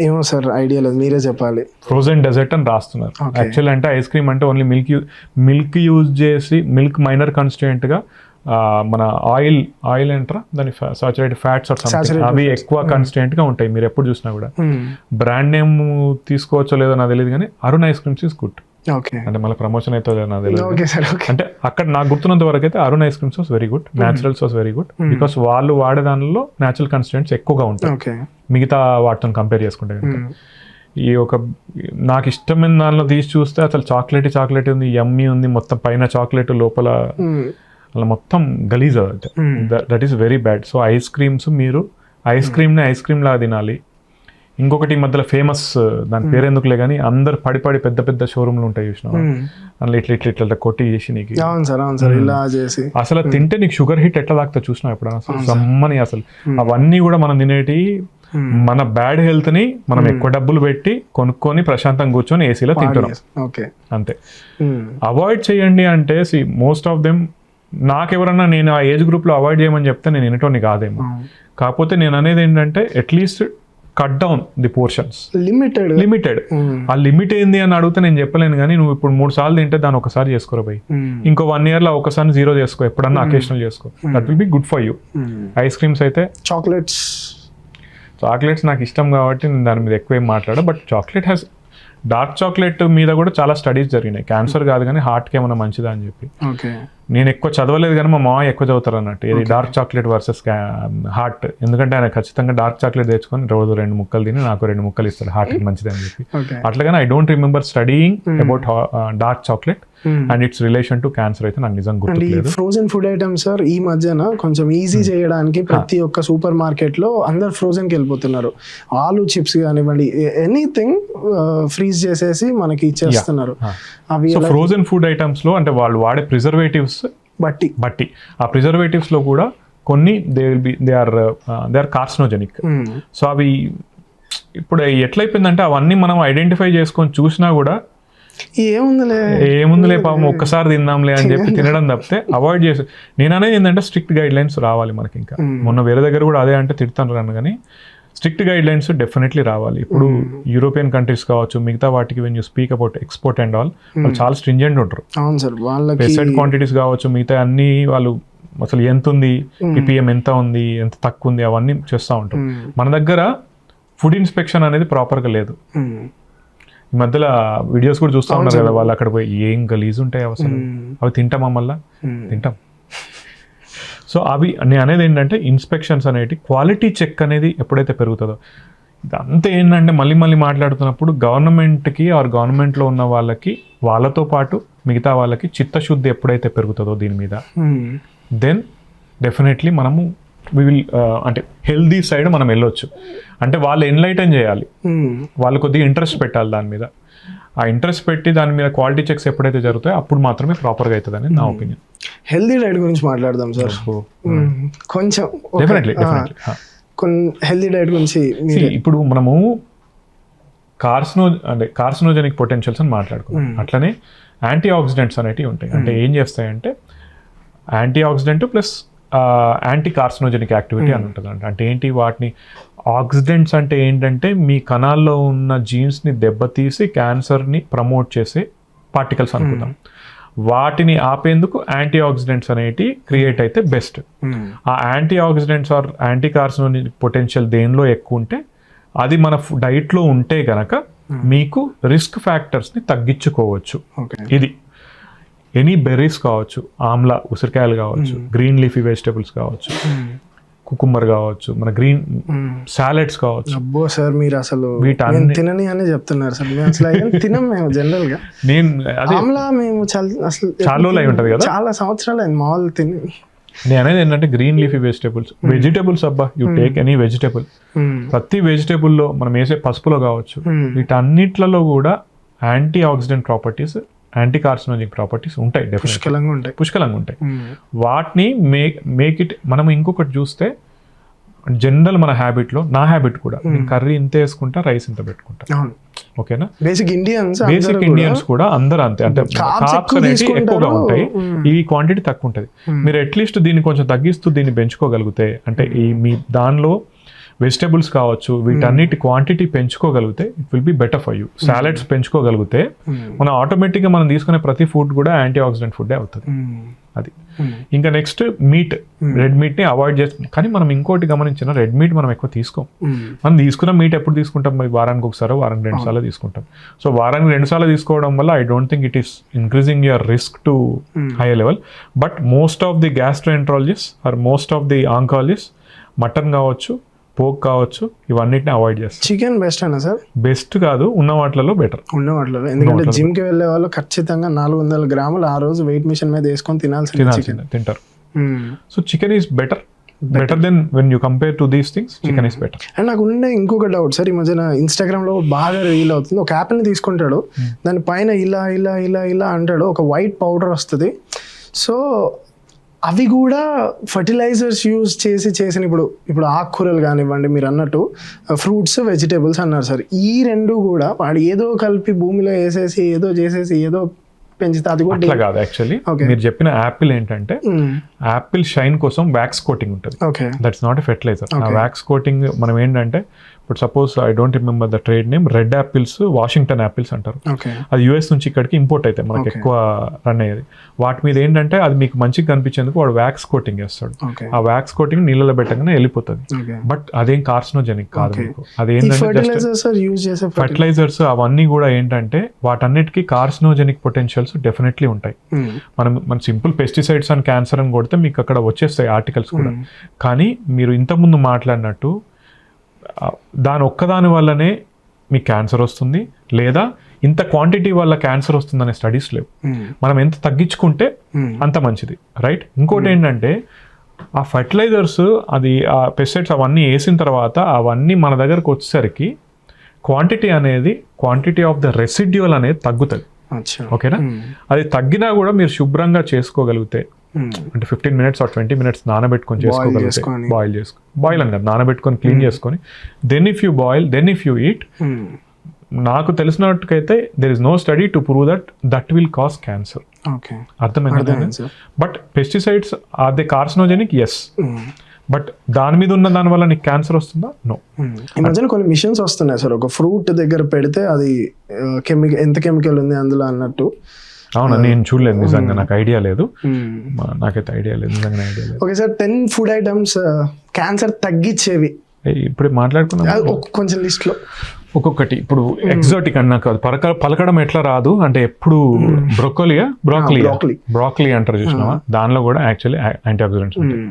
ఏమో సార్, ఐడియా లేదు, మీరే చెప్పాలి. ఫ్రోజన్ డెజర్ట్ అని రాస్తున్నారు. యాక్చువల్ అంటే ఐస్ క్రీమ్ అంటే ఓన్లీ మిల్క్ యూజ్ చేసి, మిల్క్ మైనర్ కాన్స్టిట్యూయెంట్ గా మన ఆయిల్ అంటారా దాని, సాచురేటెడ్ ఫ్యాట్స్ అవి ఎక్కువ కాన్స్టిట్యూయెంట్ గా ఉంటాయి. మీరు ఎప్పుడు చూసినా కూడా బ్రాండ్ నేమ్ తీసుకోవచ్చో లేదో నాకు తెలియదు, కానీ Arun ice creams is good. అంటే మళ్ళీ ప్రమోషన్ అయితే నాకు తెలియదు. అంటే అక్కడ నాకు గుర్తున్నంత వరకు అయితే Arun ice creams was very good, naturals was very good, because వాళ్ళు వాడే దానిలో న్యాచురల్ కాన్స్టిట్యూయెంట్స్ ఎక్కువగా ఉంటాయి మిగతా వాటితో కంపేర్ చేసుకుంటే కనుక. ఈ నాకు ఇష్టమైన దానిలో తీసి చూస్తే అసలు చాక్లెట్ ఉంది, యమ్మీ ఉంది, మొత్తం పైన చాక్లెట్ లోపల అలా మొత్తం గలీజ్. That is very bad. So ice creams మీరు ఐస్ క్రీమ్ లాగా తినాలి. ఇంకొకటి ఈ మధ్యలో ఫేమస్, దాని పేరు ఎందుకులే కానీ అందరు పడి పెద్ద పెద్ద షోరూమ్లు ఉంటాయి చూసినావా, అందులో ఇట్లా కొట్టి చేసి నీకు అవును సార్ ఇలా చేసి అసలు తింటే నీకు షుగర్ హిట్ ఎట్లా తాకుతా చూసినా ఎప్పుడైనా అసలు సమ్మని అసలు అవన్నీ కూడా మనం తినేటి మన బ్యాడ్ హెల్త్ ని మనం ఎక్కువ డబ్బులు పెట్టి కొనుక్కొని ప్రశాంతంగా కూర్చొని ఏసీలో తింటున్నాం అంతే. అవాయిడ్ చేయండి అంటే మోస్ట్ ఆఫ్ దెమ్ నాకెవరన్నా నేను ఆ ఏజ్ గ్రూప్ లో అవాయిడ్ చేయమని చెప్తే నేను వినటోని కాదేమో, కాకపోతే నేను అనేది ఏంటంటే at least cut down the portions, limited. ఆ లిమిట్ ఏంది అని అడిగితే నేను చెప్పలేను, కానీ నువ్వు ఇప్పుడు 3 సార్లు తింటే దాన్ని ఒకసారి చేసుకోరా పోయి, ఇంకో 1 year లో ఒకసారి 0 చేసుకో, ఎప్పుడన్నా అకేషనల్ చేసుకో, that will be good for you. Ice creams అయితే చాక్లెట్స్ నాకు ఇష్టం కాబట్టి నేను దాని మీద ఎక్కువ ఏం మాట్లాడా, బట్ డార్క్ చాక్లెట్ మీద కూడా చాలా స్టడీస్ జరిగినాయి, క్యాన్సర్ కాదు కానీ హార్ట్కి ఏమైనా మంచిదా అని చెప్పి. నేను ఎక్కువ చదవలేదు కానీ మా మామ ఎక్కువ చదువుతారు అన్నట్టు, ఇది డార్క్ చాక్లెట్ వర్సెస్ హార్ట్, ఎందుకంటే ఆయన ఖచ్చితంగా డార్క్ చాక్లెట్ తెచ్చుకొని రోజు 2 ముక్కలు తిని నాకు 2 ముక్కలు ఇస్తాడు హార్ట్కి మంచిది అని చెప్పి. అట్లాగని I don't remember studying about dark chocolate and its relation to cancer అయితే నాకు నిజంగా గుర్తులేదు. ఫ్రోజన్ ఫుడ్ ఐటమ్స్ సార్ ఈ మధ్యన కొంచెం ఈజీ చేయడానికి ప్రతి ఒక్క సూపర్ మార్కెట్ లో అందరు ఫ్రోజన్ కి వెళ్ళిపోతున్నారు. ఆలు చిప్స్ కానివ్వండి ఎనీథింగ్ ఫ్రీజ్ చేసేసి మనకి ఇచ్చేస్తున్నారు. అవి ఫ్రోజన్ ఫుడ్ ఐటమ్స్ లో అంటే వాళ్ళు వాడే ప్రిజర్వేటివ్స్ బట్టి ఆ ప్రిజర్వేటివ్స్ లో కూడా కొన్ని దే ఆర్ కార్సినోజెనిక్. సో అవి ఇప్పుడు ఎట్లయిపోయిందంటే అవన్నీ మనం ఐడెంటిఫై చేసుకొని చూసినా కూడా ఏముందిలే పాపం ఒక్కసారి తిందాంలే అని చెప్పి తినడం తప్పితే అవాయిడ్ చేసి, నేను అనేది ఏంటంటే స్ట్రిక్ట్ గైడ్ లైన్స్ రావాలి మనకి. ఇంకా మొన్న వేరే దగ్గర కూడా అదే అంటే తిడతాను కానీ స్ట్రిక్ట్ గైడ్ లైన్స్ డెఫినెట్లీ రావాలి. ఇప్పుడు యూరోపియన్ కంట్రీస్ కావచ్చు, మిగతా వాటికి when you speak about export and all వాళ్ళు చాలా స్ట్రింజెంట్ ఉంటారు. పెసెంట్ క్వాంటిటీస్ కావచ్చు, మిగతా అన్ని వాళ్ళు అసలు ఎంత ఉంది, పిపిఎం ఎంత ఉంది, ఎంత తక్కువ ఉంది, అవన్నీ చేస్తూ ఉంటారు. మన దగ్గర ఫుడ్ ఇన్స్పెక్షన్ అనేది ప్రాపర్గా లేదు. ఈ మధ్యలో వీడియోస్ కూడా చూస్తూ ఉన్నారు కదా, వాళ్ళు అక్కడ పోయి ఏం గలీజ్ ఉంటాయి అసలు, అవి తింటామా మళ్ళా తింటాం. సో అవి నేను అనేది ఏంటంటే ఇన్స్పెక్షన్స్ అనేవి, క్వాలిటీ చెక్ అనేది ఎప్పుడైతే పెరుగుతుందో, ఇదంతా ఏంటంటే మళ్ళీ మాట్లాడుతున్నప్పుడు గవర్నమెంట్కి ఆర్ గవర్నమెంట్లో ఉన్న వాళ్ళతో పాటు మిగతా వాళ్ళకి చిత్తశుద్ధి ఎప్పుడైతే పెరుగుతుందో దీని మీద, దెన్ డెఫినెట్లీ మనము అంటే హెల్దీ సైడ్ మనం వెళ్ళొచ్చు. అంటే వాళ్ళు ఎన్లైటన్ చేయాలి, వాళ్ళు కొద్దిగా ఇంట్రెస్ట్ పెట్టాలి దాని మీద. ఆ ఇంట్రెస్ట్ పెట్టి దాని మీద క్వాలిటీ చెక్స్ ఎప్పుడైతే జరుగుతాయో అప్పుడు మాత్రమే ప్రాపర్గా అవుతుంది అని నా ఒపీనియన్. హెల్దీ డైట్ గురించి మాట్లాడదాం సార్ కొంచెం. డెఫినెట్లీ హెల్దీ డైట్ గురించి ఇప్పుడు మనము కార్సినోజెనిక్ పొటెన్షియల్స్ అని మాట్లాడుకున్నాం. అట్లనే యాంటీ ఆక్సిడెంట్స్ అనేటివి ఉంటాయి. అంటే ఏం చేస్తాయంటే anti oxidant plus anti carcinogenic activity అని ఉంటుంది. అంటే ఏంటి, వాటిని ఆక్సిడెంట్స్ అంటే ఏంటంటే మీ కణాల్లో ఉన్న జీన్స్ని దెబ్బతీసి క్యాన్సర్ని ప్రమోట్ చేసే పార్టికల్స్ అనుకుందాం. వాటిని ఆపేందుకు యాంటీ ఆక్సిడెంట్స్ అనేటివి క్రియేట్ అయితే బెస్ట్. ఆ antioxidants or anti carcinogenic potential దేనిలో ఎక్కువ ఉంటే అది మన డైట్లో ఉంటే గనక మీకు రిస్క్ ఫ్యాక్టర్స్ని తగ్గించుకోవచ్చు. ఇది ఎనీ బెర్రీస్ కావచ్చు, ఆమ్లా ఉసిరికాయలు కావచ్చు, గ్రీన్ లీఫీ వెజిటేబుల్స్ కావచ్చు, కుకుంబర్ కావచ్చు, మన గ్రీన్ సాలెడ్స్ కావచ్చు. అబ్బో సార్ మీరు అసలు తినని అని చెప్తున్నారు సార్. మేము అసలు తినం, మేము జనరల్ గా ఆమ్లా మేము అసలు చాలా రోజులు అయి ఉంటుంది కదా, చాలా సంవత్సరాలు అయింది మామూలు తిని. నేను అనేది ఏంటంటే గ్రీన్ లీఫీ వెజిటేబుల్స్ అబ్బా, యూ టేక్ ఎనీ వెజిటేబుల్, ప్రతి వెజిటేబుల్లో మనం వేసే పసుపులో కావచ్చు, వీటన్నిట్లలో కూడా anti oxidant properties, anti carcinogenic properties ఉంటాయి, పుష్కలంగా ఉంటాయి. వాటిని మేక్ ఇట్ మనం ఇంకొకటి చూస్తే జనరల్ మన హ్యాబిట్లో, నా హ్యాబిట్ కూడా కర్రీ ఇంత వేసుకుంటా, రైస్ ఇంత పెట్టుకుంటా, ఓకేనా. బేసిక్ ఇండియన్స్ కూడా అందరూ అంతే. అంటే కార్బ్స్ అనేవి ఎక్కువగా ఉంటాయి, ఈ క్వాంటిటీ తక్కువ ఉంటుంది. మీరు అట్లీస్ట్ దీన్ని కొంచెం తగ్గిస్తూ దీన్ని పెంచుకోగలిగితే, అంటే ఈ మీ దానిలో వెజిటేబుల్స్ కావచ్చు, వీటన్నిటి క్వాంటిటీ పెంచుకోగలిగితే it will be better for you. Salads పెంచుకోగలిగితే మనం ఆటోమేటిక్గా మనం తీసుకునే ప్రతి ఫుడ్ కూడా యాంటీ ఆక్సిడెంట్ ఫుడ్ అవుతుంది. అది ఇంకా నెక్స్ట్ మీట్, రెడ్ మీట్ ని అవాయిడ్ చేస్తాం. కానీ మనం ఇంకోటి గమనించిన, రెడ్ మీట్ మనం ఎక్కువ తీసుకోం. మనం తీసుకున్న మీట్ ఎప్పుడు తీసుకుంటాం, మరి వారానికి ఒకసారి, వారానికి 2 సార్లు తీసుకుంటాం. సో వారానికి 2 సార్లు తీసుకోవడం వల్ల I don't think it is increasing your risk to higher level. But most of the gastroenterologist or most of the oncologist mutton కావచ్చు, పోక్ కావచ్చు, ఇవన్నిటిని అవాయిడ్ చేస్తారు. చికెన్ బెస్ట్ అన్నా సార్? బెస్ట్ కాదు, ఉన్న వాటిలో బెటర్. ఎందుకంటే జిమ్ కి వెళ్ళే వాళ్ళు ఖచ్చితంగా 400 గ్రాములు ఆ రోజు వెయిట్ మిషన్ మీద వేసుకొని తినాల్సిందే, తింటారు. So chicken is better better than when you compare to these things chicken is better. And నాకు ఉండే ఇంకొక డౌట్ సార్, ఈ మధ్యన ఇన్స్టాగ్రామ్లో బాగా రీల్ అవుతుంది. ఒక యాపిల్ని తీసుకుంటాడు, దాని పైన ఇలా ఇలా ఇలా ఇలా అంటాడు, ఒక వైట్ పౌడర్ వస్తుంది. సో అవి కూడా ఫర్టిలైజర్స్ యూజ్ చేసిన ఇప్పుడు ఆకుకూరలు కానివ్వండి, మీరు అన్నట్టు ఫ్రూట్స్ వెజిటేబుల్స్ అన్నారు సార్, ఈ రెండు కూడా వాడు ఏదో కలిపి భూమిలో వేసేసి ఏదో చేసేసి ఏదో పెంచితే అది కూడా అట్లా కాదు. యాక్చువల్లీ మీరు చెప్పిన యాపిల్ ఏంటంటే యాపిల్ షైన్ కోసం వ్యాక్స్ కోటింగ్ ఉంటుంది. That's not a fertilizer. ఆ వ్యాక్స్ కోటింగ్ మనం ఏంటంటే ఇప్పుడు suppose I don't remember the trade name, red apples Washington apples అంటారు. అది యూఎస్ నుంచి ఇక్కడికి ఇంపోర్ట్ అయితే మనకి ఎక్కువ రన్ అయ్యేది. వాటి మీద ఏంటంటే అది మీకు మంచిగా కనిపించేందుకు వాడు వ్యాక్స్ కోటింగ్ చేస్తాడు. ఆ వ్యాక్స్ కోటింగ్ నీళ్ళలో పెట్టగానే వెళ్ళిపోతుంది. బట్ అదేం కార్సినోజెనిక్ కాదు మీకు. అదేంటంటే ఫర్టిలైజర్స్ అవన్నీ కూడా ఏంటంటే వాటన్నిటికీ కార్సినోజెనిక్ పొటెన్షియల్స్ డెఫినెట్లీ ఉంటాయి. మన సింపుల్ పెస్టిసైడ్స్ అండ్ క్యాన్సర్ అని కొడితే మీకు అక్కడ వచ్చేస్తాయి ఆర్టికల్స్ కూడా. కానీ మీరు ఇంతకుముందు మాట్లాడినట్టు దాని ఒక్కదాని వల్లనే మీకు క్యాన్సర్ వస్తుంది లేదా ఇంత క్వాంటిటీ వల్ల క్యాన్సర్ వస్తుందనే స్టడీస్ లేవు. మనం ఎంత తగ్గించుకుంటే అంత మంచిది, రైట్? ఇంకోటి ఏంటంటే ఆ ఫర్టిలైజర్స్ అది ఆ పెస్టిసైడ్స్ అవన్నీ వేసిన తర్వాత అవన్నీ మన దగ్గరకు వచ్చేసరికి క్వాంటిటీ ఆఫ్ ద రెసిడ్యూల్ అనేది తగ్గుతుంది. ఓకేనా? అది తగ్గినా కూడా మీరు శుభ్రంగా చేసుకోగలిగితే, అంటే 15 minutes or 20 minutes నానబెట్టుకొని చేసుకోగలిగితే, బాయిల్ అని కాదు, నానబెట్టుకొని క్లీన్ చేసుకొని దెన్ ఇఫ్ యూ ఈట్, నాకు తెలిసినట్టుకైతే there is no study to prove that will cause cancer. అర్థమైంది? But pesticides are they carcinogenic? Yes. But దాని మీద ఉన్న దాని వల్ల నీకు క్యాన్సర్ వస్తుందా? నో. ఈ మధ్యన కొన్ని మిషన్స్ వస్తున్నాయి సార్, ఒక ఫ్రూట్ దగ్గర పెడితే అది ఎంత కెమికల్ ఉంది అందులో అన్నట్టు. అవునా? నేను చూడలేదు నిజంగా, నాకు ఐడియా లేదు. నాకైతే ఐడియా లేదు, నిజంగా ఐడియా లేదు. Okay sir, 10 food items cancer తగ్గించేవి ఇప్పుడు మాట్లాడుకున్నాం కొంచెం లిస్ట్ లో ఒక్కొక్కటి. ఇప్పుడు ఎగ్జాటిక్ అన్నా కాదు, పలకడం ఎట్లా రాదు అంటే ఎప్పుడు బ్రాక్లీ అంటారు చూసినావా, దానిలో కూడా యాక్చువల్లీ యాంటీ ఆక్సిడెంట్స్ ఉంటాయి.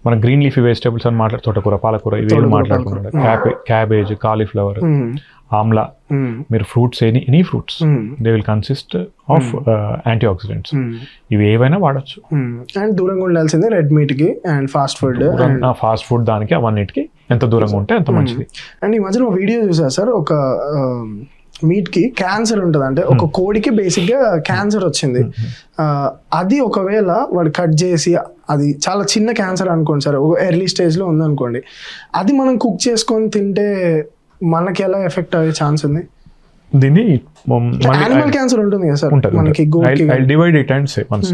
మన గ్రీన్ లీఫీ వెజిటేబుల్స్ అని తోటకూర, పాలకూర ఇవేమి మాట్లాడుకుంటారు, క్యాబేజ్, కాలీఫ్లవర్, ఆమ్లా, మీరు fruits any fruits they will consist of antioxidants. ఇవి ఏవైనా వాడచ్చు. అండ్ దూరంగా ఉండాల్సిందే రెడ్ మీట్ కి అండ్ ఫాస్ట్ ఫుడ్ దానికి అవన్నిటికి ఎంత దూరంగా ఉంటే అంత మంచిది. అండ్ ఈ మధ్యన ఒక వీడియో చూసా సార్, ఒక మీట్ కి క్యాన్సర్ ఉంటుంది, అంటే ఒక కోడికి బేసిక్ గా క్యాన్సర్ వచ్చింది. అది ఒకవేళ వాడు కట్ చేసి, అది చాలా చిన్న క్యాన్సర్ అనుకోండి సార్, ఎర్లీ స్టేజ్ లో ఉంది అనుకోండి, అది మనం కుక్ చేసుకొని తింటే మనకి ఎలా ఎఫెక్ట్ అయ్యే ఛాన్స్ ఉంది? దీన్ని యానిమల్ క్యాన్సర్ ఉంటుంది కదా సార్ మనకి. I'll divide it and say once.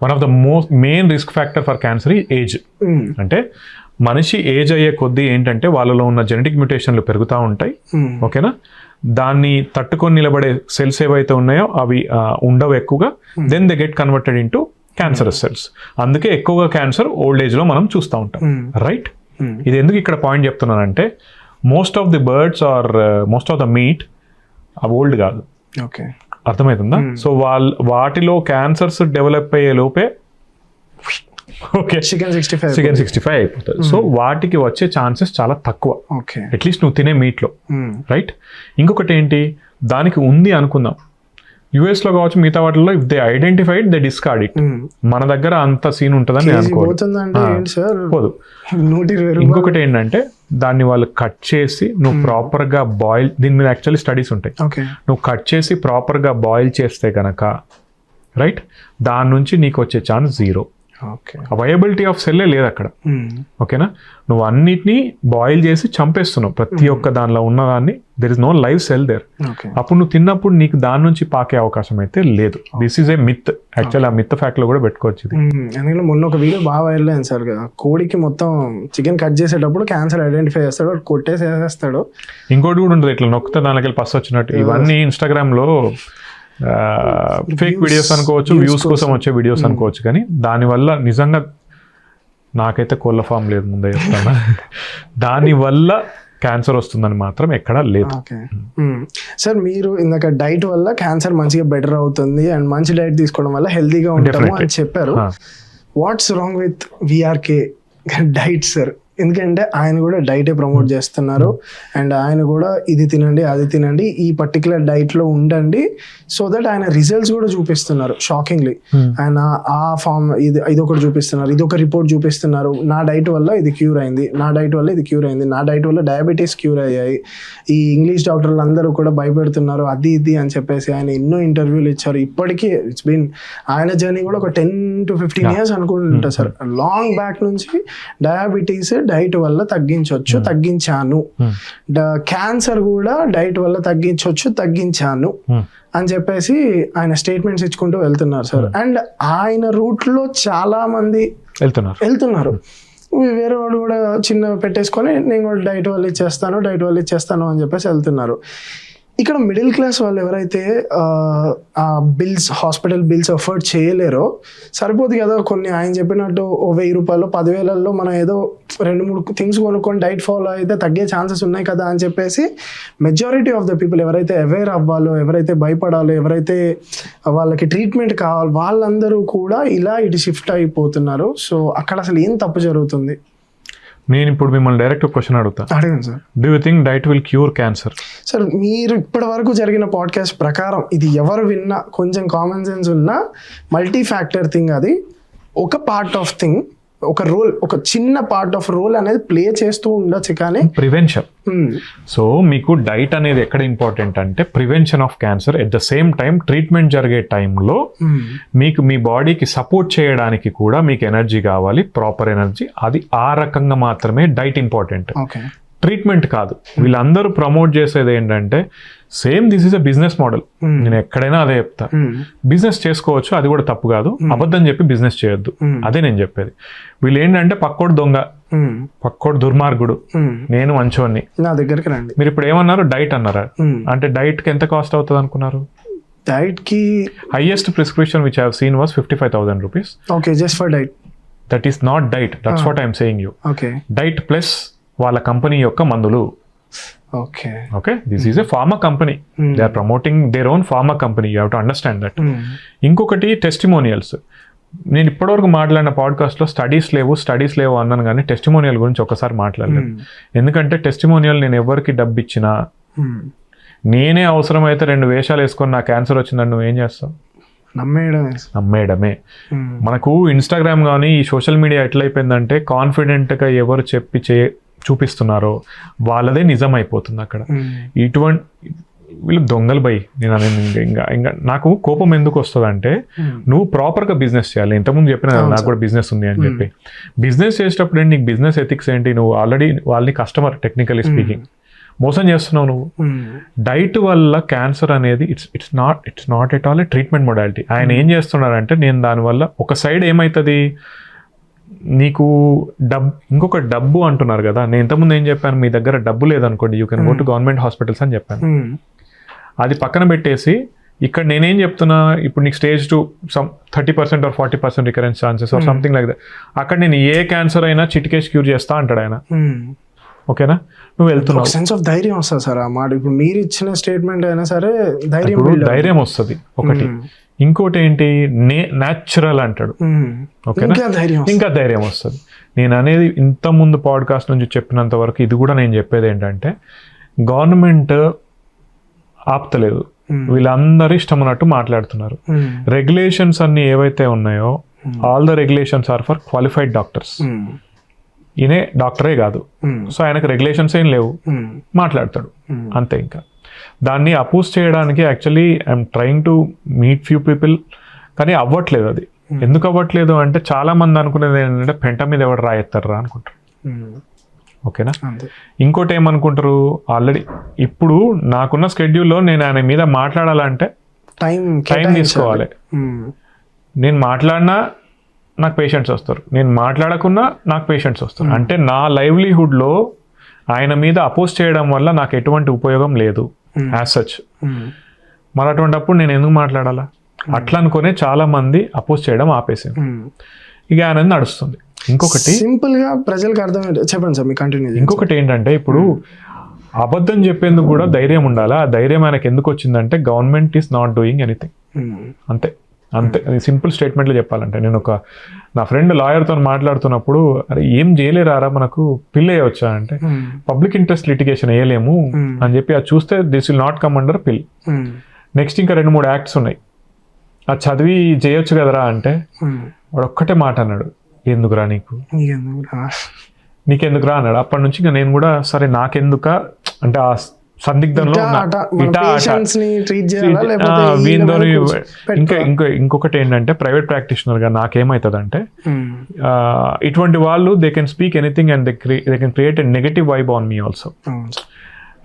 One of the main risk factor for cancer is age. అంటే మనిషి ఏజ్ అయ్యే కొద్దీ ఏంటంటే వాళ్ళలో ఉన్న జెనెటిక్ మ్యూటేషన్లు పెరుగుతూ ఉంటాయి. ఓకేనా? దాన్ని తట్టుకొని నిలబడే సెల్స్ ఏవైతే ఉన్నాయో అవి ఉండవు ఎక్కువగా. Then they get converted into cancerous cells. అందుకే ఎక్కువగా క్యాన్సర్ ఓల్డ్ ఏజ్ లో మనం చూస్తూ ఉంటాం, రైట్? ఇది ఎందుకు ఇక్కడ పాయింట్ చెప్తున్నానంటే most of the birds or most of the meat old కాదు. అర్థమవుతుందా? సో వాటిలో క్యాన్సర్స్ డెవలప్ అయ్యే లోపే చికెన్ 65 అయిపోతుంది. సో వాటికి వచ్చే ఛాన్సెస్ చాలా తక్కువ, అట్లీస్ట్ నువ్వు తినే మీట్లో, రైట్? ఇంకొకటి ఏంటి, దానికి ఉంది అనుకుందాం, యుఎస్ లో కావచ్చు మిగతా వాటిల్లో, if they identified they discard it. మన దగ్గర అంత సీన్ ఉంటుందని నేను అనుకోదు. ఇంకొకటి ఏంటంటే దాన్ని వాళ్ళు కట్ చేసి నువ్వు ప్రాపర్ గా బాయిల్, దీని మీద యాక్చువల్లీ స్టడీస్ ఉంటాయి, నువ్వు కట్ చేసి ప్రాపర్ గా బాయిల్ చేస్తే గనక, రైట్, దాని నుంచి నీకు వచ్చే ఛాన్స్ 0. అవైలబిలిటీ ఆఫ్ సెల్లే లేదు అక్కడ. ఓకేనా? నువ్వు అన్నిటినీ బాయిల్ చేసి చంపేస్తున్నావు, ప్రతి ఒక్క దానిలో ఉన్నదాన్ని. There is no live cell there. అప్పుడు నువ్వు తిన్నప్పుడు నీకు దాని నుంచి పాకే అవకాశం అయితే లేదు. This is a myth. Actual ఆ మిత్ ఫ్యాక్ట్ లో కూడా పెట్టుకోవచ్చు. ఎందుకంటే మొన్న ఒక వీడియో బాగా వైరల్ అయింది సార్, కోడికి మొత్తం చికెన్ కట్ చేసేటప్పుడు క్యాన్సర్ ఐడెంటిఫై చేస్తాడు, కొట్టేసేస్తాడు. ఇంకోటి కూడా ఉంటుంది, ఇట్లా నొక్కితే దానికి పస్సు వచ్చినట్టు. ఇవన్నీ ఇన్స్టాగ్రామ్ లో ఫేక్ వీడియోస్ అనుకోవచ్చు, వ్యూస్ కోసం వచ్చే వీడియోస్ అనుకోవచ్చు. కానీ దానివల్ల నిజంగా నాకైతే కోళ్ళ ఫామ్ లేదు, ముందే చెప్తాను. దానివల్ల క్యాన్సర్ వస్తుందని మాత్రం ఎక్కడా లేదు. సార్ మీరు ఇందాక డైట్ వల్ల క్యాన్సర్ మంచిగా బెటర్ అవుతుంది అండ్ మంచి డైట్ తీసుకోవడం వల్ల హెల్తీగా ఉంటాము అని చెప్పారు. Watts wrong with VRK diet sir? ఎందుకంటే ఆయన కూడా డైటే ప్రమోట్ చేస్తున్నారు అండ్ ఆయన కూడా ఇది తినండి అది తినండి ఈ పర్టికులర్ డైట్లో ఉండండి సో దట్ ఆయన రిజల్ట్స్ కూడా చూపిస్తున్నారు షాకింగ్లీ. ఆయన ఆ ఫామ్ ఇది ఒకటి చూపిస్తున్నారు, ఇది ఒక రిపోర్ట్ చూపిస్తున్నారు, నా డైట్ వల్ల ఇది క్యూర్ అయింది, నా డైట్ వల్ల ఇది క్యూర్ అయింది, నా డైట్ వల్ల డయాబెటీస్ క్యూర్ అయ్యాయి. ఈ ఇంగ్లీష్ డాక్టర్లు అందరూ కూడా భయపెడుతున్నారు అది ఇది అని చెప్పేసి ఆయన ఎన్నో ఇంటర్వ్యూలు ఇచ్చారు. ఇప్పటికీ ఇట్స్ బీన్ ఆయన జర్నీ కూడా ఒక 10 to 15 years అనుకుంటుంటా సార్. లాంగ్ బ్యాక్ నుంచి డయాబెటీస్ డైట్ వల్ల తగ్గించవచ్చు, తగ్గించాను, క్యాన్సర్ కూడా డైట్ వల్ల తగ్గించాను అని చెప్పేసి ఆయన స్టేట్మెంట్స్ ఇచ్చుకుంటూ వెళ్తున్నారు సార్. అండ్ ఆయన రూట్ లో చాలా మంది వెళ్తున్నారు. వేరే వాళ్ళు కూడా చిన్న పెట్టేసుకొని నేను కూడా డైట్ వల్ల ఇచ్చేస్తాను అని చెప్పేసి వెళ్తున్నారు. ఇక్కడ మిడిల్ క్లాస్ వాళ్ళు ఎవరైతే ఆ బిల్స్ హాస్పిటల్ బిల్స్ అఫోర్డ్ చేయలేరో సరిపోదు కదా, కొన్ని ఆయన చెప్పినట్టు 1000 రూపాయలు 10,000లో మనం ఏదో 2-3 థింగ్స్ కొనుక్కొని డైట్ ఫాలో అయితే తగ్గే ఛాన్సెస్ ఉన్నాయి కదా అని చెప్పేసి మెజారిటీ ఆఫ్ ద పీపుల్ ఎవరైతే అవేర్ అవ్వాలో, ఎవరైతే భయపడాలో, ఎవరైతే వాళ్ళకి ట్రీట్మెంట్ కావాలి వాళ్ళందరూ కూడా ఇలా ఇటు షిఫ్ట్ అయిపోతున్నారు. సో అక్కడ అసలు ఏం తప్పు జరుగుతుంది? నేను ఇప్పుడు మిమ్మల్ని డైరెక్ట్ క్వశ్చన్ అడగండి sir. Do you think diet will cure cancer? Sir మీరు ఇప్పటి వరకు జరిగిన పాడ్కాస్ట్ ప్రకారం ఇది ఎవరు విన్నా కొంచెం కామన్ సెన్స్ ఉన్నా మల్టీ ఫ్యాక్టర్ థింగ్, అది ఒక పార్ట్ ఆఫ్ థింగ్, ఒక రోల్, ఒక చిన్న పార్ట్ ఆఫ్ రోల్ అనేది ప్లే చేస్తూ ఉండొచ్చు. కానీ ప్రివెన్షన్, సో మీకు డైట్ అనేది ఎక్కడ ఇంపార్టెంట్ అంటే prevention of cancer. At the same time treatment జరిగే టైంలో మీకు మీ బాడీకి సపోర్ట్ చేయడానికి కూడా మీకు ఎనర్జీ కావాలి, ప్రాపర్ ఎనర్జీ. అది ఆ రకంగా మాత్రమే డైట్ ఇంపార్టెంట్, ట్రీట్మెంట్ కాదు. వీళ్ళందరూ ప్రమోట్ చేసేది ఏంటంటే same this is a business model. నేను ఎక్కడైనా అదే చెప్తా, బిజినెస్ చేసుకోవచ్చు, అది కూడా తప్పు కాదు, అబద్ధం చెప్పి బిజినెస్ చేయొద్దు, అదే నేను చెప్పేది. వీళ్ళు ఏంటంటే పక్కోడు దొంగ, పక్కోడు దుర్మార్గుడు, నేను మంచోన్ని, నా దగ్గరికి రండి. మీరు ఇప్పుడు ఏమన్నారు, డైట్ అన్నారా? అంటే డైట్ కి ఎంత కాస్ట్ అవుతుంది అనుకున్నారు? డైట్ కి highest prescription which I have seen was 55,000 rupees. Okay, just for diet. That is not diet, that's what I'm saying you. Okay, diet plus వాళ్ళ కంపెనీ యొక్క మందులు. Okay, this is a pharma company, they are promoting their own pharma company, you have to understand that. ఇంకొకటి testimonials. నేను ఇప్పటివరకు మాట్లాడిన పాడ్కాస్ట్లో studies లేవు అన్నాను, కానీ టెస్టిమోనియల్ గురించి ఒకసారి మాట్లాడలేదు. ఎందుకంటే టెస్టిమోనియల్ నేను ఎవరికి డబ్బు ఇచ్చినా, నేనే అవసరమైతే 2 వేషాలు వేసుకొని నా క్యాన్సర్ వచ్చిందని నువ్వు ఏం చేస్తావు? నమ్మేయడమే. మనకు ఇన్స్టాగ్రామ్ కానీ ఈ సోషల్ మీడియా ఎట్లయిపోయిందంటే కాన్ఫిడెంట్గా ఎవరు చెప్పి చూపిస్తున్నారో వాళ్ళదే నిజం అయిపోతుంది అక్కడ. ఇటువంటి వీళ్ళు దొంగలు బై. నేను ఇంకా నాకు కోపం ఎందుకు వస్తుంది అంటే, నువ్వు ప్రాపర్గా బిజినెస్ చేయాలి. ఇంతకుముందు చెప్పిన నాకు కూడా బిజినెస్ ఉంది అని చెప్పి, బిజినెస్ చేసేటప్పుడు ఏంటి, నీకు బిజినెస్ ఎథిక్స్ ఏంటి? నువ్వు ఆల్రెడీ వాళ్ళని కస్టమర్, టెక్నికలీ స్పీకింగ్, మోసం చేస్తున్నావు నువ్వు. డైట్ వల్ల క్యాన్సర్ అనేది it's not at all A treatment modality. ఆయన ఏం చేస్తున్నారంటే, నేను దానివల్ల ఒక సైడ్ ఏమవుతుంది, నీకు ఇంకొక డబ్బు అంటున్నారు కదా. నేను ఇంతకుముందు ఏం చెప్పాను, మీ దగ్గర డబ్బు లేదనుకోండి, you can go to government hospitals అని చెప్పాను. అది పక్కన పెట్టేసి ఇక్కడ నేనేం చెప్తున్నా, ఇప్పుడు నీకు stage 2 30% or 40% recurrence chances or something like that. అక్కడ నేను ఏ క్యాన్సర్ అయినా చిటికేసి క్యూర్ చేస్తా అంటాడు ఆయన. ఓకేనా, నువ్వు వెళ్తున్నావు, సెన్స్ ఆఫ్ ధైర్యం వస్తుంది సార్ ఆ మాట. ఇప్పుడు మీరు ఇచ్చిన స్టేట్మెంట్ అయినా సరే ధైర్యం వస్తుంది ఒకటి. ఇంకోటి ఏంటి, న్యాచురల్ అంటాడు. ఓకేనా, ఇంకా ధైర్యం వస్తుంది. నేను అనేది ఇంత ముందు పాడ్కాస్ట్ నుంచి చెప్పినంత వరకు ఇది కూడా నేను చెప్పేది ఏంటంటే, గవర్నమెంట్ ఆపుతలేదు, వీళ్ళందరూ ఇష్టం ఉన్నట్టు మాట్లాడుతున్నారు. రెగ్యులేషన్స్ అన్ని ఏవైతే ఉన్నాయో, all the regulations are for qualified doctors. ఈయనే డాక్టరే కాదు, సో ఆయనకు రెగ్యులేషన్స్ ఏం లేవు, మాట్లాడతాడు అంతే. ఇంకా దాన్ని అపోజ్ చేయడానికి actually I'm trying to meet few people, కానీ అవ్వట్లేదు. అది ఎందుకు అవ్వట్లేదు అంటే, చాలా మంది అనుకునేది ఏంటంటే పెంట మీద ఎవరు రాయెత్తారా అనుకుంటారు. ఓకేనా, ఇంకోటి ఏమనుకుంటారు, ఆల్రెడీ ఇప్పుడు నాకున్న స్కెడ్యూల్లో నేను ఆయన మీద మాట్లాడాలంటే టైం తీసుకోవాలి. నేను మాట్లాడినా నాకు పేషెంట్స్ వస్తారు, నేను మాట్లాడకున్నా నాకు పేషెంట్స్ వస్తారు. అంటే నా లైవ్లీహుడ్లో ఆయన మీద అపోజ్ చేయడం వల్ల నాకు ఎటువంటి ఉపయోగం లేదు యాజ్ సచ్. మరి అటువంటిప్పుడు నేను ఎందుకు మాట్లాడాలా? అట్లా అనుకునే చాలా మంది అపోజ్ చేయడం ఆపేసాను. ఇక ఆయన నడుస్తుంది. ఇంకొకటి సింపుల్ గా ప్రజలకు అర్థమైంది, చెప్పండి సార్, మీ కంటిన్యూ. ఇంకొకటి ఏంటంటే, ఇప్పుడు అబద్ధం చెప్పేందుకు కూడా ధైర్యం ఉండాలా. ఆ ధైర్యం ఆయనకు ఎందుకు వచ్చిందంటే, government is not doing anything, అంతే. అంతే. అది సింపుల్ స్టేట్మెంట్లో చెప్పాలంటే, నేను నా ఫ్రెండ్ లాయర్తో మాట్లాడుతున్నప్పుడు, అరే ఏం చేయలేరా మనకు పిల్ వేయవచ్చా అంటే, పబ్లిక్ ఇంట్రెస్ట్ లిటిగేషన్ వేయలేము అని చెప్పి, అది చూస్తే this will not come under పిల్. నెక్స్ట్ ఇంకా 2-3 యాక్ట్స్ ఉన్నాయి, అది చదివి చేయొచ్చు కదరా అంటే, వాడు ఒక్కటే మాట అన్నాడు, ఎందుకురా నీకెందుకురా అన్నాడు. అప్పటి నుంచి ఇంకా నేను కూడా సరే నాకెందుక అంటే ఆ సందిగ్ధంలో ఇంకొకటి ఏంటంటే, ప్రైవేట్ ప్రాక్టీషనర్ గా నాకేమవుతుంది అంటే, ఇటువంటి వాళ్ళు they can speak anything and they can create a negative vibe on me also.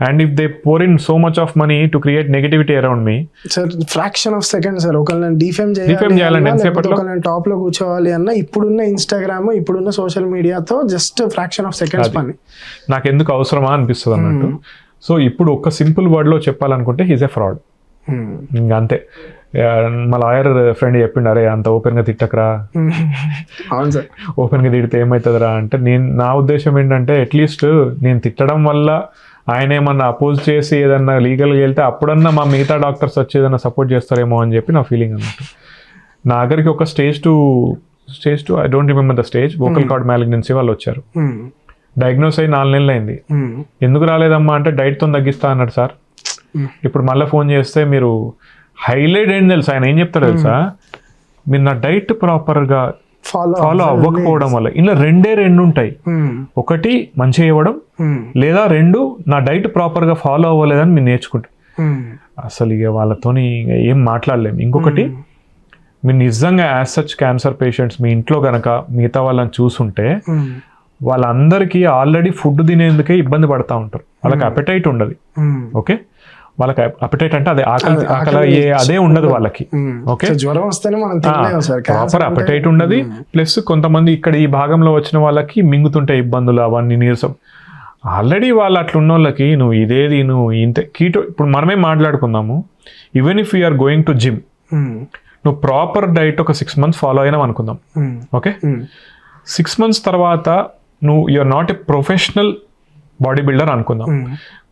And if they pour in so much of money to create negativity around me, sir fraction of second sir ఒకళ్ళని defame చేయాలంటే ఒకళ్ళని top లో కూర్చోవాలి అన్న ఇప్పుడున్న Instagram, ఇప్పుడున్న social మీడియాతో just fraction of seconds పని. నాకు ఎందుకు అవసరమా అనిపిస్తుంది అన్నట్టు. సో ఇప్పుడు ఒక సింపుల్ వర్డ్ లో చెప్పాలనుకుంటే, హీజ్ ఎ ఫ్రాడ్. ఇంకా అంతే. మా లాయర్ ఫ్రెండ్ చెప్పిండు, అరే అంత ఓపెన్ గా తిట్టకరా, ఓపెన్ గా తిడితే ఏమవుతుందిరా అంటే, నా ఉద్దేశం ఏంటంటే, అట్లీస్ట్ నేను తిట్టడం వల్ల ఆయన ఏమన్నా అపోజ్ చేసి ఏదన్నా లీగల్గా వెళ్తే అప్పుడన్నా మా మిగతా డాక్టర్స్ వచ్చి ఏదన్నా సపోర్ట్ చేస్తారేమో అని చెప్పి నా ఫీలింగ్ అన్నట్టు. నా దగ్గరికి ఒక stage two I don't remember the stage, vocal cord malignancy వాళ్ళు వచ్చారు. డయాగ్నోస్ అయ్యి 4 నెలలు అయింది. ఎందుకు రాలేదమ్మా అంటే, డైట్తో తగ్గిస్తా అన్నాడు సార్. ఇప్పుడు మళ్ళీ ఫోన్ చేస్తే, మీరు హైలైట్ ఏంటి తెలుసా, ఆయన ఏం చెప్తాడు తెలుసా, మీరు నా డైట్ ప్రాపర్గా ఫాలో అవ్వకపోవడం వల్ల ఇలా 2 ఉంటాయి. ఒకటి మంచిగా ఇవ్వడం, లేదా 2 నా డైట్ ప్రాపర్ గా ఫాలో అవ్వలేదని మీరు నేర్చుకుంటారు. అసలు ఇక వాళ్ళతోని ఏం మాట్లాడలేము. ఇంకొకటి, మీరు నిజంగా యాజ్ సచ్ క్యాన్సర్ పేషెంట్స్ మీ ఇంట్లో గనక మిగతా వాళ్ళని చూసుంటే, వాళ్ళందరికీ ఆల్రెడీ ఫుడ్ తినేందుకే ఇబ్బంది పడతా ఉంటారు. వాళ్ళకి అపెటైట్ ఉండదు. ఓకే, వాళ్ళకి అపెటైట్ అంటే అదే ఆకలి అదే ఉండదు వాళ్ళకి. ఓకే, జ్వరం వస్తేనే ప్రాపర్ అపెటైట్ ఉండదు. ప్లస్ కొంతమంది ఇక్కడ ఈ భాగంలో వచ్చిన వాళ్ళకి మింగుతుంటే ఇబ్బందులు, అవన్నీ నీరసం. ఆల్రెడీ వాళ్ళు అట్లున్న వాళ్ళకి నువ్వు ఇంత కీటో, ఇప్పుడు మనమే మాట్లాడుకుందాము, even if you're going to gym, నువ్వు ప్రాపర్ డైట్ ఒక 6 months ఫాలో అయినావు అనుకుందాం. ఓకే, 6 months తర్వాత నువ్వు you're not a professional bodybuilder అనుకుందాం,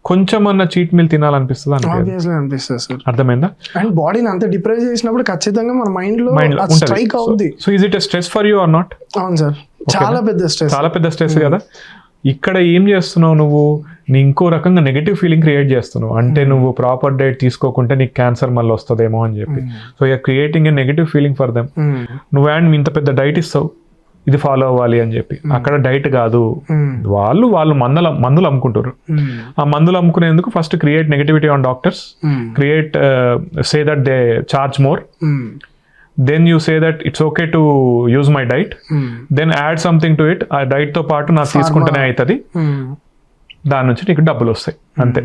కొంచెం అన్న చీట్ మీల్ తినాలనిపిస్తుంది అనిపిస్తుంది సార్. అర్థమైందా? అండ్ బాడీని అంత డిప్రెస్ చేసినప్పుడు ఖచ్చితంగా మన మైండ్ లో స్ట్రైక్ అవుద్ది. So is it a stress for you or not? అవును సార్, చాలా పెద్ద స్ట్రెస్ కదా. ఇక్కడ ఏం చేస్తున్నావు నువ్వు, నీ ఇంకో రకంగా నెగటివ్ ఫీలింగ్ క్రియేట్ చేస్తున్నావు. అంటే నువ్వు ప్రాపర్ డైట్ తీసుకోకుంటే నీకు క్యాన్సర్ మళ్ళీ వస్తుందేమో అని చెప్పి. So you're creating a negative feeling for them. నువ్వు అండ్ ఇంత పెద్ద డైట్ ఇస్తావు, ఇది ఫాలో అవ్వాలి అని చెప్పి. అక్కడ డైట్ కాదు, వాళ్ళు మందులు అమ్ముకుంటారు. ఆ మందులు అమ్ముకునేందుకు first create negativity on doctors, create say that they charge more, then you say that it's okay to use my diet, then add something to it. ఆ డైట్ తో పాటు నాకు తీసుకుంటేనే అవుతుంది, దాని నుంచి నీకు డబ్బులు వస్తాయి, అంతే.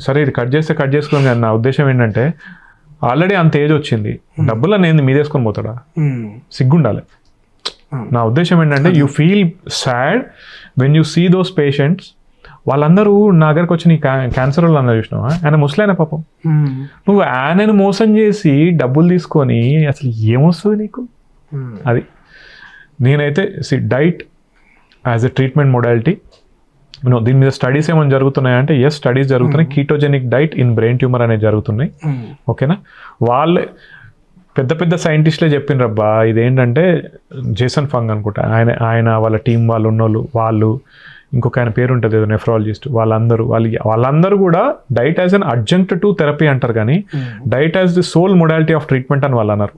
సరే, ఇది కట్ చేసుకోండి. కానీ నా ఉద్దేశం ఏంటంటే, ఆల్రెడీ అంత ఏజ్ వచ్చింది, డబ్బులు అనేది మీదేసుకొని పోతాడా? సిగ్గుండాలి. నా ఉద్దేశం ఏంటంటే, you feel sad when you see those patients. వాళ్ళందరూ నా దగ్గరకు వచ్చి నీ క్యాన్సర్ వాళ్ళు అన్న చూసినావా, ఆయన ముసలైన పాపం, నువ్వు ఆయనను మోసం చేసి డబ్బులు తీసుకొని అసలు ఏమొస్తుంది నీకు? అది నేనైతే diet as a treatment modality, దీని మీద స్టడీస్ ఏమైనా జరుగుతున్నాయంటే, ఎస్ స్టడీస్ జరుగుతున్నాయి. Ketogenic diet in brain tumour అనేది జరుగుతున్నాయి. ఓకేనా, వాళ్ళే పెద్ద సైంటిస్ట్లే చెప్పిండ్రబ్బా. ఇదేంటంటే జేసన్ ఫంగ్ అనుకుంటా, ఆయన వాళ్ళ టీం వాళ్ళు ఉన్నోళ్ళు, వాళ్ళు ఇంకొక ఆయన పేరు ఉంటుంది ఏదో నెఫ్రాలజిస్ట్, వాళ్ళందరూ కూడా diet as an adjunct to therapy అంటారు, కానీ diet as the sole modality of treatment అని వాళ్ళు అన్నారు.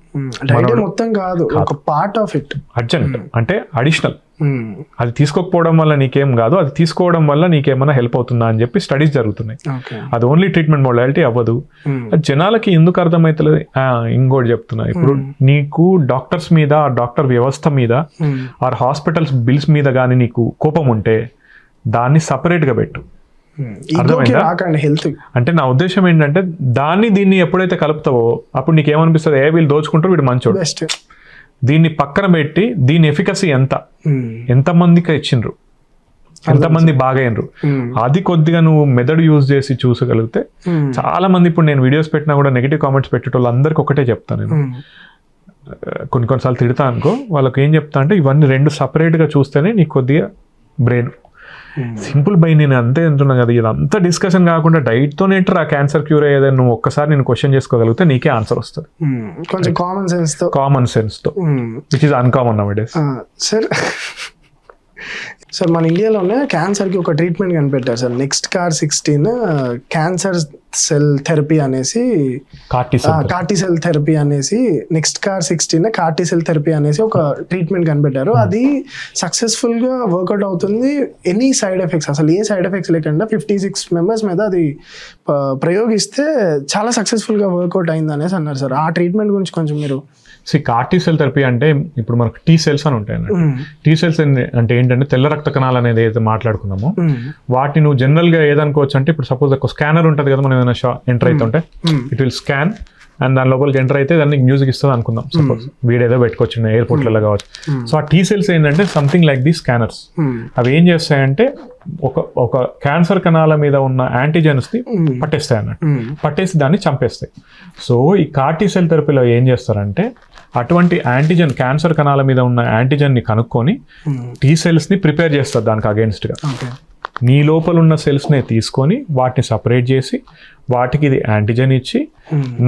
మొత్తం కాదు, ఒక పార్ట్ ఆఫ్ ఇట్. అడ్జంక్ట్ అంటే అడిషనల్. అది తీసుకోకపోవడం వల్ల నీకేం కాదు, అది తీసుకోవడం వల్ల నీకేమైనా హెల్ప్ అవుతుందా అని చెప్పి స్టడీస్ జరుగుతున్నాయి. అది ఓన్లీ ట్రీట్మెంట్ మొడాలిటీ అవ్వదు. జనాలకి ఎందుకు అర్థమవుతలేదు? ఇంకోటి చెప్తున్నా, ఇప్పుడు నీకు డాక్టర్స్ మీద, ఆ డాక్టర్ వ్యవస్థ మీద, ఆర్ హాస్పిటల్స్ బిల్స్ మీద కానీ నీకు కోపం ఉంటే దాన్ని సపరేట్గా పెట్టు. అర్థమైందా? అంటే నా ఉద్దేశం ఏంటంటే, దీన్ని ఎప్పుడైతే కలుపుతావో అప్పుడు నీకేమనిపిస్తుంది, వీళ్ళు దోచుకుంటారు, వీడు మంచోడు. దీన్ని పక్కన పెట్టి దీని ఎఫికసీ ఎంతమందికి ఇచ్చిండ్రు, ఎంతమంది బాగైనరు, అది కొద్దిగా నువ్వు మెథడ్ యూజ్ చేసి చూసగలిగితే చాలా మంది. ఇప్పుడు నేను వీడియోస్ పెట్టినా కూడా నెగిటివ్ కామెంట్స్ పెట్టేటోళ్ళు అందరికి ఒకటే చెప్తాను నేను, కొన్నిసార్లు తిడతా అనుకో, వాళ్ళకి ఏం చెప్తా అంటే, ఇవన్నీ 2 సపరేట్గా చూస్తేనే నీకు కొద్దిగా బ్రెయిన్ సింపుల్ బై నేను అంతే అంటున్నా కదా, ఇదంతా డిస్కషన్ కాకుండా డైట్తోనే ఆ క్యాన్సర్ క్యూర్ అయ్యేదని నువ్వు ఒక్కసారి నేను క్వశ్చన్ చేసుకోగలిగితే నీకే ఆన్సర్ వస్తుంది. కొంచెం కామన్ సెన్స్ తో which is uncommon now days. Sir మన ఇండియాలోనే క్యాన్సర్కి ఒక ట్రీట్మెంట్ కనిపెట్టారు sir, next CAR-16 cancer cell therapy అనేసి, కార్టీ సెల్ థెరపీ అనేసి, next CAR-16 CAR-T cell therapy అనేసి ఒక ట్రీట్మెంట్ కనిపెట్టారు. అది సక్సెస్ఫుల్గా వర్కౌట్ అవుతుంది. ఎనీ సైడ్ ఎఫెక్ట్స్, అసలు ఏ సైడ్ ఎఫెక్ట్స్ లేకుండా 56 మెంబర్స్ మీద అది ప్రయోగిస్తే చాలా సక్సెస్ఫుల్గా వర్కౌట్ అయింది అనేసి అన్నారు సార్. ఆ ట్రీట్మెంట్ గురించి కొంచెం మీరు. కార్టీ సెల్ థెరపీ అంటే ఇప్పుడు మనకు T cells అని ఉంటాయి అన్నట్టు. T cells అంటే ఏంటంటే తెల్ల రక్త కణాలు అనేది ఏదైతే మాట్లాడుకున్నామో వాటిని నువ్వు జనరల్ గా ఏదనుకోవచ్చు అంటే, ఇప్పుడు సపోజ్ ఒక స్కానర్ ఉంటుంది కదా, మనం ఏదైనా ఎంటర్ అవుతుంటే ఇట్ విల్ స్కాన్ అండ్ దాని లోపలికి ఎంటర్ అయితే దాన్ని మ్యూజిక్ ఇస్తుంది అనుకుందాం. సపోజ్ వీడేదో పెట్టుకోవచ్చు ఎయిర్పోర్ట్లలో కావచ్చు. సో ఆ T cells ఏంటంటే సంథింగ్ లైక్ ది స్కానర్స్. అవి ఏం చేస్తాయంటే ఒక క్యాన్సర్ కణాల మీద ఉన్న యాంటీజెన్స్ ని పట్టేస్తాయి అన్నట్టు, పట్టేసి దాన్ని చంపేస్తాయి. సో ఈ కార్టీ సెల్ థెరపీలో ఏం చేస్తారంటే అటువంటి యాంటీజెన్, క్యాన్సర్ కణాల మీద ఉన్న యాంటీజెన్ ని కనుక్కొని T cells ని ప్రిపేర్ చేస్తారు దానికి అగేన్స్ట్ గా. నీ లోపల ఉన్న సెల్స్ నే తీసుకొని వాటిని సపరేట్ చేసి వాటికి ఇది యాంటీజెన్ ఇచ్చి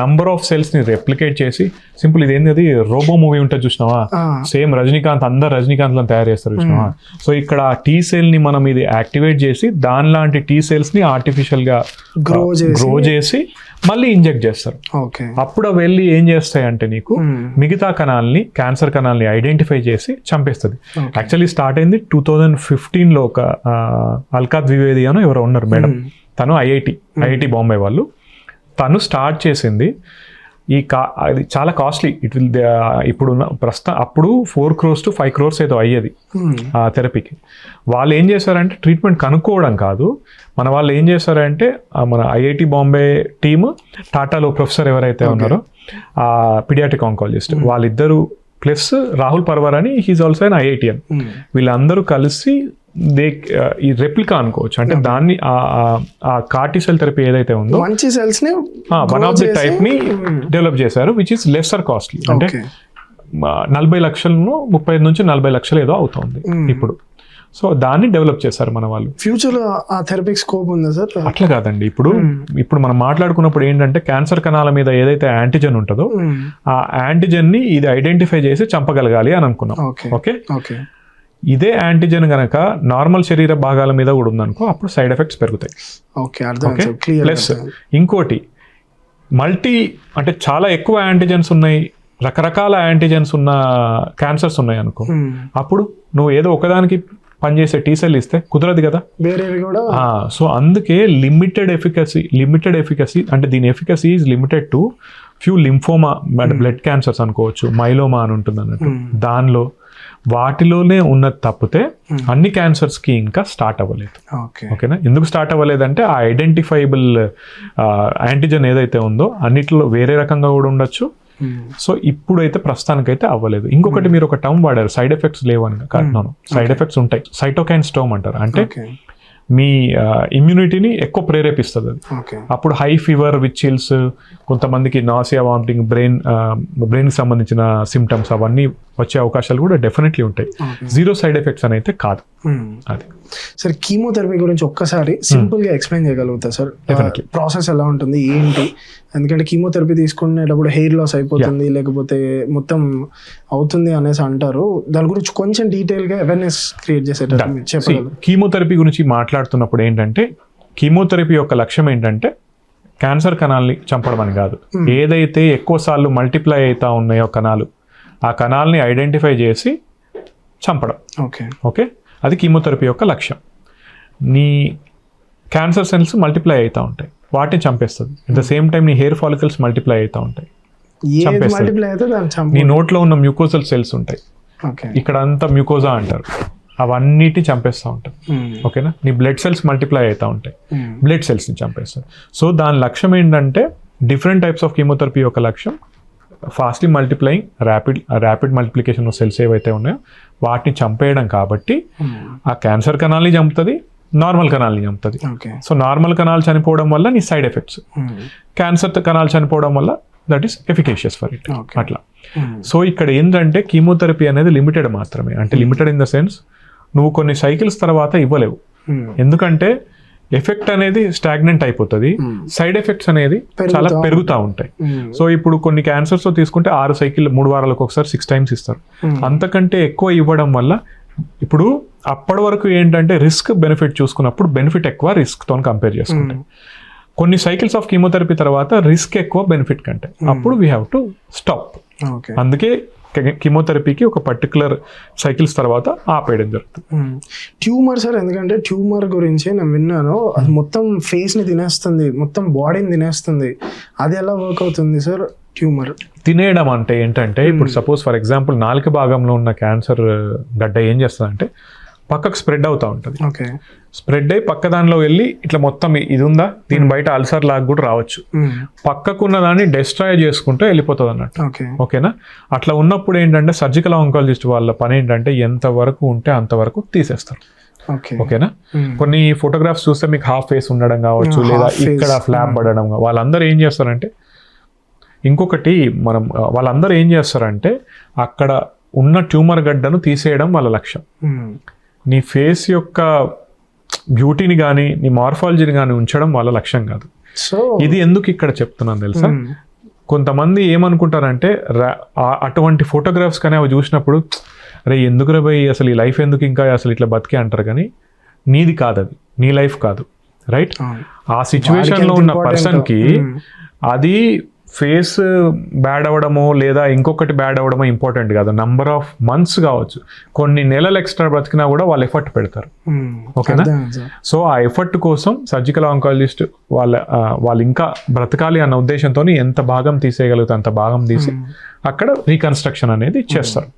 నంబర్ ఆఫ్ సెల్స్ ని రెప్లికేట్ చేసి, సింపుల్ ఇదేంది అది రోబో మూవీ ఉంటుంది చూసినావా, సేమ్ రజనీకాంత్, అందరు రజనీకాంత్ లను తయారు చేస్తారు చూసినావా. సో ఇక్కడ T cell ని మనం ఇది యాక్టివేట్ చేసి దాని లాంటి T cells ని ఆర్టిఫిషియల్ గా గ్రో చేసి మళ్ళీ ఇంజెక్ట్ చేస్తారు. అప్పుడు అవి వెళ్ళి ఏం చేస్తాయి అంటే నీకు మిగతా కణాలని, క్యాన్సర్ కణాలని ఐడెంటిఫై చేసి చంపేస్తుంది. యాక్చువల్లీ స్టార్ట్ అయింది 2015లో. ఒక అల్కా ద్వివేది అని ఎవరో ఉన్నారు మేడం, తను ఐఐటి బాంబే వాళ్ళు, తను స్టార్ట్ చేసింది. అది చాలా కాస్ట్లీ. ఇప్పుడు ప్రస్తుతం అప్పుడు 4 crores to 5 crores ఏదో అయ్యేది ఆ థెరపీకి. వాళ్ళు ఏం చేశారంటే ట్రీట్మెంట్ కనుక్కోవడం కాదు, మన వాళ్ళు ఏం చేశారంటే మన ఐఐటి బాంబే టీమ్, టాటాలో ప్రొఫెసర్ ఎవరైతే ఉన్నారో ఆ పీడియాట్రిక్ ఆంకాలజిస్ట్ వాళ్ళిద్దరూ ప్లస్ రాహుల్ పర్వర్ అని, హీఈస్ ఆల్సో అన్ ఐఐటియన్, వీళ్ళందరూ కలిసి ఈ రెప్లికా అనుకోవచ్చు. అంటే దాన్ని ఆ కార్టీ సెల్ థెరపీ ఏదైతే ఉందో మంచి సెల్స్ ని వన్ ఆఫ్ ది టైప్ ని డెవలప్ చేశారు, విచ్ ఇస్ లెస్సర్ కాస్ట్లీ. అంటే 40 లక్షలను 35 నుంచి 40 లక్షలు ఏదో అవుతుంది ఇప్పుడు. సో దాన్ని డెవలప్ చేశారు మన వాళ్ళు. ఫ్యూచర్ లో ఆ థెరపీకి స్కోప్ ఉందా సార్? అట్లా కాదండి, ఇప్పుడు మనం మాట్లాడుకున్నప్పుడు ఏంటంటే క్యాన్సర్ కణాల మీద ఏదైతే యాంటీజెన్ ఉంటుందో ఆ యాంటీజెన్ ని ఇది ఐడెంటిఫై చేసి చంపగలగాలి అని అనుకున్నాం. ఓకే, ఇదే యాంటీజెన్ గనక నార్మల్ శరీర భాగాల మీద కూడా ఉందనుకో అప్పుడు సైడ్ ఎఫెక్ట్స్ పెరుగుతాయి. ప్లస్ ఇంకోటి అంటే చాలా ఎక్కువ యాంటీజెన్స్ ఉన్నాయి, రకరకాల యాంటీజెన్స్ ఉన్న క్యాన్సర్స్ ఉన్నాయి అనుకో, అప్పుడు నువ్వు ఏదో ఒకదానికి పనిచేసే T cell ఇస్తే కుదరదు కదా, వేరేవి కూడా. సో అందుకే లిమిటెడ్ ఎఫికసీ అంటే దీని efficacy is limited to few lymphoma అంటే బ్లడ్ క్యాన్సర్స్ అనుకోవచ్చు, మైలోమా అని ఉంటుంది అన్నట్టు. దానిలో వాటిలోనే ఉన్నది తప్పితే అన్ని క్యాన్సర్స్ కి ఇంకా స్టార్ట్ అవ్వలేదు. ఓకేనా, ఎందుకు స్టార్ట్ అవ్వలేదంటే ఆ ఐడెంటిఫైబుల్ యాంటీజెన్ ఏదైతే ఉందో అన్నిట్లో వేరే రకంగా కూడా ఉండొచ్చు. సో ఇప్పుడైతే ప్రస్తుతానికైతే అవ్వలేదు. ఇంకొకటి మీరు ఒక టర్మ్ వాడారు, సైడ్ ఎఫెక్ట్స్ లేవని. కారణం సైడ్ ఎఫెక్ట్స్ ఉంటాయి. సైటోకైన్ స్టోమ్ అంటారు, అంటే మీ ఇమ్యూనిటీని ఎక్కువ ప్రేరేపిస్తుంది అది. అప్పుడు హై ఫీవర్, విత్ చిల్స్, కొంతమందికి నాసియా, వామిటింగ్, బ్రెయిన్ కి సంబంధించిన సిమ్టమ్స్ అవన్నీ వచ్చే అవకాశాలు కూడా డెఫినెట్లీ ఉంటాయి. జీరో సైడ్ ఎఫెక్ట్స్ అని అయితే కాదు. అది సార్ కీమోథెరపీ గురించి ఒక్కసారి సింపుల్ గా ఎక్స్ప్లెయిన్ చేయగలుగుతా సార్? ప్రాసెస్ ఎలా ఉంటుంది ఏంటి? ఎందుకంటే కీమోథెరపీ తీసుకునేటప్పుడు హెయిర్ లాస్ అయిపోతుంది లేకపోతే మొత్తం అవుతుంది అనేసి అంటారు. దాని గురించి కొంచెం డీటెయిల్ గా అవేర్నెస్ క్రియేట్ చేసేటట్టు చెప్పగలరు? కీమోథెరపీ గురించి మాట్లాడుతున్నప్పుడు ఏంటంటే కీమోథెరపీ యొక్క లక్ష్యం ఏంటంటే క్యాన్సర్ కణాలని చంపడం అని కాదు. ఏదైతే ఎక్కువ సార్లు మల్టిప్లై అవుతా ఉన్నాయో కణాలు, ఆ కణాలని ఐడెంటిఫై చేసి చంపడం. ఓకే, అది కీమోథెరపీ యొక్క లక్ష్యం. నీ క్యాన్సర్ సెల్స్ మల్టిప్లై అవుతూ ఉంటాయి, వాటిని చంపేస్తుంది. అట్ ద సేమ్ టైం నీ హెయిర్ ఫాలికల్స్ మల్టిప్లై అవుతూ ఉంటాయి, నీ నోట్లో ఉన్న మ్యూకోజల్ సెల్స్ ఉంటాయి, ఇక్కడ అంతా మ్యూకోజా అంటారు, అవన్నిటిని చంపేస్తూ ఉంటాయి. ఓకేనా, నీ బ్లడ్ సెల్స్ మల్టిప్లై అవుతూ ఉంటాయి, బ్లడ్ సెల్స్ని చంపేస్తారు. సో దాని లక్ష్యం ఏంటంటే డిఫరెంట్ టైప్స్ ఆఫ్ కీమోథెరపీ యొక్క లక్ష్యం fastly multiplying rapid multiplication cells ఏవైతే ఉన్నాయో వాటిని చంపేయడం. కాబట్టి ఆ క్యాన్సర్ కణాలని చంపుతుంది, నార్మల్ కణాలని చంపుతుంది. సో నార్మల్ కణాలు చనిపోవడం వల్ల నీ సైడ్ ఎఫెక్ట్స్, క్యాన్సర్ కణాలు చనిపోవడం వల్ల that is efficacious for it. అట్లా. సో ఇక్కడ ఏంటంటే కీమోథెరపీ అనేది లిమిటెడ్ మాత్రమే. అంటే లిమిటెడ్ ఇన్ ద సెన్స్ నువ్వు కొన్ని సైకిల్స్ తర్వాత ఇవ్వలేవు. ఎందుకంటే ఎఫెక్ట్ అనేది స్టాగ్నెంట్ అయిపోతుంది, సైడ్ ఎఫెక్ట్స్ అనేది చాలా పెరుగుతూ ఉంటాయి. సో ఇప్పుడు కొన్ని క్యాన్సర్స్ తీసుకుంటే 6 సైకిల్ 3 వారాలకు ఒకసారి 6 times ఇస్తారు. అంతకంటే ఎక్కువ ఇవ్వడం వల్ల ఇప్పుడు అప్పటి వరకు ఏంటంటే రిస్క్ బెనిఫిట్ చూసుకున్నప్పుడు బెనిఫిట్ ఎక్కువ రిస్క్తో కంపేర్ చేసుకుంటే, కొన్ని సైకిల్స్ ఆఫ్ కీమోథెరపీ తర్వాత రిస్క్ ఎక్కువ బెనిఫిట్ కంటే, అప్పుడు వీ హ్యావ్ టు స్టాప్. అందుకే కీమోథెరపీకి ఒక పర్టికులర్ సైకిల్స్ తర్వాత ఆపేయడం జరుగుతుంది. ట్యూమర్ సార్, ఎందుకంటే ట్యూమర్ గురించి నేను విన్నాను, అది మొత్తం ఫేస్ని తినేస్తుంది, మొత్తం బాడీని తినేస్తుంది, అది ఎలా వర్క్ అవుతుంది సార్ ట్యూమర్? తినేయడం అంటే ఏంటంటే ఇప్పుడు సపోజ్ ఫర్ ఎగ్జాంపుల్ నాలుక భాగంలో ఉన్న క్యాన్సర్ గడ్డ ఏం చేస్తుందంటే పక్కకు స్ప్రెడ్ అవుతూ ఉంటుంది. స్ప్రెడ్ అయ్యి పక్క దానిలో వెళ్ళి ఇట్లా మొత్తం ఇది ఉందా దీని బయట అల్సర్ లాగా కూడా రావచ్చు, పక్కకున్న దాన్ని డిస్ట్రాయ్ చేసుకుంటూ వెళ్ళిపోతుంది అన్నట్టు. ఓకేనా? అట్లా ఉన్నప్పుడు ఏంటంటే సర్జికల్ ఆంకాలజిస్ట్ వాళ్ళ పని ఏంటంటే ఎంత వరకు ఉంటే అంతవరకు తీసేస్తారు. ఓకేనా? కొన్ని ఫోటోగ్రాఫ్స్ చూస్తే మీకు హాఫ్ ఫేస్ ఉండడం కావచ్చు, లేదా ఇక్కడ ఫ్లాప్ పడడం, వాళ్ళందరూ ఏం చేస్తారంటే ఇంకొకటి వాళ్ళందరూ ఏం చేస్తారంటే అక్కడ ఉన్న ట్యూమర్ గడ్డను తీసేయడం వాళ్ళ లక్ష్యం. నీ ఫేస్ యొక్క బ్యూటీని కానీ నీ మార్ఫాలజీని కానీ ఉంచడం వాళ్ళ లక్ష్యం కాదు. ఇది ఎందుకు ఇక్కడ చెప్తున్నాను తెలుసా? కొంతమంది ఏమనుకుంటారంటే అటువంటి ఫోటోగ్రాఫ్స్ కానీ అవి చూసినప్పుడు అరే ఎందుకు రా భయ్ అసలు ఈ లైఫ్ ఎందుకు ఇంకా అసలు ఇట్లా బతికే అంటారు, కానీ నీది కాదు, అది నీ లైఫ్ కాదు, రైట్? ఆ సిచ్యువేషన్లో ఉన్న పర్సన్కి అది ఫేస్ బ్యాడ్ అవ్వడమో లేదా ఇంకొకటి బ్యాడ్ అవ్వడమో ఇంపార్టెంట్ కాదు, నంబర్ ఆఫ్ మంత్స్ కావచ్చు, కొన్ని నెలలు ఎక్స్ట్రా బ్రతికినా కూడా వాళ్ళు ఎఫర్ట్ పెడతారు. ఓకేనా? సో ఆ ఎఫర్ట్ కోసం సర్జికల్ ఆంకాలజిస్ట్ వాళ్ళు ఇంకా బ్రతకాలి అన్న ఉద్దేశంతో ఎంత భాగం తీసేయగలిగితే అంత భాగం తీసి అక్కడ రీకన్స్ట్రక్షన్ అనేది చేస్తారు.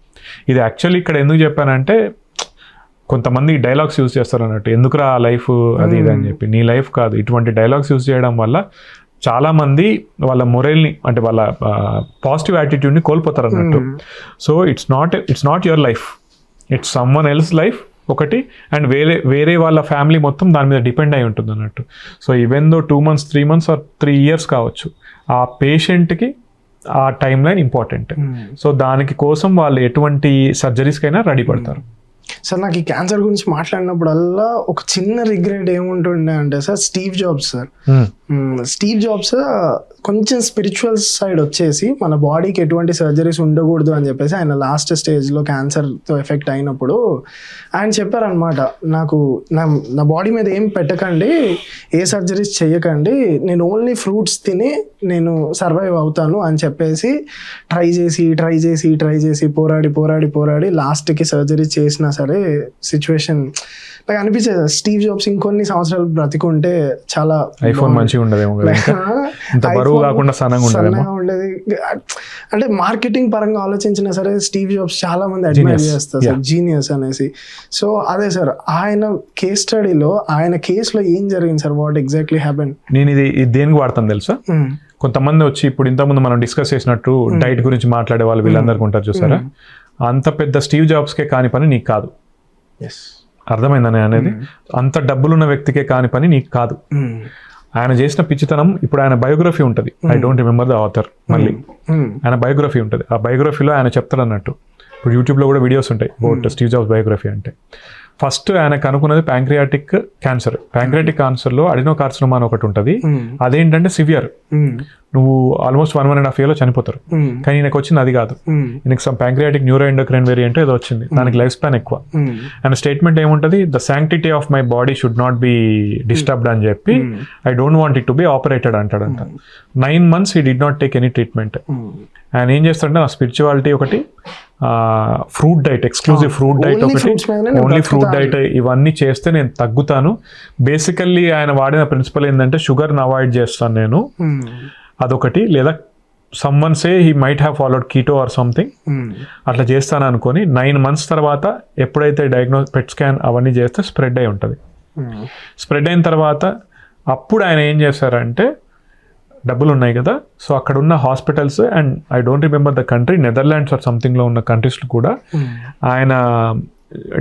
ఇది యాక్చువల్లీ ఇక్కడ ఎందుకు చెప్పానంటే కొంతమంది డైలాగ్స్ యూజ్ చేస్తారు అన్నట్టు, ఎందుకురా లైఫ్ అది ఇది అని చెప్పి. నీ లైఫ్ కాదు. ఇటువంటి డైలాగ్స్ యూజ్ చేయడం వల్ల చాలా మంది వాళ్ళ మొరల్ని అంటే వాళ్ళ పాజిటివ్ యాటిట్యూడ్ని కోల్పోతారు అన్నట్టు. So it's not your life, it's someone else life ఒకటి, అండ్ వేరే వాళ్ళ ఫ్యామిలీ మొత్తం దాని మీద డిపెండ్ అయి ఉంటుంది అన్నట్టు. So even though 2 months 3 months or 3 years కావచ్చు, ఆ పేషెంట్కి ఆ టైం లైన్ ఇంపార్టెంట్. సో దానికి కోసం వాళ్ళు ఎటువంటి సర్జరీస్కైనా రెడీ పడతారు. సార్ నాకు ఈ క్యాన్సర్ గురించి మాట్లాడినప్పుడల్లా ఒక చిన్న రిగ్రెట్ ఏముంటుండే అంటే sir Steve jobs sir. Steve jobs కొంచెం స్పిరిచువల్ సైడ్ వచ్చేసి మన బాడీకి ఎటువంటి సర్జరీస్ ఉండకూడదు అని చెప్పేసి ఆయన లాస్ట్ స్టేజ్లో క్యాన్సర్తో ఎఫెక్ట్ అయినప్పుడు ఆయన చెప్పారనమాట, నాకు నా బాడీ మీద ఏం పెట్టకండి, ఏ సర్జరీస్ చేయకండి, నేను ఓన్లీ ఫ్రూట్స్ తిని నేను సర్వైవ్ అవుతాను అని చెప్పేసి ట్రై చేసి పోరాడి లాస్ట్కి సర్జరీ చేసినా సరే సిచ్యువేషన్ నాకు అనిపించేది స్టీవ్ జాబ్స్ ఇంకొన్ని సంవత్సరాలు బ్రతికుంటే చాలా ఐఫోన్ మంచిగా ఉండదేమో, బరువు కాకుండా సన్నగా ఉండేది. అంటే మార్కెటింగ్ పరంగా ఆలోచించినా సరే స్టీవ్ జాబ్స్ చాలా మంది అడ్మైర్ చేస్తారు సార్, జీనియస్ అనేసి. సో అదే సార్ ఆయన కేస్ స్టడీలో ఆయన కేసులో ఏం జరిగింది సార్, వాట్ ఎగ్జాక్ట్లీ హ్యాపెన్? నేను ఇది దేనికి వాడతాను తెలుసా? కొంతమంది వచ్చి ఇప్పుడు ఇంతకుముందు మనం డిస్కస్ చేసినట్టు డైట్ గురించి మాట్లాడే వాళ్ళు వీళ్ళందరికీ ఉంటారు చూసారా, అంత పెద్ద స్టీవ్ జాబ్స్కే కాని పని నీకు కాదు. అర్థమైందని అనేది, అంత డబ్బులున్న వ్యక్తికే కాని పని నీకు కాదు. ఆయన చేసిన పిచ్చితనం, ఇప్పుడు ఆయన బయోగ్రఫీ ఉంటుంది, I don't remember the author, మళ్ళీ ఆయన బయోగ్రఫీ ఉంటుంది, ఆ బయోగ్రఫీలో ఆయన చెప్తాడు అన్నట్టు. ఇప్పుడు యూట్యూబ్లో కూడా వీడియోస్ ఉంటాయి అబౌట్ స్టీవ్ జాబ్స్ బయోగ్రఫీ. అంటే ఫస్ట్ ఆయన కనుక్కున్నది ప్యాంక్రియాటిక్ క్యాన్సర్. ప్యాంక్రియాటిక్ క్యాన్సర్లో అడినోకార్సినోమా అని ఒకటి ఉంటుంది, అదేంటంటే సివియర్, నువ్వు ఆల్మోస్ట్ 1.5 years చనిపోతారు. కానీ ఈయనకు వచ్చింది అది కాదు, ఈయనకి సమ్ ప్యాంక్రియాటిక్ న్యూరోఎండోక్రైన్ వేరియంట్ ఏదో వచ్చింది, దానికి లైఫ్ స్పాన్ ఎక్కువ. అండ్ స్టేట్మెంట్ ఏముంటుంది, the sanctity of my body should not be disturbed అని చెప్పి I don't want it to be operated అంటాడంట. 9 months he did not take any treatment. ఆయన ఏం చేస్తాడంటే ఆ స్పిరిచువాలిటీ ఒకటి, fruit diet, exclusive fruit diet ఒకటి, ఓన్లీ ఫ్రూట్ డైట్, ఇవన్నీ చేస్తే నేను తగ్గుతాను. బేసికల్లీ ఆయన వాడిన ప్రిన్సిపల్ ఏంటంటే షుగర్ని అవాయిడ్ చేస్తాను నేను, అదొకటి. లేదా someone say he might have followed keto or something, అట్లా చేస్తాను అనుకొని 9 months తర్వాత ఎప్పుడైతే పెట్ స్కాన్ అవన్నీ చేస్తే స్ప్రెడ్ అయి ఉంటుంది. స్ప్రెడ్ అయిన తర్వాత అప్పుడు ఆయన ఏం చేశారంటే, డబ్బులు ఉన్నాయి కదా, సో అక్కడ ఉన్న hospitals and I don't remember the country, Netherlands or సంథింగ్లో ఉన్న కంట్రీస్లో కూడా ఆయన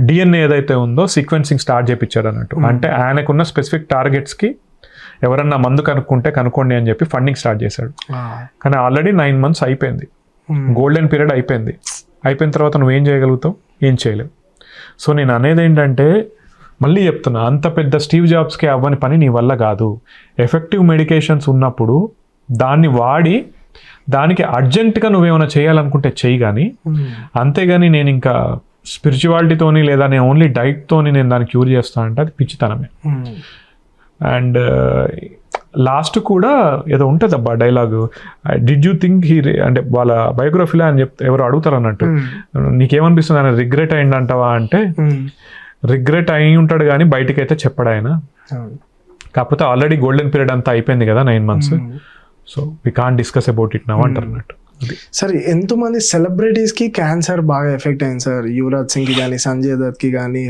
డిఎన్ఏ ఏదైతే ఉందో సీక్వెన్సింగ్ స్టార్ట్ చేయించాడు అన్నట్టు. అంటే ఆయనకున్న స్పెసిఫిక్ టార్గెట్స్కి ఎవరన్నా మందు కనుక్కోండి అని చెప్పి ఫండింగ్ స్టార్ట్ చేశాడు. కానీ ఆల్రెడీ 9 months అయిపోయింది, గోల్డెన్ పీరియడ్ అయిపోయిన తర్వాత నువ్వేం చేయగలుగుతావు? ఏం చేయలేవు. సో నేను అనేది ఏంటంటే మళ్ళీ చెప్తున్నా, అంత పెద్ద స్టీవ్ జాబ్స్కి అవ్వని పని నీ వల్ల కాదు. ఎఫెక్టివ్ మెడికేషన్స్ ఉన్నప్పుడు దాన్ని వాడి దానికి అర్జెంటుగా నువ్వేమైనా చేయాలనుకుంటే చెయ్యి, కానీ అంతేగాని నేను ఇంకా స్పిరిచువాలిటీతోని లేదా నేను ఓన్లీ డైట్తోని నేను దాన్ని క్యూర్ చేస్తానంటే అది పిచ్చితనమే. అండ్ లాస్ట్ కూడా ఏదో ఉంటుంది అబ్బా డైలాగు, డిడ్ యూ థింక్ అంటే వాళ్ళ బయోగ్రఫీలో అని ఎవరు అడుగుతారు అన్నట్టు, నీకేమనిపిస్తుంది ఆయన రిగ్రెట్ అయిందంటావా అంటే, రిగ్రెట్ అయి ఉంటాడు కానీ బయటికి అయితే చెప్పాడు ఆయన. కాకపోతే ఆల్రెడీ గోల్డెన్ పీరియడ్ అంతా అయిపోయింది కదా 9 months, so we can't discuss about it now అంటారు అన్నట్టు. సార్ ఎంతోమంది సెలబ్రిటీస్కి క్యాన్సర్ బాగా ఎఫెక్ట్ అయింది సార్. యువరాజ్ సింగ్కి కానీ, సంజయ్ దత్కి కానీ,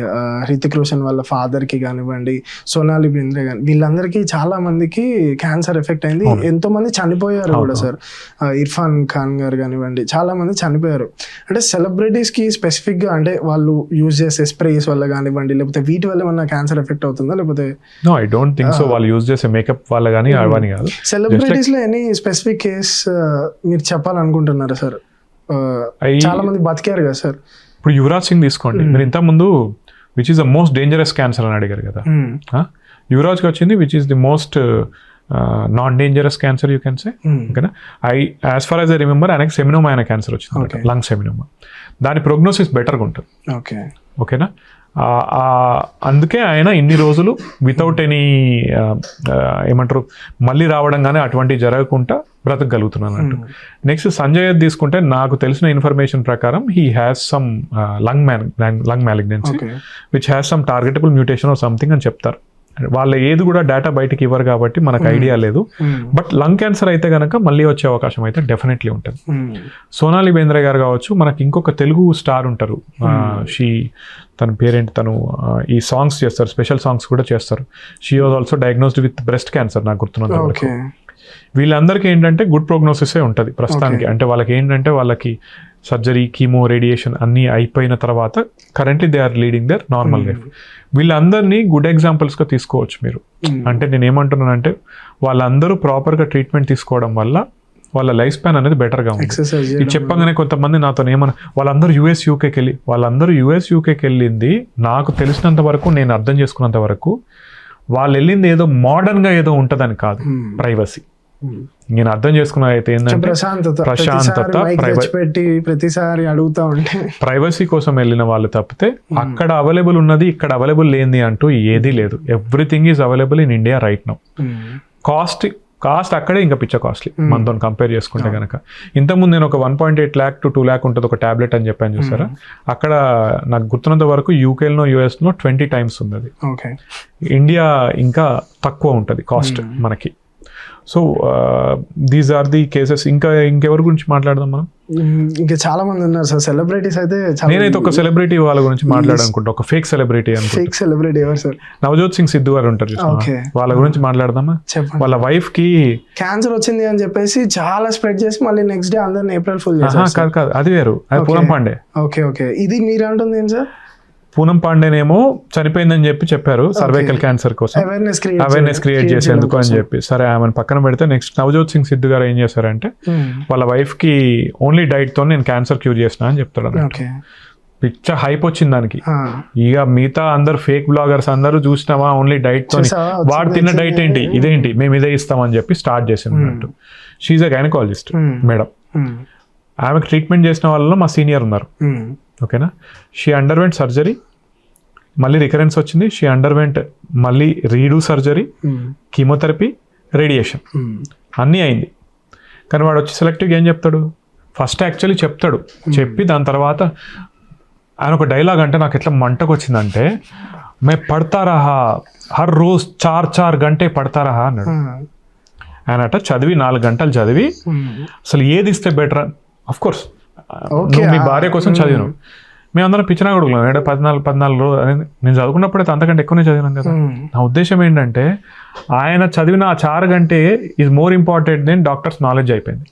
హృతిక్ రోషన్ వాళ్ళ ఫాదర్కి కానివ్వండి, సోనాలి బింద్రే కానీ, వీళ్ళందరికీ చాలా మందికి క్యాన్సర్ ఎఫెక్ట్ అయింది. ఎంతోమంది చనిపోయారు కూడా సార్. ఇర్ఫాన్ ఖాన్ గారు కానివ్వండి, చాలా మంది చనిపోయారు. అంటే సెలబ్రిటీస్కి స్పెసిఫిక్గా అంటే వాళ్ళు యూజ్ చేసే స్ప్రేస్ వల్ల కానివ్వండి, లేకపోతే వీటి వల్ల ఏమన్నా క్యాన్సర్ ఎఫెక్ట్ అవుతుందా, లేకపోతే? No, I don't think so. వాళ్ళు యూజ్ చేసే మేకప్ వల్ల కానీ అవన్నీ కాదు. సెలబ్రిటీస్లో ఎనీ స్పెసిఫిక్ కేస్ మీరు చెప్పాలనుకుంటున్నారా సార్? చాలా మంది బతికారు కదా సార్. ఇప్పుడు యువరాజ్ సింగ్ తీసుకోండి, మీరు ఇంతకుముందు which is the most dangerous cancer అని అడిగారు కదా. యువరాజ్కి వచ్చింది which is the most non dangerous cancer you can say. ఓకేనా, as far as I remember ఆయనకి సెమినోమా అనే క్యాన్సర్ వచ్చింది, లంగ్ సెమినోమా. దాని ప్రోగ్నోసిస్ బెటర్గా ఉంటుంది. ఓకేనా, అందుకే ఆయన ఇన్ని రోజులు వితౌట్ ఎనీ ఏమంటారు మళ్ళీ రావడం కానీ అటువంటివి జరగకుండా బ్రతకగలుగుతున్నాను అంటూ. నెక్స్ట్ సంజయ్ తీసుకుంటే నాకు తెలిసిన ఇన్ఫర్మేషన్ ప్రకారం he has some lung malignancy which has some targetable mutation or something అని చెప్తారు. వాళ్ళ ఏది కూడా డేటా బయటకి ఇవ్వరు కాబట్టి మనకు ఐడియా లేదు. బట్ లంగ్ క్యాన్సర్ అయితే కనుక మళ్ళీ వచ్చే అవకాశం అయితే డెఫినెట్లీ ఉంటుంది. సోనాలి బేంద్రే గారు కావచ్చు, మనకి ఇంకొక తెలుగు స్టార్ ఉంటారు, తన పేరేంటి, తను ఈ సాంగ్స్ చేస్తారు, స్పెషల్ సాంగ్స్ కూడా చేస్తారు. She was also diagnosed with breast cancer నాకు గుర్తున్నంత వరకు. వీళ్ళందరికీ ఏంటంటే గుడ్ ప్రోగ్నోసిసే ఉంటుంది ప్రస్తుతానికి. అంటే వాళ్ళకి ఏంటంటే వాళ్ళకి సర్జరీ, కీమో, రేడియేషన్ అన్నీ అయిపోయిన తర్వాత currently they are leading their normal life. వీళ్ళందరినీ గుడ్ ఎగ్జాంపుల్స్గా తీసుకోవచ్చు మీరు. అంటే నేను ఏమంటున్నానంటే వాళ్ళందరూ ప్రాపర్గా ట్రీట్మెంట్ తీసుకోవడం వల్ల వాళ్ళ లైఫ్ స్పాన్ అనేది బెటర్గా ఉంది. ఇది చెప్పగానే కొంతమంది నాతో ఏమన్నా వాళ్ళందరూ యుఎస్ యూకేకి వెళ్ళింది నాకు తెలిసినంత వరకు, నేను అర్థం చేసుకున్నంత వరకు వాళ్ళు వెళ్ళింది ఏదో మోడర్న్గా ఏదో ఉంటుందని కాదు, ప్రైవసీ. నేను అర్థం చేసుకున్నది అయితే ఏంటంటే ప్రశాంతత, ప్రతిసారి అడుగుతా ఉంటే ప్రైవసీ కోసం వెళ్ళిన వాళ్ళు తప్పితే అక్కడ అవైలబుల్ ఉన్నది ఇక్కడ అవైలబుల్ లేనిది అంటూ ఏదీ లేదు. Everything is available in India right now. Cost అక్కడే ఇంకా పిచ్చ కాస్ట్లీ మనతో కంపేర్ చేసుకుంటే కనుక. ఇంతకుముందు నేను ఒక 1.8 lakh to 2 lakh ఉంటుంది ఒక టాబ్లెట్ అని చెప్పాను చూసారా, అక్కడ నాకు గుర్తున్నంత వరకు యూకేలో యుఎస్లో 20 times ఉంది అది. ఇండియా ఇంకా తక్కువ ఉంటుంది కాస్ట్ మనకి. So these are the cases. ఇంకెవరి గురించి మాట్లాడదాం మనం? ఇంకా చాలా మంది ఉన్నారు సార్ సెలబ్రిటీస్ అయితే. నేనైతే ఒక సెలబ్రిటీ వాళ్ళ గురించి మాట్లాడాలనుకుంటా, ఒక ఫేక్ సెలబ్రిటీ ఎవరు సార్? నవజోత్ సింగ్ సిద్ధు గారు ఉంటారు, వాళ్ళ గురించి మాట్లాడదామా? వాళ్ళ వైఫ్ కి క్యాన్సర్ వచ్చింది అని చెప్పేసి చాలా స్ప్రెడ్ చేసి మళ్ళీ నెక్స్ట్ డే అందరిని ఏప్రిల్ ఫుల్. కాదు, అది వేరు, అది పూనం పాండే. ఓకే, ఇది మీరు అంటుంది ఏం సార్? పూనం పాండేనేమో చనిపోయిందని చెప్పారు సర్వైకల్ క్యాన్సర్ కోసం అవేర్నెస్ క్రియేట్ చేసేందుకు అని చెప్పి. సరే, ఆమెను పక్కన పెడితే నెక్స్ట్ నవజోత్ సింగ్ సిద్ధు గారు ఏం చేశారంటే వాళ్ళ వైఫ్ కి ఓన్లీ డైట్ తో నేను క్యాన్సర్ క్యూర్ చేసిన అని చెప్తాడు. పిచ్చ హైప్ వచ్చింది దానికి. ఇక మిగతా అందరు ఫేక్ బ్లాగర్స్ అందరూ చూసినావా ఓన్లీ డైట్ తో, వాడు తిన్న డైట్ ఏంటి, ఇదేంటి, మేము ఇదే ఇస్తామని చెప్పి స్టార్ట్ చేసినట్టు. She is a gynaecologist madam. ఆమెకు ట్రీట్మెంట్ చేసిన వాళ్ళలో మా సీనియర్ ఉన్నారు. ఓకేనా, షీ అండర్వెంట్ సర్జరీ, మళ్ళీ రికరెన్స్ వచ్చింది, షీ అండర్వెంట్ మళ్ళీ రీడూ సర్జరీ, కీమోథెరపీ, రేడియేషన్ అన్నీ అయింది. కానీ వాడు వచ్చి సెలెక్టివ్గా ఏం చెప్తాడు, ఫస్ట్ యాక్చువల్లీ చెప్తాడు, చెప్పి దాని తర్వాత ఆయన ఒక డైలాగ్ అంటే నాకు ఎట్లా మంటకు వచ్చిందంటే, మే పడతా రహా హర్ రోజ్ 4 గంటే పడతా రహా అన్నాడు. ఆయన అట చదివి 4 గంటలు చదివి అసలు ఏది ఇస్తే బెటర్. అఫ్ కోర్స్ నువ్వు మీ భార్య కోసం చదివిను, మేమందరం పిచ్చినా కొడుకున్నాం. 14 రోజులు నేను చదువుకున్నప్పుడైతే అంతకంటే ఎక్కువనే చదివినాం కదా. నా ఉద్దేశం ఏంటంటే ఆయన చదివిన ఆ 4 గంటే is more important than doctors knowledge అయిపోయింది.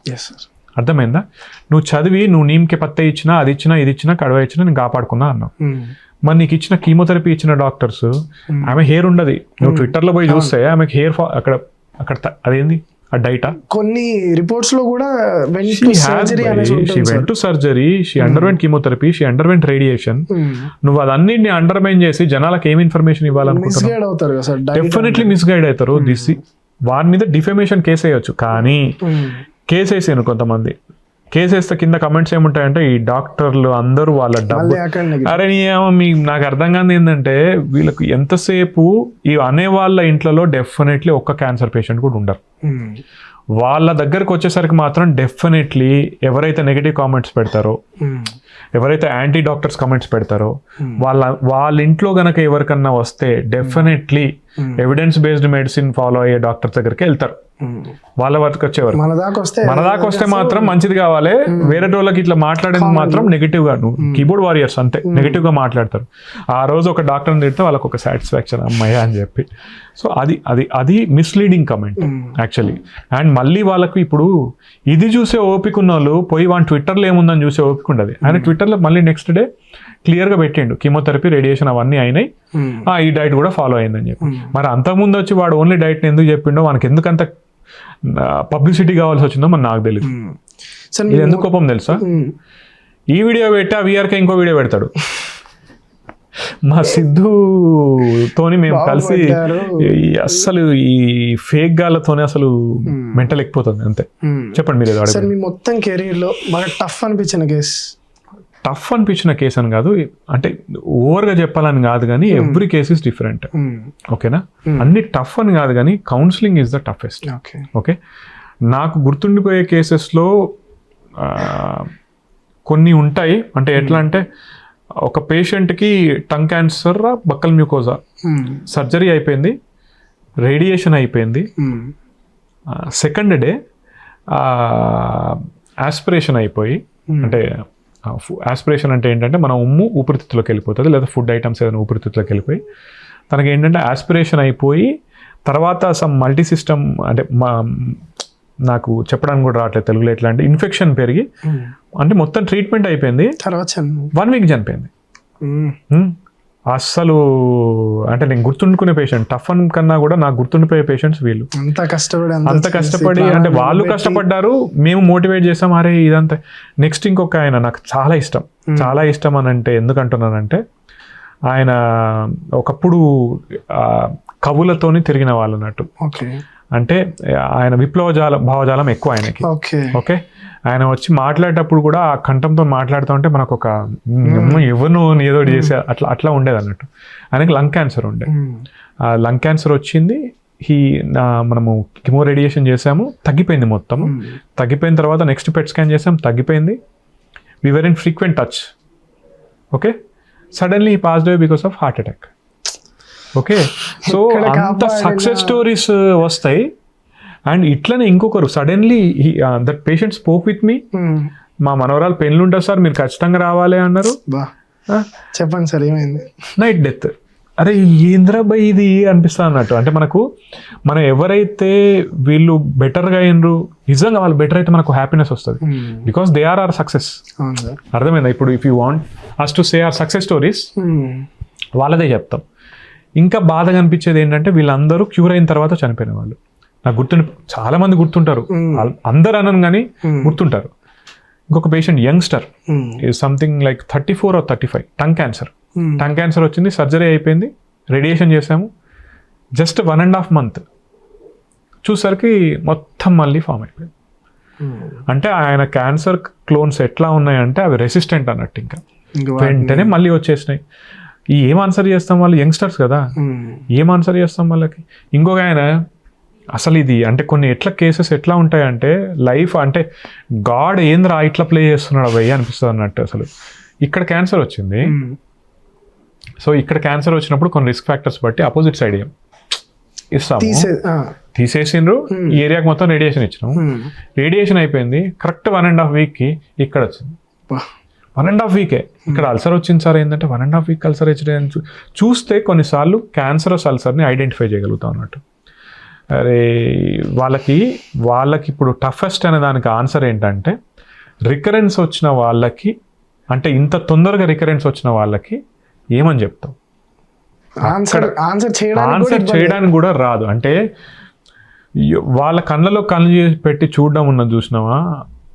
అర్థమైందా? నువ్వు చదివి నువ్వు నీమ్కి పత్తే ఇచ్చినా, అది ఇచ్చినా, ఇది ఇచ్చినా, కడవ ఇచ్చినా నేను కాపాడుకున్నా అన్నావు. మరి నీకు ఇచ్చిన కీమోథెరపీ ఇచ్చిన డాక్టర్స్, ఆమె హెయిర్ ఉండదు, నువ్వు ట్విట్టర్లో పోయి చూస్తే ఆమెకి హెయిర్ అక్కడ అదేంది ఆ డైటా కొన్ని రిపోర్ట్స్ లో కూడా went to surgery, she underwent chemotherapy, she underwent radiation. నువ్వు అదన్నిటిని అండర్మైన్ చేసి జనాలకు ఏం ఇన్ఫర్మేషన్ ఇవ్వాలనుకుంటున్నావు? మిస్గైడ్ అవుతారు కదా సార్, డెఫినెట్లీ మిస్గైడ్ అవుతారు. వారి మీద డిఫెమేషన్ కేసు వేయచ్చు, కానీ కేసు వేసాను కొంతమంది. కేసు వేస్తే కింద కమెంట్స్ ఏముంటాయంటే ఈ డాక్టర్లు అందరూ వాళ్ళ డబ్బు, అరే ఏమో నాకు అర్థం కాదు ఏంటంటే వీళ్ళకి ఎంతసేపు ఈ అనే వాళ్ళ ఇంట్లో డెఫినెట్లీ ఒక్క క్యాన్సర్ పేషెంట్ కూడా ఉండరు. వాళ్ళ దగ్గరకు వచ్చేసరికి మాత్రం డెఫినెట్లీ ఎవరైతే నెగిటివ్ కామెంట్స్ పెడతారో, ఎవరైతే యాంటీ డాక్టర్స్ కామెంట్స్ పెడతారో వాళ్ళ ఇంట్లో గనక ఎవరికన్నా వస్తే definitely evidence based medicine follow అయ్యే డాక్టర్ దగ్గరికి వెళ్తారు. వాళ్ళ వరకు వచ్చేవారు. మన దాకా వస్తే మాత్రం మంచిది కావాలి, వేరే వాళ్ళకి ఇట్లా మాట్లాడేది మాత్రం నెగిటివ్ గా, కీబోర్డ్ వారియర్స్ అంతే నెగిటివ్ గా మాట్లాడతారు. ఆ రోజు ఒక డాక్టర్ని తిడితే వాళ్ళకి ఒక సాటిస్ఫాక్షన్ అమ్మాయి అని చెప్పి. సో అది మిస్లీడింగ్ కమెంట్ యాక్చువల్లీ. అండ్ మళ్ళీ వాళ్ళకు ఇప్పుడు ఇది చూసే ఓపిక ఉన్న వాళ్ళు పోయి వాడి ట్విట్టర్లో ఏముందని చూసే ఓపిక ఉండదు. ఆయన ట్విట్టర్లో మళ్ళీ నెక్స్ట్ డే క్లియర్గా పెట్టిండు కీమోథెరపీ, రేడియేషన్ అవన్నీ అయినాయి, ఈ డైట్ కూడా ఫాలో అయిందని చెప్పి. మరి అంతకుముందు వచ్చి వాడు ఓన్లీ డైట్ని ఎందుకు చెప్పిండో, మనకి ఎందుకంత పబ్లిసిటీ కావాల్సి వచ్చిందో మరి నాకు తెలియదు. ఇది ఎందుకు కోపం తెలుసా? ఈ వీడియో పెట్టి ఆ వీఆర్కే ఇంకో వీడియో పెడతాడు. మా సిద్ధుతోని మేము కలిసి అస్సలు ఈ ఫేక్ గాలతోనే అసలు మెంటల్ ఎక్కిపోతుంది అంతే. చెప్పండి మీరు ఏదో. మీ మొత్తం కెరీర్ లో బాగా టఫ్ అనిపించిన కేసు అని కాదు, అంటే ఓవర్గా చెప్పాలని కాదు, కానీ ఎవ్రీ కేస్ ఇస్ డిఫరెంట్. ఓకేనా? అన్ని టఫ్ అని కాదు, కానీ counselling is the toughest. Okay, నాకు గుర్తుండిపోయే కేసెస్లో కొన్ని ఉంటాయి. అంటే ఎట్లా అంటే ఒక పేషెంట్కి tongue cancer, buccal mucosa, surgery అయిపోయింది, రేడియేషన్ అయిపోయింది, సెకండ్ డే ఆస్పిరేషన్ అయిపోయి, అంటే ఆస్పిరేషన్ అంటే ఏంటంటే మన ఉమ్ము ఊపిరితిత్తులోకి వెళ్ళిపోతుంది, లేదా ఫుడ్ ఐటమ్స్ ఏదైనా ఊపిరితిత్తులోకి వెళ్ళిపోయి, తనకి ఏంటంటే ఆస్పిరేషన్ అయిపోయి తర్వాత సమ్ మల్టీ సిస్టమ్, అంటే నాకు చెప్పడానికి కూడా రావట్లేదు తెలుగులో ఎట్లా అంటే ఇన్ఫెక్షన్ పెరిగి, అంటే మొత్తం ట్రీట్మెంట్ అయిపోయింది, 1 వీక్ చనిపోయింది. అస్సలు అంటే నేను గుర్తుండుకునే పేషెంట్, టఫ్ అన్ కన్నా కూడా నాకు గుర్తుండిపోయే పేషెంట్స్ వీళ్ళు. అంత కష్టపడి అంటే వాళ్ళు కష్టపడ్డారు, మేము మోటివేట్ చేసాం. అరే ఇదంతా. నెక్స్ట్ ఇంకొక ఆయన నాకు చాలా ఇష్టం అని అంటే ఎందుకు అంటున్నానంటే, ఆయన ఒకప్పుడు కవులతోని తిరిగిన వాళ్ళు అన్నట్టు. అంటే ఆయన భావజాలం ఎక్కువ ఆయనకి. ఓకే, ఆయన వచ్చి మాట్లాడేటప్పుడు కూడా ఆ కంఠంతో మాట్లాడుతూ ఉంటే మనకు ఒక ఎవరు ఏదో చేసే అట్లా ఉండేది అన్నట్టు. ఆయనకి లంగ్ క్యాన్సర్ ఉండే. ఆ లంగ్ క్యాన్సర్ వచ్చింది, మనము కిమో రేడియేషన్ చేసాము, తగ్గిపోయింది మొత్తం. తగ్గిపోయిన తర్వాత నెక్స్ట్ పెట్ స్కాన్ చేసాం, తగ్గిపోయింది. We were in frequent touch. Okay, suddenly he passed away because of heart attack. Okay, so అంత సక్సెస్ స్టోరీస్ వస్తాయి. అండ్ ఇట్లనే ఇంకొకరు suddenly that patient spoke with me, మా మనవరాలు పెళ్ళి ఉంటుంది సార్, మీరు ఖచ్చితంగా రావాలి అన్నారు. చెప్పండి సార్ ఏమైంది? Night death. అరే ఏంద్రాబాయ్ ఇది అనిపిస్తా అన్నట్టు. అంటే మనం ఎవరైతే వీళ్ళు బెటర్గా అయినరు, నిజంగా వాళ్ళు బెటర్ అయితే మనకు హ్యాపీనెస్ వస్తుంది, because they are our success. అర్థమైందా? ఇప్పుడు if you want us to say our success stories, వాళ్ళదే చెప్తాం. ఇంకా బాధగా అనిపించేది ఏంటంటే వీళ్ళందరూ క్యూర్ అయిన తర్వాత చనిపోయిన వాళ్ళు. నాకు చాలా మంది గుర్తుంటారు, అందరు అనను కానీ గుర్తుంటారు. ఇంకొక patient youngster, something like 34 or 35, tongue cancer వచ్చింది, సర్జరీ అయిపోయింది, రేడియేషన్ చేసాము. జస్ట్ 1.5 month చూసరికి మొత్తం మళ్ళీ ఫామ్ అయిపోయింది. అంటే ఆయన క్యాన్సర్ క్లోన్స్ ఎట్లా ఉన్నాయంటే అవి రెసిస్టెంట్ అన్నట్టు, ఇంకా వెంటనే మళ్ళీ వచ్చేసినాయి. ఏం ఆన్సర్ చేస్తాం? వాళ్ళు యంగ్స్టర్స్ కదా, ఏం ఆన్సర్ చేస్తాం వాళ్ళకి? ఇంకొక ఆయన అసలు ఇది అంటే కొన్ని కేసెస్ ఎట్లా ఉంటాయంటే, లైఫ్ అంటే గాడ్ ఏంద్రా ఇట్లా ప్లే చేస్తున్నాడు అబ్బాయి అనిపిస్తుంది అన్నట్టు. అసలు ఇక్కడ క్యాన్సర్ వచ్చింది, సో ఇక్కడ క్యాన్సర్ వచ్చినప్పుడు కొన్ని రిస్క్ ఫ్యాక్టర్స్ బట్టి అపోజిట్ సైడ్ ఇస్తాము, తీసేసిండ్రు. ఈ ఏరియాకి మొత్తం రేడియేషన్ ఇచ్చినాము, రేడియేషన్ అయిపోయింది. కరెక్ట్ 1.5 weekకి ఇక్కడ వచ్చింది. 1.5 week ఇక్కడ అల్సర్ వచ్చింది సార్. ఏంటంటే 1.5 week అల్సర్ వచ్చింది చూస్తే కొన్నిసార్లు క్యాన్సరస్ అల్సర్ని ఐడెంటిఫై చేయగలుగుతాం అన్నట్టు. అరే వాళ్ళకి ఇప్పుడు టఫెస్ట్ అనే దానికి ఆన్సర్ ఏంటంటే, రికరెన్స్ వచ్చిన వాళ్ళకి, అంటే ఇంత తొందరగా రికరెన్స్ వచ్చిన వాళ్ళకి ఏమని చెప్తాం? ఆన్సర్ చేయడానికి కూడా రాదు. అంటే వాళ్ళ కళ్ళలో కళ్ళు చేసి పెట్టి చూడడం ఉన్నది చూసినావా,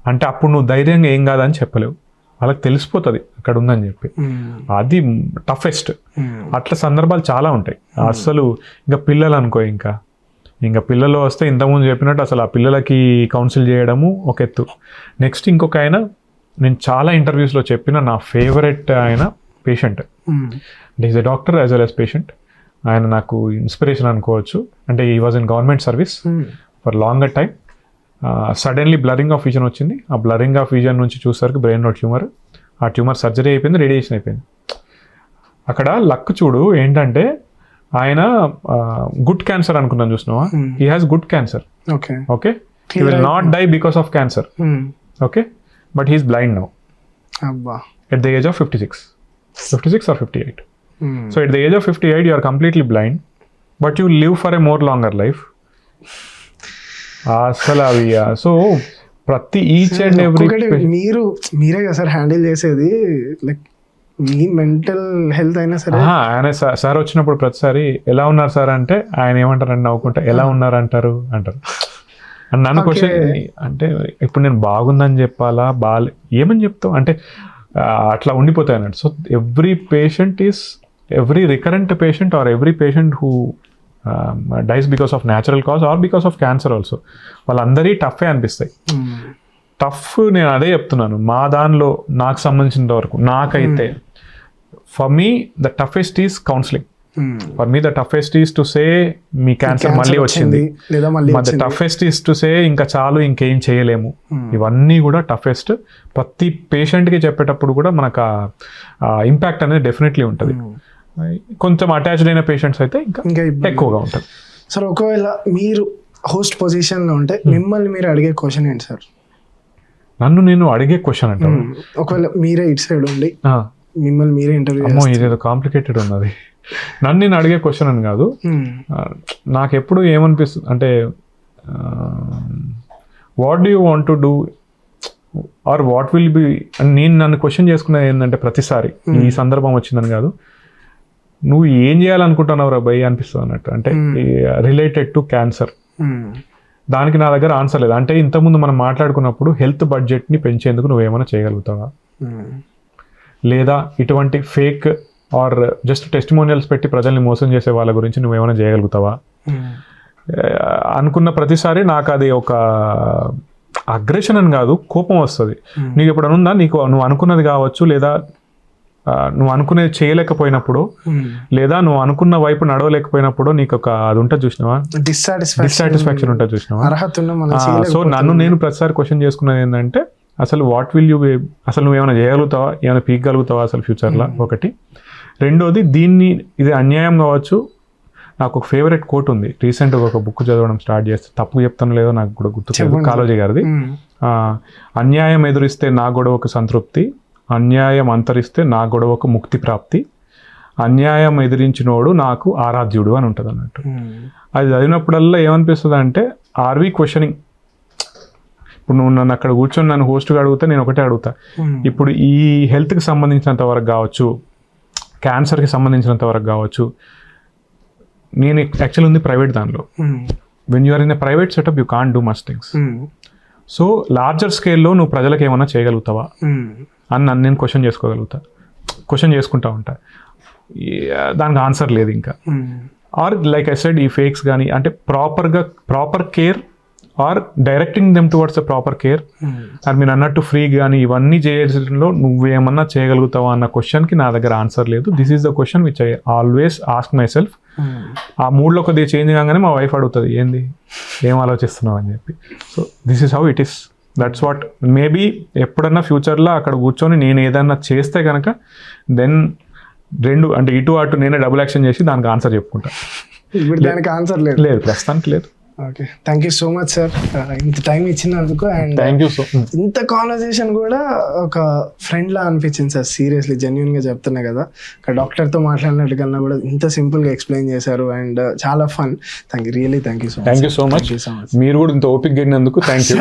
అంటే అప్పుడు నువ్వు ధైర్యంగా ఏం కాదని చెప్పలేవు, వాళ్ళకి తెలిసిపోతుంది అక్కడ ఉందని చెప్పి. అది టఫెస్ట్. అట్లా సందర్భాలు చాలా ఉంటాయి అసలు. ఇంకా పిల్లలు అనుకో, ఇంకా పిల్లలు వస్తే ఇంతకుముందు చెప్పినట్టు అసలు ఆ పిల్లలకి కౌన్సిల్ చేయడము ఒక ఎత్తు. నెక్స్ట్ ఇంకొక ఆయన, నేను చాలా ఇంటర్వ్యూస్లో చెప్పిన నా ఫేవరెట్ ఆయన పేషెంట్. అంటే is a doctor as well as patient. ఆయన నాకు ఇన్స్పిరేషన్ అనుకోవచ్చు. అంటే ఈ was in government service for longer time. Suddenly blurring of vision వచ్చింది. ఆ బ్లరింగ్ ఆఫ్ విజన్ నుంచి చూసరికి బ్రెయిన్లో ట్యూమర్. ఆ ట్యూమర్ సర్జరీ అయిపోయింది, రేడియేషన్ అయిపోయింది. అక్కడ లక్ చూడు ఏంటంటే, ఆయన గుడ్ క్యాన్సర్ అనుకున్నాను చూసినావా, he has good cancer. Okay, he will not die because of cancer. Okay, but he is blind now at the age of 56 or 58. So at the age of 58 you are completely blind, but you live for a more longer life. అసలు అవి so ప్రతి each and every మీరే కదా sir handle చేసేది, like మీ mental health అయినా సరే. ఆయన sir వచ్చినప్పుడు ప్రతిసారి ఎలా ఉన్నారు సార్ అంటే ఆయన ఏమంటారంటే నవ్వుకుంటా, ఎలా ఉన్నారు అంటారు. అండ్ నన్ను క్వశ్చన్ అంటే ఇప్పుడు నేను బాగుందని చెప్పాలా, ఏమని చెప్తావు అంటే అట్లా ఉండిపోతాయి అన్నట్టు. So every recurrent patient or every patient who dies because of natural cause or because of cancer also, వాళ్ళందరి టఫే అనిపిస్తాయి. టఫ్ నేను అదే చెప్తున్నాను, మా దానిలో నాకు సంబంధించినంత వరకు నాకైతే for me the toughest is counselling. For me the toughest is to say me cancer మళ్ళీ వచ్చింది, the toughest is to say ఇంకా చాలు ఇంకేం చేయలేము. ఇవన్నీ కూడా టఫెస్ట్. ప్రతి పేషెంట్కి చెప్పేటప్పుడు కూడా మనకు ఇంపాక్ట్ అనేది డెఫినెట్లీ ఉంటుంది. కొంచెం అటాచ్డ్ అయిన పేషెంట్స్ అయితే ఇంకా ఎక్కువగా ఉంటుంది. సార్ ఒకవేళ మీరు హోస్ట్ పొజిషన్లో ఉంటే మిమ్మల్ని మీరు అడిగే క్వశ్చన్ ఏంటి సార్? నన్ను నేను అడిగే క్వశ్చన్ అంటే, ఒకవేళ మీరే ఇటు సైడ్ ఉండి మిమ్మల్ని మీరే ఇంటర్వ్యూ, అమ్మో ఇదేదో కాంప్లికేటెడ్ ఉన్నది. నన్ను నేను అడిగే క్వశ్చన్ అని కాదు, నాకు ఎప్పుడు ఏమనిపిస్తుంది అంటే what do you want to do or what will be. నేను నన్ను క్వశ్చన్ చేసుకునేది ఏంటంటే ప్రతిసారి ఈ సందర్భం వచ్చిందని కాదు, నువ్వు ఏం చేయాలనుకుంటున్నావు రా భయ్ అనిపిస్తుంది అన్నట్టు. అంటే రిలేటెడ్ టు క్యాన్సర్. దానికి నా దగ్గర ఆన్సర్ లేదు. అంటే ఇంతకుముందు మనం మాట్లాడుకున్నప్పుడు హెల్త్ బడ్జెట్ని పెంచేందుకు నువ్వేమైనా చేయగలుగుతావా, లేదా ఇటువంటి ఫేక్ ఆర్ జస్ట్ టెస్టిమోనియల్స్ పెట్టి ప్రజల్ని మోసం చేసే వాళ్ళ గురించి నువ్వేమైనా చేయగలుగుతావా అనుకున్న ప్రతిసారి నాకు అది ఒక అగ్రెషన్ అని కాదు, కోపం వస్తుంది. నీకు ఎప్పుడైనా ఉందా, నువ్వు అనుకున్నది కావచ్చు, లేదా నువ్వు అనుకునేది చేయలేకపోయినప్పుడు, లేదా నువ్వు అనుకున్న వైపు నడవలేకపోయినప్పుడు నీకు ఒక అది ఉంటుంది చూసినావా, డిస్సాటిస్ఫాక్షన్ ఉంటుంది చూసినావా. సో నన్ను నేను ప్రతిసారి క్వశ్చన్ చేసుకున్నది ఏంటంటే, అసలు వాట్ విల్ యూ, అసలు నువ్వేమైనా చేయగలుగుతావా, ఏమైనా పీకగలుగుతావా అసలు ఫ్యూచర్లో ఒకటి. రెండోది, ఇది అన్యాయం కావచ్చు. నాకు ఒక ఫేవరెట్ కోట్ ఉంది, రీసెంట్గా ఒక బుక్ చదవడం స్టార్ట్ చేస్తే, తప్పు చెప్తాను లేదో నాకు కూడా గుర్తులేదు, కాళోజీ గారిది. అన్యాయం ఎదురిస్తే నా గొడవకు సంతృప్తి, అన్యాయం అంతరిస్తే నా గొడవకు ముక్తి ప్రాప్తి, అన్యాయం ఎదిరించినోడు నాకు ఆరాధ్యుడు అని ఉంటుంది అన్నట్టు. అది చదివినప్పుడల్లా ఏమనిపిస్తుంది అంటే, ఆర్ వి క్వశ్చనింగ్. ఇప్పుడు నువ్వు నన్ను అక్కడ కూర్చొని నన్ను హోస్ట్గా అడుగుతా, నేను ఒకటే అడుగుతా, ఇప్పుడు ఈ హెల్త్కి సంబంధించినంత వరకు కావచ్చు, క్యాన్సర్కి సంబంధించినంత వరకు కావచ్చు, నేను యాక్చువల్ ఉంది ప్రైవేట్ దానిలో. When you are in a private setup you can't do much things. So larger స్కేల్లో నువ్వు ప్రజలకు ఏమైనా చేయగలుగుతావా అని నన్ను నేను క్వశ్చన్ చేసుకుంటా ఉంటా. దానికి ఆన్సర్ లేదు ఇంకా. ఆర్ లైక్ ఐ సెడ్, ఈ ఫేక్స్ కానీ అంటే proper care or directing them towards a proper care, and మీరు అన్నట్టు ఫ్రీ కానీ ఇవన్నీ చేయడంలో నువ్వేమన్నా చేయగలుగుతావా అన్న క్వశ్చన్కి నా దగ్గర ఆన్సర్ లేదు. This is the question which I always ask my self. ఆ మూడ్లో కొద్దిగా చేంజ్ కాగానే మా వైఫ్ అడుగుతుంది, ఏంది ఏం ఆలోచిస్తున్నావు అని చెప్పి. So this is how it is. That's what. Maybe ఎప్పుడన్నా ఫ్యూచర్లో అక్కడ కూర్చొని నేను ఏదన్నా చేస్తే కనుక దెన్ అంటే ఇటు అటు నేనే డబుల్ యాక్షన్ చేసి దానికి ఆన్సర్ చెప్పుకుంటా. దానికి ఆన్సర్ లేదు ప్రస్తుతానికి లేదు. Okay, thank you so much sir, ఇంత టైం ఇచ్చినందుకు. అండ్ థ్యాంక్ యూ సో ఇంత కాన్వర్సేషన్ కూడా ఒక ఫ్రెండ్ లా అనిపించింది సార్, సీరియస్లీ జెన్యున్గా చెప్తున్నా కదా. ఒక డాక్టర్తో మాట్లాడినట్టు కన్నా కూడా ఇంత సింపుల్గా ఎక్స్ప్లెయిన్ చేశారు అండ్ చాలా fun. Thank you so much. మీరు కూడా ఇంత ఓపిక గడినందుకు థ్యాంక్ యూ.